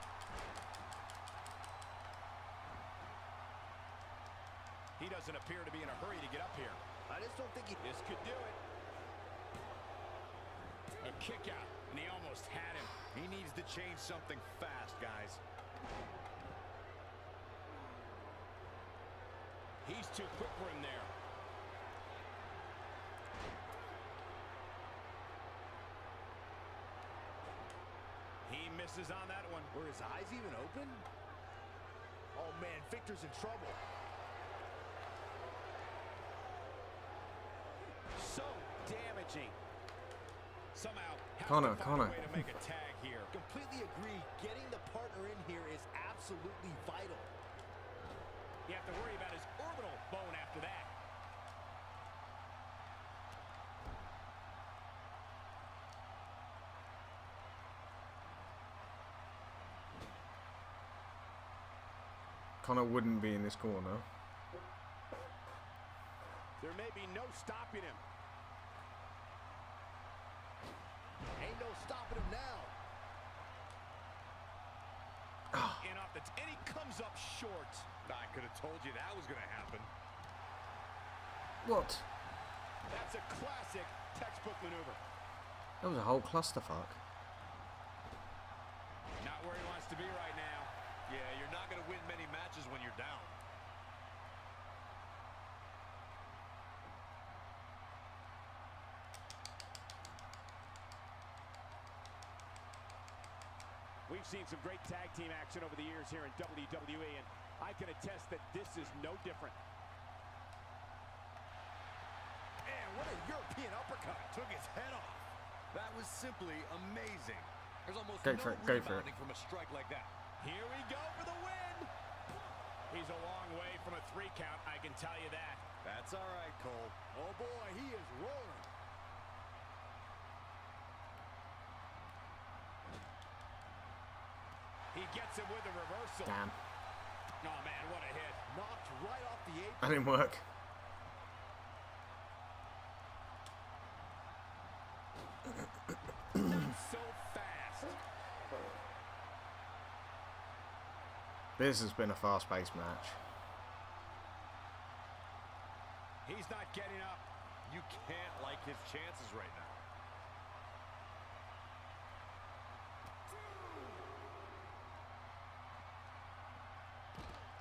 He doesn't appear to be in a hurry to get up here. I just don't think he... This could do it. A kick out, and he almost had him. He needs to change something fast, guys. He's too quick for him there. He misses on that one. Were his eyes even open? Oh, man, Victor's in trouble. So damaging. Somehow, has Connor, to find a Connor. way to make a tag here. Completely agree. Getting the partner in here is absolutely vital. You have to worry about his orbital bone after that. Connor wouldn't be in this corner. There may be no stopping him. Ain't no stopping him now. And off the and he comes up short. I could have told you that was going to happen. What? That's a classic textbook maneuver. That was a whole clusterfuck. Not where he wants to be right now. Yeah, you're not going to win many matches when you're down. We've seen some great tag team action over the years here in WWE, and I can attest that this is no different. Man, what a European uppercut. Took his head off. That was simply amazing. There's almost Go no for it, go for it. rebounding from a strike like that. Here we go for the win. He's a long way from a 3 count, I can tell you that. That's all right, Cole. Oh, boy, he is rolling. He gets him with a reversal. Damn. Oh, man, what a hit. Knocked right off the apron. That didn't work. So fast. This has been a fast-paced match. He's not getting up. You can't like his chances right now.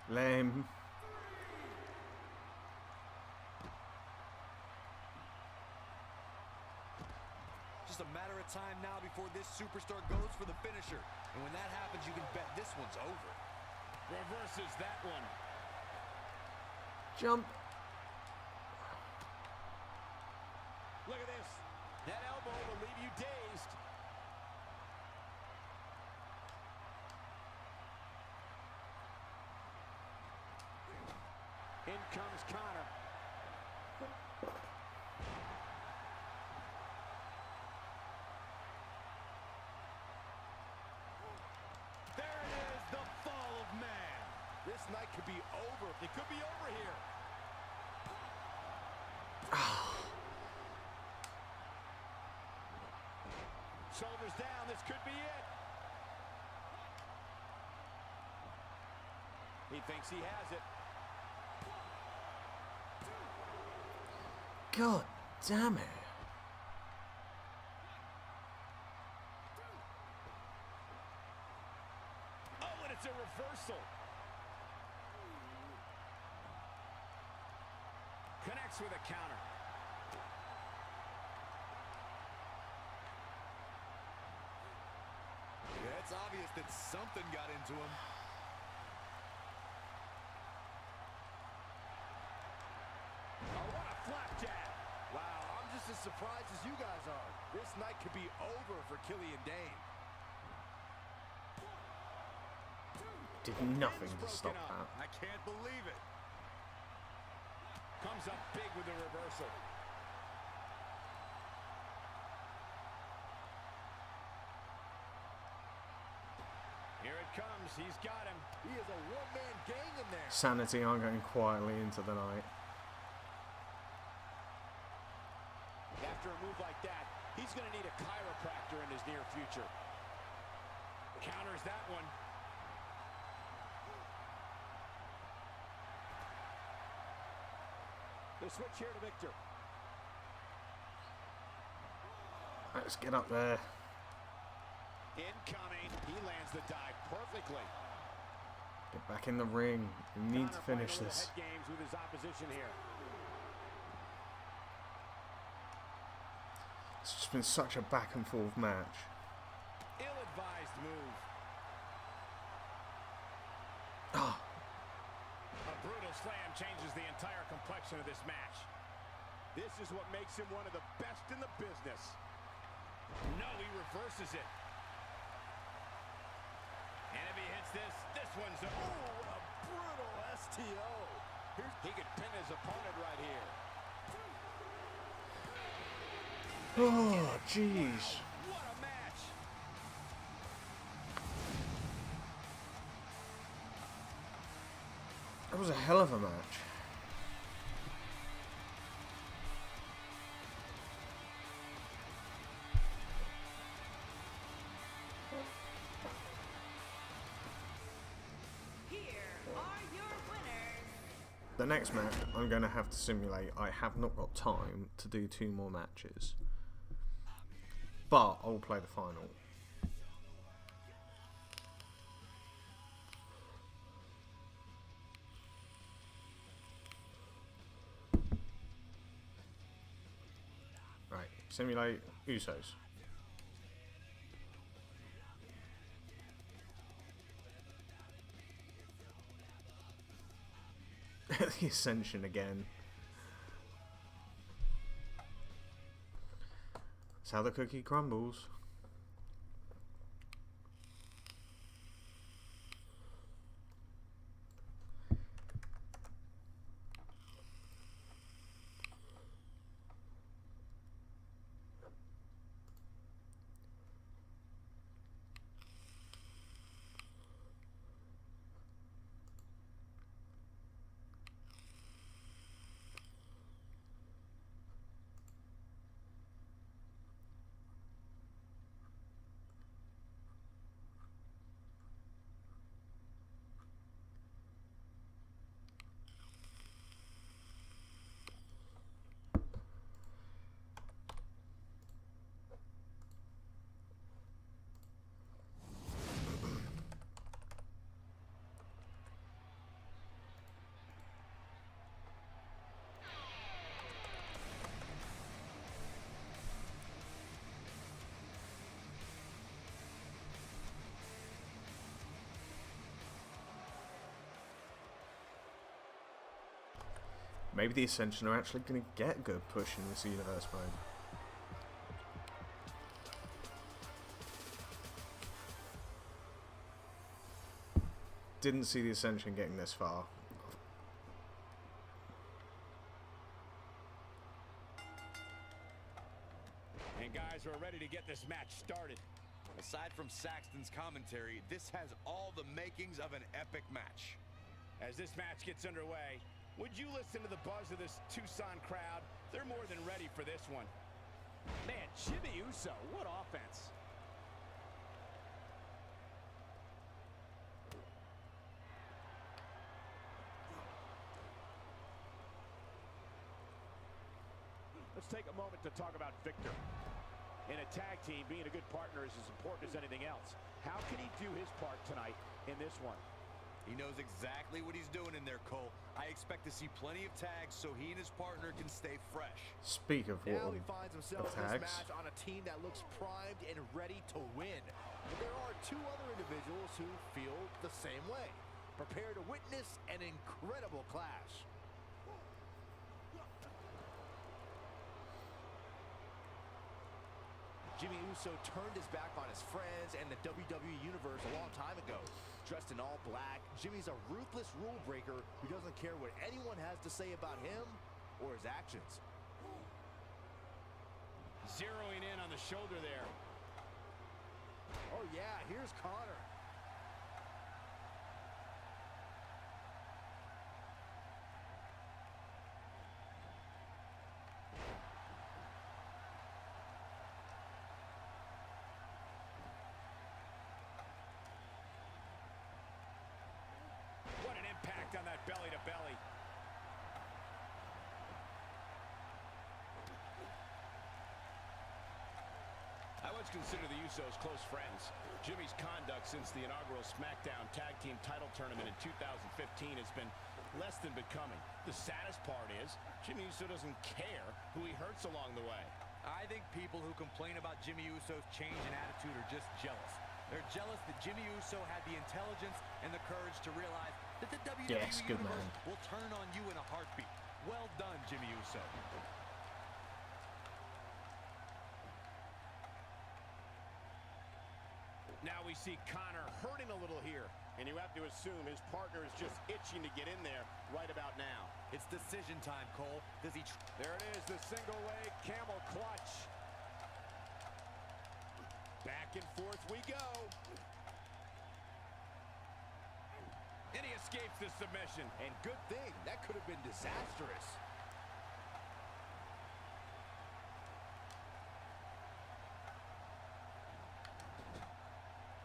Lame. Just a matter of time now before this superstar goes for the finisher. And when that happens, you can bet this one's over. Reverses that one. Jump. Look at this. That elbow will leave you dazed. In comes Connor. There it is, the fall of man. This night could be over. It could be over here. Shoulders down. This could be it. He thinks he has it. God damn it. Oh, and it's a reversal. Connects with a counter. Yeah, it's obvious that something got into him. Oh, what a flapjack. Wow, I'm just as surprised as you guys are. This night could be over for Killian Dane. Did nothing to stop that. I can't believe it. Comes up big with a reversal. Here it comes. He's got him. He is a one-man gang in there. Sanity aren't going quietly into the night. After a move like that, he's going to need a chiropractor in his near future. Counters that one. The switch here to Victor. Let's get up there. Incoming. He lands the dive perfectly. Get back in the ring. We need to Connor finish playing a little this. head games with his opposition here. It's just been such a back and forth match. Ill-advised move. Ah, A brutal slam changes the entire complexion of this match. This is what makes him one of the best in the business. No, he reverses it. And if he hits this, this one's a... Oh, a brutal STO. He could pin his opponent right here. oh, jeez. What a match. That was a hell of a match. Here are your winners. The next match I'm going to have to simulate. I have not got time to do 2 more matches. But I'll play the final. Right, simulate Usos. The Ascension again. That's how the cookie crumbles. Maybe the Ascension are actually going to get a good push in this universe mode. Didn't see the Ascension getting this far. And guys, we're ready to get this match started. Aside from Saxton's commentary, this has all the makings of an epic match. As this match gets underway, would you listen to the buzz of this Tucson crowd? They're more than ready for this one. Man, Jimmy Uso, what offense. Let's take a moment to talk about Victor. In a tag team, being a good partner is as important as anything else. How can he do his part tonight in this one? He knows exactly what he's doing in there, Cole. I expect to see plenty of tags so he and his partner can stay fresh. Speak of what Now he finds himself in this match on a team that looks primed and ready to win. But there are two other individuals who feel the same way. Prepare to witness an incredible clash. Jimmy Uso turned his back on his friends and the WWE Universe a long time ago. Dressed in all black, Jimmy's a ruthless rule breaker who doesn't care what anyone has to say about him or his actions. Zeroing in on the shoulder there. Oh yeah, here's Connor. What an impact on that belly-to-belly. I once considered the Usos close friends. Jimmy's conduct since the inaugural SmackDown Tag Team title tournament in 2015 has been less than becoming. The saddest part is, Jimmy Uso doesn't care who he hurts along the way. I think people who complain about Jimmy Uso's change in attitude are just jealous. They're jealous that Jimmy Uso had the intelligence and the courage to realize that the WWE good Universe man. will turn on you in a heartbeat. Well done, Jimmy Uso. Now we see Connor hurting a little here, and you have to assume his partner is just itching to get in there right about now. It's decision time, Cole. Does he... There it is, the single leg camel clutch. Back and forth we go. And he escapes the submission. And good thing, that could have been disastrous.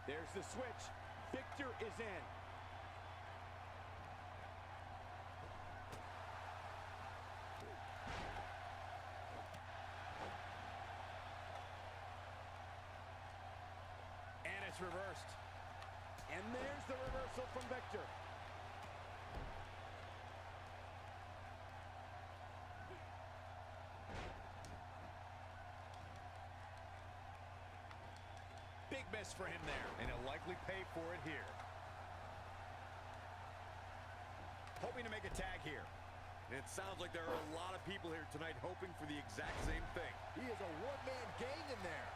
There's the switch. Victor is in. And it's reversed. And there's the reversal from Victor. Big miss for him there. And he'll likely pay for it here. Hoping to make a tag here. It sounds like there are a lot of people here tonight hoping for the exact same thing. He is a one-man gang in there.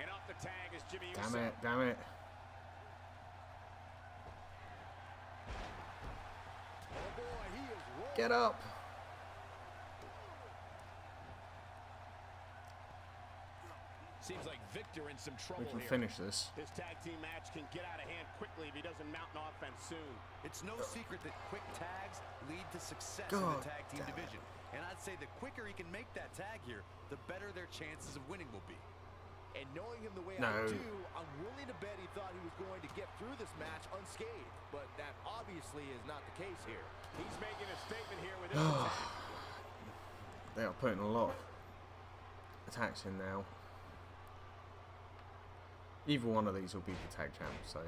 And off the tag is Jimmy Damn Uso. it, damn it. Oh boy, he is rolling. Get up. Seems like Victor in some trouble We can here. finish this. This tag team match can get out of hand quickly if he doesn't mount an offense soon. It's no secret that quick tags lead to success in God the tag team damn it. division. And I'd say the quicker he can make that tag here, the better their chances of winning will be. And knowing him the way No. I do, I'm willing to bet he thought he was going to get through this match unscathed. But that obviously is not the case here. He's making a statement here with this attack. They are putting a lot of attacks in now. Either one of these will be the tag champ, so.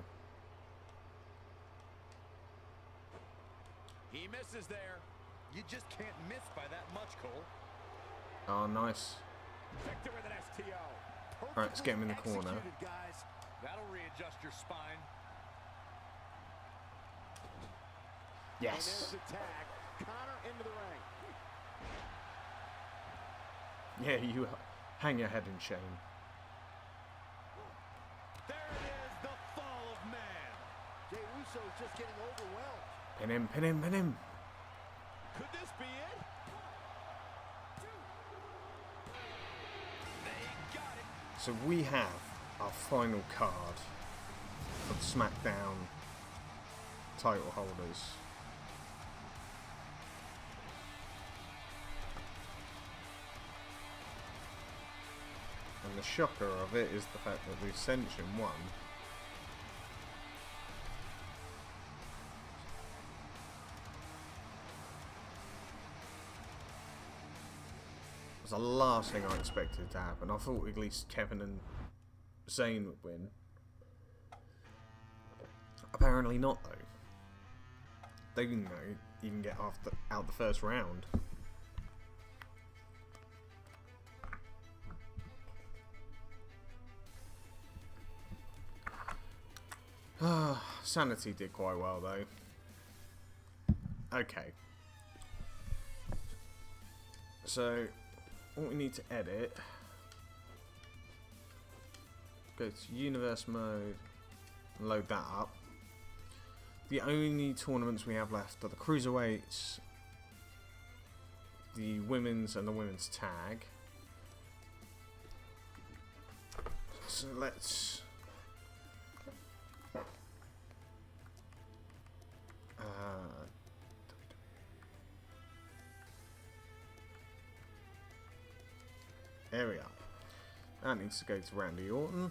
He misses there. You just can't miss by that much, Cole. Oh, nice. Victor with an STO. Alright, let's get him in the corner. Executed, guys. That'll readjust your spine. Yes. And there's the tag. Connor into the ring. Yeah, you hang your head in shame. There it is, the fall of man. Jey Uso's just getting overwhelmed. Pin him, pin him, pin him. Could this be it? They got it. So we have our final card for the SmackDown title holders. And the shocker of it is the fact that the Ascension won. It was the last thing I expected to happen. I thought at least Kevin and Zayn would win. Apparently not, though. They didn't even get out the first round. Sanity did quite well, though. Okay. So, what we need to edit... Go to universe mode, and load that up. The only tournaments we have left are the cruiserweights, the women's and the women's tag. So let's there we are. That needs to go to Randy Orton.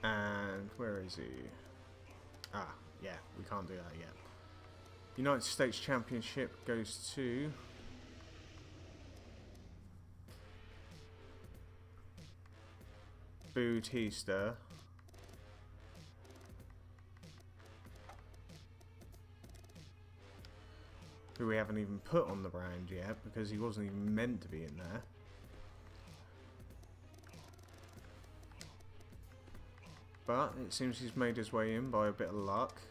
And where is he? Ah, yeah, we can't do that yet. United States Championship goes to Bautista. Who we haven't even put on the brand yet because he wasn't even meant to be in there. But it seems he's made his way in by a bit of luck.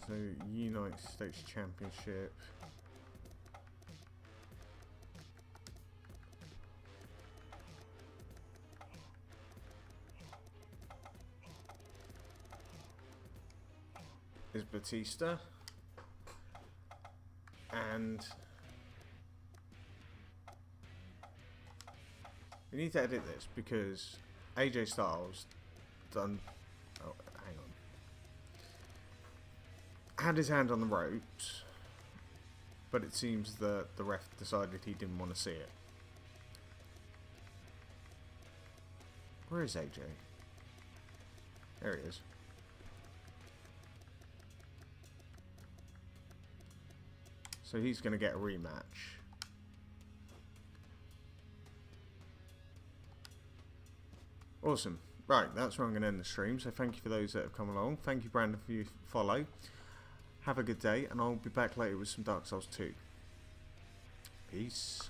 So, United States Championship. Is Batista. And we need to edit this because AJ Styles done. Oh, hang on. Had his hand on the ropes, but it seems that the ref decided he didn't want to see it. Where is AJ? There he is. So he's going to get a rematch. Awesome. Right, that's where I'm going to end the stream. So thank you for those that have come along. Thank you, Brandon, for your follow. Have a good day, and I'll be back later with some Dark Souls 2. Peace.